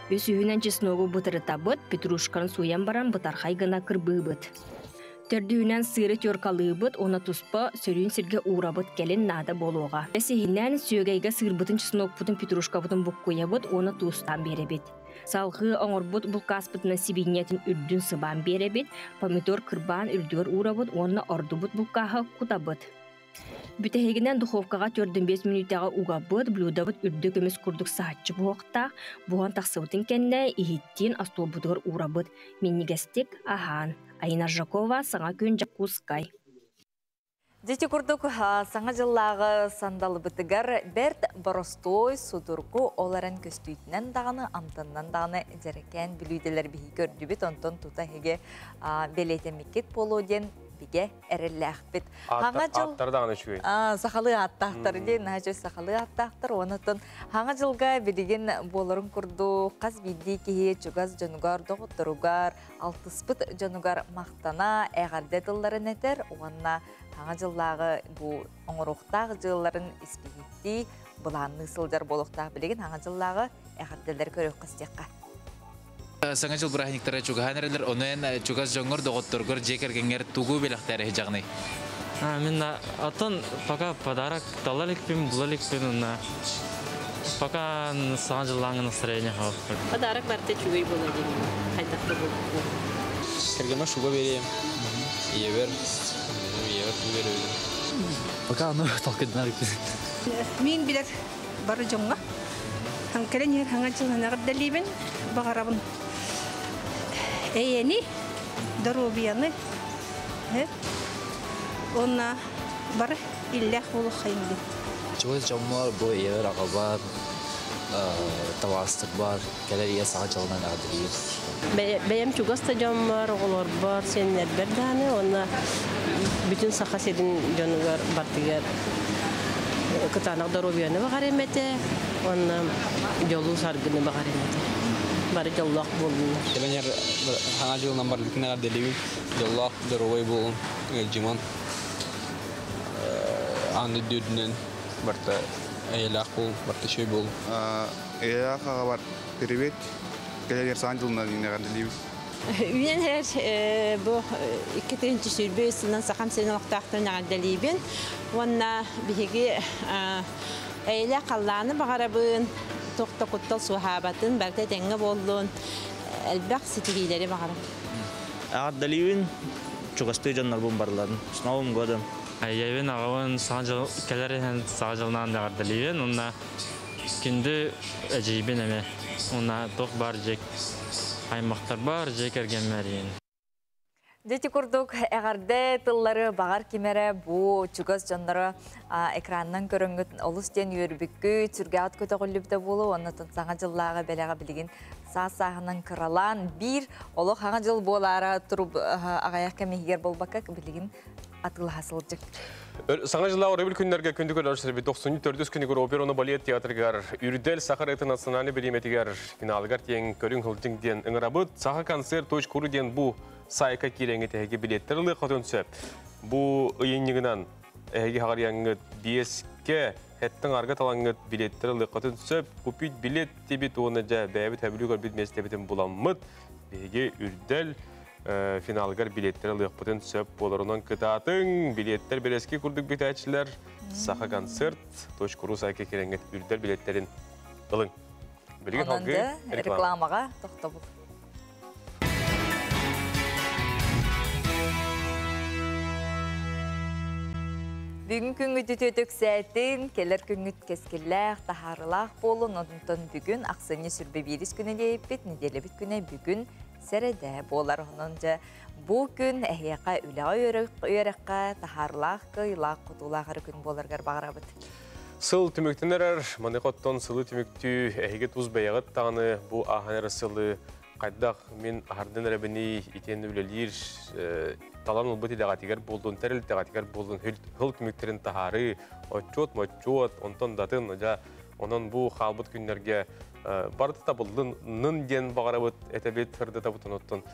[SPEAKER 20] Өсүйінен чесногу бұтырытабыт, петрушканы суян баран бұтархай гына кырбыбыт. Төрдүйінен сыры тёркалыбыт, оны туспа сөрін сірге урабыт келін нада болуға. Әсейінен сүйгейге сырбытын чеснок бұтын петрушка бұтын бұққойабыт, оны тустан беребіт. Салғы оңырбыт бұлқас бұтына сибинетін үрдін сыбан беребіт, помидор кырбан үрдігір урабыт, оны ордубыт бұлқағы құтабыт. Бүтәхегінен духовкаға 4-5 минутаға уғабыт, блюдабыт үрді көміз күрдік саатчы бұғықтақ, бұған тақсыбытын кәнне ихиттен астол бұдығыр урабыт. Меннигестік ахан. Айна Жакова, саңа күн Жакускай.
[SPEAKER 2] Дети күрдік саңа жыллағы сандалы бұтығар бәрт боростой судургу оларын көстүйтінен дағаны, амтыннан дағаны жерекен білуйделер бігі көрді біт, онтон тута хеге белетемекет болу ден биге эрелләхбит.
[SPEAKER 1] Аттар да гана чуй.
[SPEAKER 2] Сахалы аттахтар ден, нәҗә сахалы аттахтар, онытын хаңа жылга билеген боларын курду, каз бидди кие чугаз жанугар доготторугар, алтыспыт жанугар мактана әгәрдә тылларын этер, онна хаңа жыллагы бу оңоруктагы жылларын испигитти, буланны сылдар болуктагы билеген хаңа жыллагы әгәрдәләр көрөк кыстыкка.
[SPEAKER 21] Саңа жыл брахниктара чугаһанерлер онен чугаз жоңгор доготторгор жекергенгер тугу белахтары жагны.
[SPEAKER 22] Мен атон пока подарок талаликпин, булаликпин, пока саңа жыллаңы настроение хап.
[SPEAKER 13] Подарок барте чугай болады. Кайтакта болду.
[SPEAKER 22] Кергема шуга берем. Евер берем. Пока аны талкыднар.
[SPEAKER 23] Мен билет бары жоңга. Ханкелен хаңа жыллаңы далибин багарабын. Эйени дорубияны. Онна бар иллах болу хайынды.
[SPEAKER 21] Чугаз жоңгор бу евер агабар тавастык бар. Келерия саңа жылынан адырып.
[SPEAKER 13] Бәйем чугаста жоңгор оголор бар, сеннер берданы, онна бүтүн саха седин жонугар бартыгар. Кытанак дорубияны багаремете, онна жолу саргыны багаремете. Бары жоллақ болдың.
[SPEAKER 22] Келенер хана жылынан бар бүтінәр делеуі, жоллақ дұрғай болын, жиман. Аңды дөдінен барта әйелақ бол, барта шөй бол.
[SPEAKER 24] Әйелақ аға бар, привет. Келенер сан жылынан инеған делеуі.
[SPEAKER 25] Үйен әр бұл 2-ші сүрбе үстінен сақам сені оқтақтың ағын делеуін. Онна бігі әйелақ қалланы бағарабын. Тоқта құттал сухабатын, бәрді тәңгі болуын, әлбәқ сетігейлері бағарым.
[SPEAKER 22] Ағаддалиуін чуғасты жаннар бұн барларын, сынауым көдім. Әйевен ағауын кәлерін саға жылынан ағаддалиуін, онна күнді әжейбен әме. Онна тоқ бар жек, аймақтар бар жек әргенмәрейін.
[SPEAKER 2] Дети курдук әгәрдә тыллары багар кимәре бу чугас жаннары экраннан көрөнгөт олус ден йөрбүккү түргәт көтөгүлүбдә булу, оннан саңа жылларга беләгә билген сасагынан кыралан бир оло хаңа жыл болара турып агаяк кемегер болбакка билген атыл хасылжык.
[SPEAKER 1] Саңа жылларга бил күннәргә көндүгөр арчылы 94 күнүгөр операны балет театргар Үрдел Сахар национальный билеметигер финалгар тең көрүн хылтың ден ыңырабыт саха концерт точкуру ден бу сайка киреңге тәге билеттерли қатынсы. Бұ үйенігінен әйге хағар яңғыт беске әттің арға талаңғыт билеттерли қатынсы. Күпіт билет тебет оны жа бәйбі тәбілігер білмес тебетін бұламмыд. Бәйге үрдел финалгар билеттерли қатынсы. Боларынан кытатын билеттер береске күрдік бетәчілер. Саха концерт, точкуру сайка киреңге үрдел билеттерін ылың.
[SPEAKER 2] Онында рекламаға тоқта бұл. Бүгін күнгіт өтөтік сәтін, келер күнгіт кескілләқ, тахарылақ болын, онтон бүгін ақсыны сүрбе беріс күні дейіппет, неделебет күні бүгін сәреді болар. Онынca бұл күн әйеқа үліға үйеріққа, тахарылақ, қылақ, құтулағыр күн боларғар бағырабыд.
[SPEAKER 1] Сыл түміктінерер, маны қоттон сылы түмікті әйге тұз бәйіғыт тағыны бұл ағанары сылы қайдақ мен ағардын әрәбіні итен өлелер талан ұлбыт едағатигер болдың, тәріл тәғатигер болдың, ғыл түміктерін тахары, отчет, онтон датын, онын бұл қалбыт күнлерге барды табылдың, нын ден бағарабыт әтәбет фірді табытын оттын.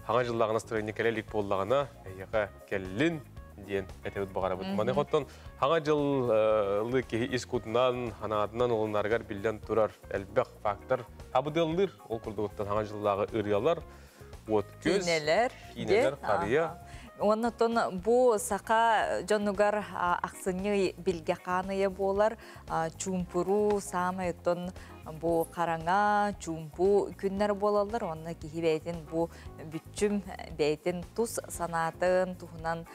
[SPEAKER 1] Хаңа жыллағы настроение кәлелік болдағына, әйеға кәлін ден әтәбет бағарабыт. Маны қоттын, хаңа жылы кеге искутынан, ханадынан олынарғар білден тұрар әлбәқ фактор. Абыдылдыр, ол күрдіғыттан хаңа жыллағы ұриялар,
[SPEAKER 2] Кинелер,
[SPEAKER 1] қария.
[SPEAKER 2] Оннотон бу сақа жонугар ақсыны билге қаныя болар, чумпуру, самайттон бу қараңа, чумпу күннер болалар. Онна кейі бәйтін бу бүтчім бәйтін тұс санатын, тұхынан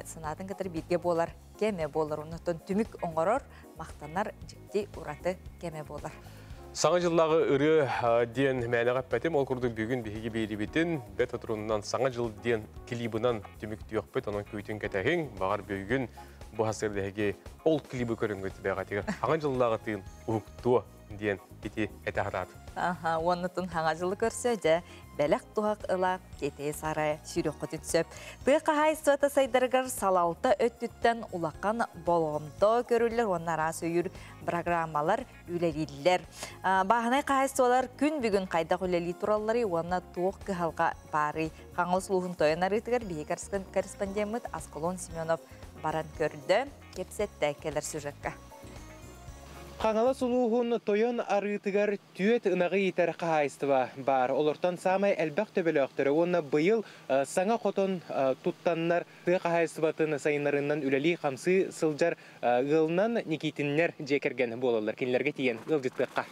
[SPEAKER 2] санатын кәтір билге болар, кеме болар. Оннотон түмік оңғырыр, мақтанар жікті ұраты кеме болар.
[SPEAKER 1] Саңа жыллағы ұры ден мәнеғап бәтім, ол күрді бүгін бейгі бейді бетін, бәт отыруынан саңа жыл ден клибынан түмікті өқпет, оның көйтін кәтәхен, бағар бүгін бұл хасырдәге ол клибі көрінгөті бәғатығыр. Саңа жыллағы тыын ұқтуы ден беті әті
[SPEAKER 2] Оннытын хаңажылы көрсө же бәләк туғақ ылақ кетей сары сүйрек көтүтсөп. Тыға хайсыта сайдаргар салалта өттүттен улаққан болғымто көрілер, оннара сөйір программалар үлелилер. Бағынай қайсылар күн бүгін қайдақ үлели тураллары, онна туық кыхалға бары. Қаңыл сұлуғын тойынары тігір бейі корреспондент Асколон Семенов баран көрді. Кепсетті келер сюжетка.
[SPEAKER 3] Қаңала сұлуғын тойын арытығар түйет ұнағы етер қағайыстыва бар. Олыртан самай әлбәқ төбелі өқтірі. Оны бұйыл саңа қотын тұттаннар тұғы қағайыстыватын сайынларынан үләлі қамсы сылжар ғылынан некейтінлер жекерген болалар. Кенлерге тиен ғылжытқыққа.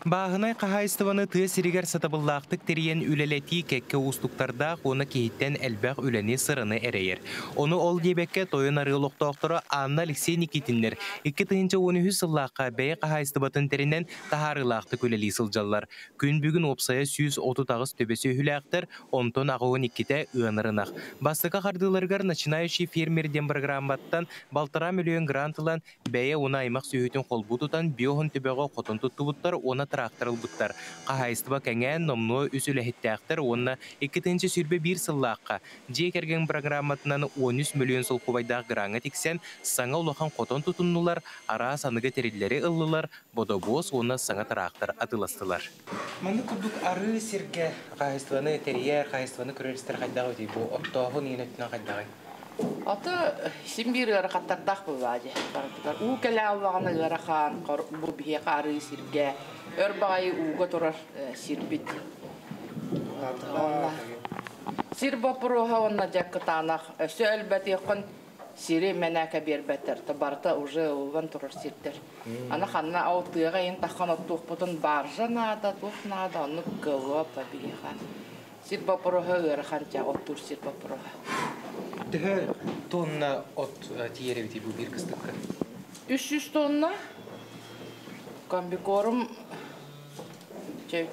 [SPEAKER 3] Бағынай қағайыстываны тұғы сиригер сатабыллақтық терен үлелеті кәкке ұстықтарда оны кейттен әлбәқ үләне сырыны әрейер. Оны ол дебекке тойын арылықты оқтыры Анна Алексей Никитинлер 2-13 сыллаққа бәй қағайыстыватын теренен тағарылақтық үлелі сылжалар. Күн бүгін опсая 130 төбесі үләқтір, онтон ағуын иккете ұғынырынақ. Бастыға қардыларғар начинающий фермерден программаттан балтара миллион грантылан бәйе оны аймақ сүйетін қолбу тұтан биоғын төбеға қотын тұтты бұттар, оны тракторыл бұттар. Қағайыстыва кәңән номну үсілі оны 2-ші сүрбе 1 сыллаққа. Жекерген программатынан 13 миллион сол құбайдағы граңы тексен, саңа ұлақан қотын тұтыннулар, ара санығы терелері ұлылар, бодобос оны саңа трактор атыластылар. Мәні күрдік ары серге қағайыстываны терьер, қағайыстываны көрерістер қайдағы өтей, бұл оттағын ең өттіна қайдағы?
[SPEAKER 7] Аты симбир ырақаттардақ бұл бәде. У кәлі алвағаны ыраққан, бұл бейе қары серге, өр бағайы уға тұрар сербет. Сирба пұруға онна жәккі танақ, өсі әлбәт еқін сире мәнәкә бербәттер, табарта уже ұлған тұрар сердер. Ана қанна аутыға ең таққан оттуқ бұтын баржа нада, туқ нада, оны кылып бейеға. Сирба пұруға ыраққан жа оттур сирба пұруға.
[SPEAKER 3] Тыгы тонна от тиеревити бұл бір кыстыққа?
[SPEAKER 7] 300 тонна. Комбикорум 5-4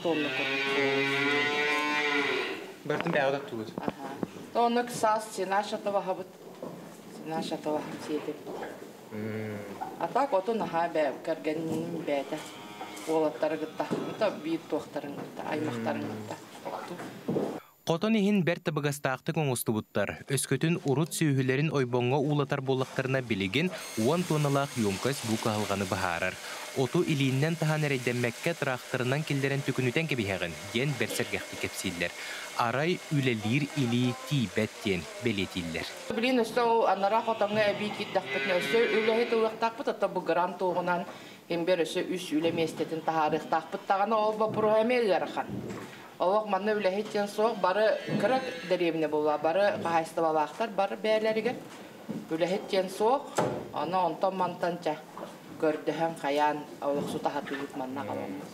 [SPEAKER 7] тонна.
[SPEAKER 3] Бәртін бәғыда тұлыз?
[SPEAKER 7] Оны кысас, сена шатыва хабыт. Сена шатыва сетіп. Атақ отын аға бәв, кәргеннің бәді. Олаттары ғытта, бейт тоқтарын ғытта, аймақтарын ғытта.
[SPEAKER 3] Қотон ехін бәрті бұғастақты көңісті бұттар. Өскөтін ұрут сүйілерін ойбонға улатар болақтарына білеген 10 тонналақ емкөс бұқы алғаны бұхарар. Оту илиіннен таған әрейденмәкке трақтарынан келдерін түкінуден кебейген, ен бәрсергәқті кепсейлер. Арай үлелер или тибеттен белетейлер.
[SPEAKER 7] Білін өсті анара қотанға әбей кеттақпытын өсті үләхет ұлықтақпыт, атта бұл грант оғынан ембер өсі үш үлеместетін тағарықтақпыттағаны ол бапыру әмел әріқан. Олық манны үләхеттен соқ, бары кірік дәребіне бола, бары қағайсты балақтар, бары бәлеріге үләхеттен соқ, аны онтан мантанча көрдіхен қаян олық су тағатылық манна қаламыз.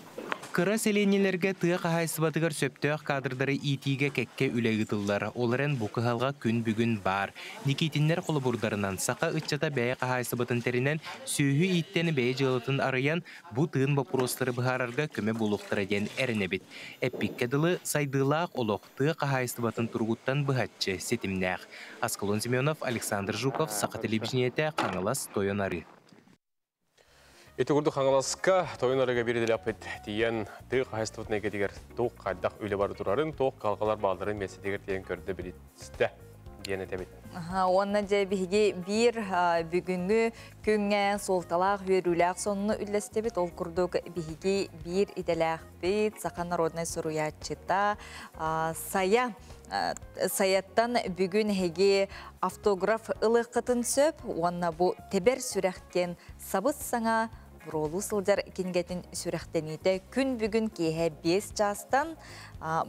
[SPEAKER 3] Кыра селенелерге тыға қағайсыбатығар сөптөк кадрдары итиге кәкке үләгітілдер. Оларын бұқығалға күн бүгін бар. Никитинлер қолы бұрдарынан сақа үтчата бәйі қағайсыбатын терінен сүйі иттені бәйі жылытын арыян бұ тыын бапыростары бұхарарға көмі бұлықтары ден әріне бет. Әппекке дылы сайдылақ олық тыға қағайсыбатын тұрғыттан бұхатчы сетімнәқ. Асколон Семенов, Александр Жуков, Сақа телевизионеті, Қаңылас, Тойонары.
[SPEAKER 1] Эти гурду хангаласка тойынарыга береділі апет тиен тыға қайыстығытын әкетігер тоқ қайдақ үйлі бары тұрарын тоқ қалғалар балдарын меседегер тиен көрді білетісті дейін әтебет.
[SPEAKER 2] Онна же биге бир бүгүнгү күнгө солталак өрүлак сонну үлестебит ол курдук биге бир иделак бит Сақа народный суруячыта саяттан бүгүн хеге автограф ылыкытын сөп онна бу тебер сүрәхтен сабыт саңа Буролу сылжар кенгетін сүрәхтеніде күн бүгін кейе 5 жастан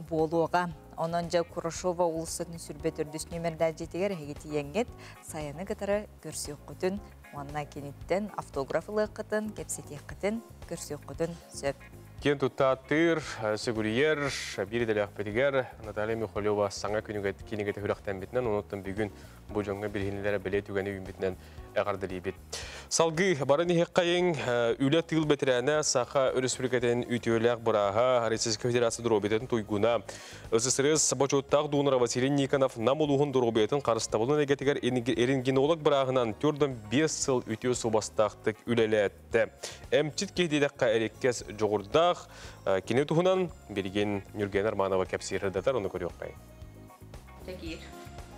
[SPEAKER 2] болуға. Онынжа Курашова улысытын сүрбет үрдіс нөмірдә жетігер әгеті еңгет саяны ғытары көрсі өққытын, онына кенеттен автографылы қытын, кепсеті қытын, көрсі өққытын сөп.
[SPEAKER 1] Кен туттатыр, сегурьер, бири делях петигер, Наталья Михайлова саңа кенегеті хүрақтан бетінен, оныттан бүгін бұл жоңға білгенелері біле түгені үмбетінен әғардылы бет. Салғы барын еққайын үлі тыл бетірәні сақа республикатын үтіөләқ бұраға Российская Федерация дұробетін тұйгуна. СССР бачоттақ дуыныра Василий Никонов намылуғын дұробетін қарыстабылын әгетігер еренгенолог бұрақ 4-5 сыл үтіө сұлбастақтық үлеләтті. Әмчит кейдедіққа әреккес жоғырдақ кене тұғынан берген Нүрген Арманова кәпсердатар оны көрі оққай.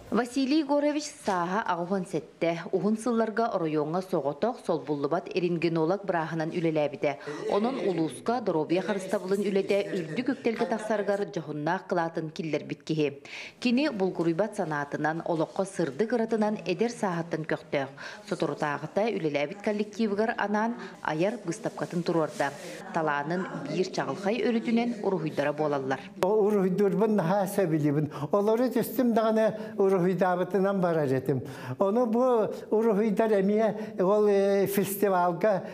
[SPEAKER 8] Василий Егорович саға ағуған сәтті. Уғын сылларға оройонға соғытақ сол бұллыбат еренгенолог бірағынан үлеләбіді. Оның ұлысқа дұробия қарыстабылын үледе үрді көктелгі тақсарғар жоғыннақ қылатын киллер біткеге. Кені бұлғырыбат санатынан, олыққа сырды ғыратынан әдер сағаттан көқтіғ. Сотырытағыта үлеләбіт коллективігір анан аяр ғыстапқатын тұрорда. Таланын бір чағылқай өрітінен ұрғыдара болалар.
[SPEAKER 9] Ұрғыдырбын хаса білібін. Олары түстім дағаны Урухидабытынан бара жетим. Оны bu Uruhidar emeye ol festivalga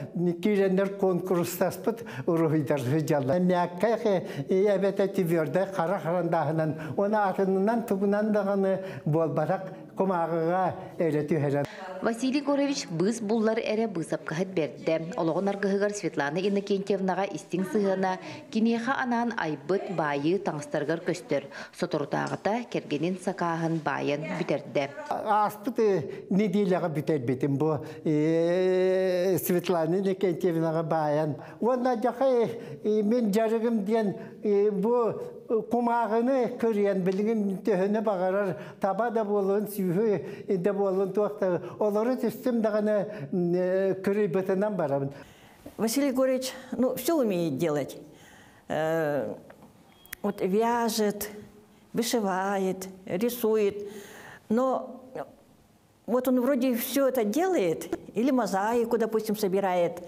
[SPEAKER 9] kirender konkurstaspıt Uruhidar hıcallar. Mekka'ya ebete tivyörde kara karandağından ona atından tuğunan dağını bol barak kumağıga öğretiyor herhalde.
[SPEAKER 8] Василий Егорович быз буллар эре бызап кахет берді. Олығын аргығығар Светлана Иннокентьевнаға истин сығына кинеха анан айбыт байы таңстарғар көстер. Сотыртағыта кергенин сақағын байын бүтерді.
[SPEAKER 9] Аспыт неделяға бүтер бетім бұл Светлана Иннокентьевнаға байын. Онда жақай мен жарығым ден бұл kumağını körüyen bilgin töhüne bağırır, taba da bolun, sühü de bolun tuakta. Onları tüstüm dağını körü bütünden barabın.
[SPEAKER 10] Василий Егорович, ну, все умеет делать. Вот вяжет, вышивает, рисует. Но вот он вроде все это делает, или мозаику, допустим, собирает.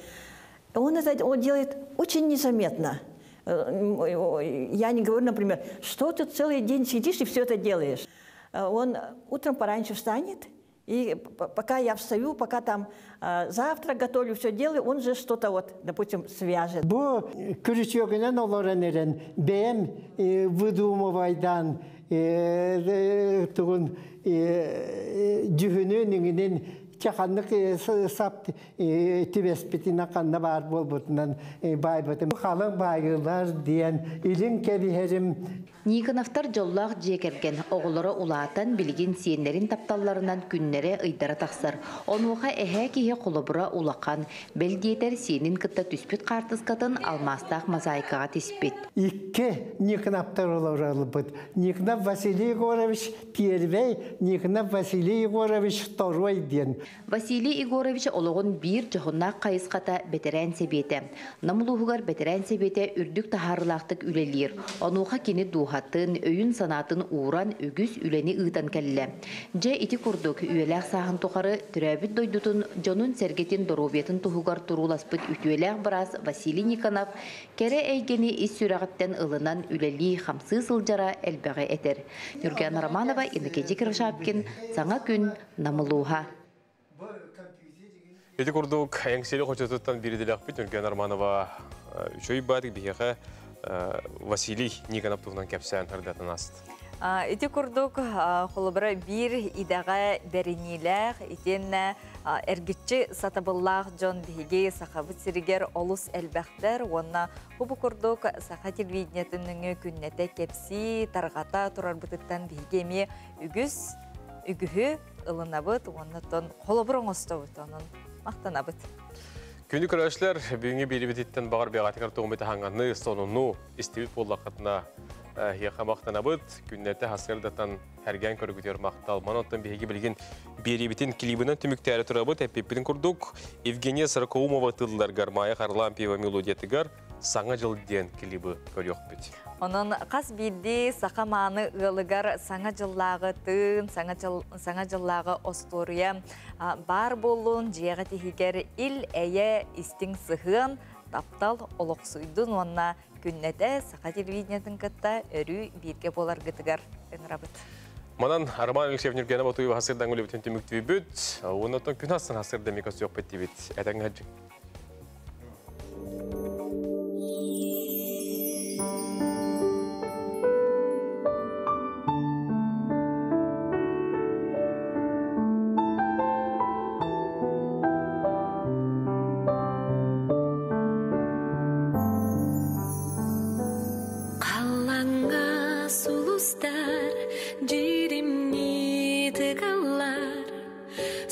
[SPEAKER 10] Он делает очень незаметно. Я не говорю, например, что ты целый день сидишь и все это делаешь. Он утром пораньше встанет, и пока я встаю, пока там завтрак готовлю, все делаю, он же что-то вот, допустим, свяжет.
[SPEAKER 9] Bu kürüçüğünden olanların benim vüdumuvaydan tuğun cühününün Çakanlık sap tüvespetine kanına var bol butundan baybatım. Kalın baygılar diyen ilin kebiherim.
[SPEAKER 8] Никоновтар жоллақ жекерген оғылары улаатан білген сиенлерін тапталларынан күннері ыйдара тақсыр. Онуға әхә кеге құлыбыра улақан, бәлдиетер сиенін кітті түспет қартызқатын алмастақ мозаикаға теспет.
[SPEAKER 9] İki Никоновтар оларалы бұд. Никонов Василий Егорович первый, Никонов Василий Егорович второй ден.
[SPEAKER 8] Василий Егорович олығын бір жоғыннақ қайысқата бетерән себеті. Намылуғығар бетерән себеті үрдік тахарылақтық үлелер. Онуға кені дуға öйün sanatın uğran ögüz üleni ıtan kelle. Ce iti kurduk üyelek sahın tukarı türabit doydutun Jonun sergetin dorobiyetin tuhugar turulaspıt ütüyelek biraz Vasily Nikonov kere eygeni is sürağıtten ılınan üleli hamsı sılcara elbeğe eter. Nurgen Romanova, Inekeci Kırşapkin, Sana Gün, Namılığa.
[SPEAKER 1] Ити курдук әңселі қочетуттан бері делек бет Нурген Арманова үшөй бадық бейеқі Василий Никоновтуғынан кәпсән қырдатын аст.
[SPEAKER 2] Ити курдук қолыбыра бір идаға бәрінеләқ, итен әргітші сатабыллақ жон бейге сақабыт сірігер олыс әлбәқтер, онна құбы курдук сақа телевидениятының күннеті кепсі тарғата тұрар бұтыттан бейгеме үгіхі ылынабыт, оннаттан қолыбырың ұстабыт, онын мақтанабыт.
[SPEAKER 1] Күнді көрәшілер бүгінгі бері бететтен бағар бейғатығар тоғыметі хаңғаны сонуну істебет боллақытына еқа мақтанабыт. Күннеті хасырдатан әрген көрігітер мақтал. Маноттан бейге білген бері бетін клибінен түміктәрі тұрабыт. Әппеппетін күрдік Евгения Саркоумова тылдар гармая қарлан пева мелодиятығар саңа жыл ден клибі көрек бет.
[SPEAKER 2] Onun qas bildi saqa mani ığılıgar sağa jıllağı tın, sağa jıllağı ostoriya bar bolun, jiyağa tehiger il eye istin sıhın, taptal oloqsuydun onna künnete saqa televideniyatin katta örü birge bolar gıtıgar önrabıt.
[SPEAKER 1] Manan Arman Alexeyev Nurgenova Tuyuva hasırdan gülü bütün tümüktüğü büt, ondan gün hasın hasır demekası yok betti bit. Eten hacı.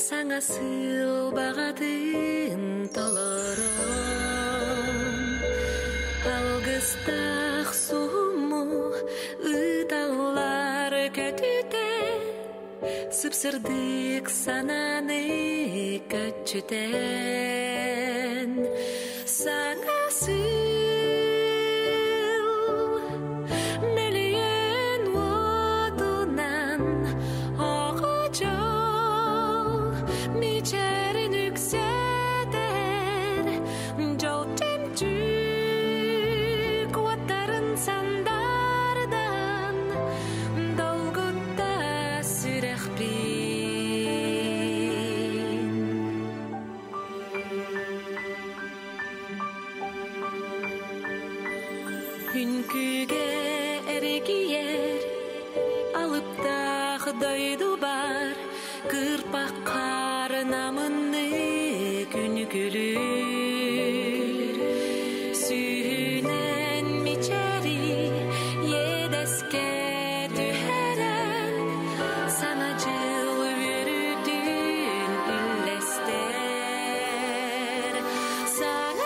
[SPEAKER 6] Саңа сыл бағатын толорон Алғыстақ суму Үталар көтіте Сыпсырдық сананы көтчітен Саңа сыл Hünküge eregiyer alıp da daydı bar kırpak karnamını günü gülür sühünen miçeri yedeske düheren sana cıl yürüdün illester sana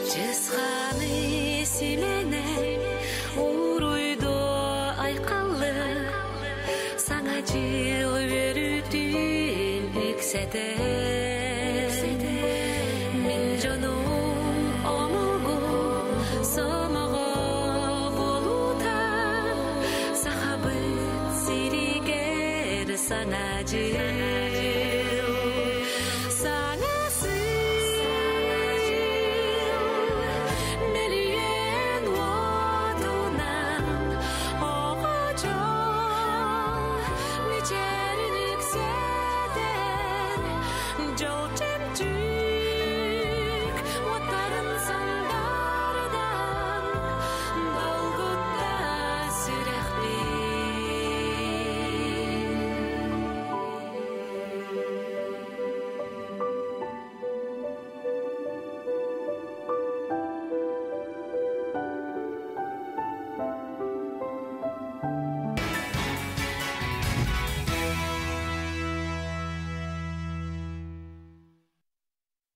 [SPEAKER 6] Cızğanı silene uruydu ayqallı Sana cıl verüdün yüksede Min canım omugu somuğu buluta Sahabıt siriger sana cıl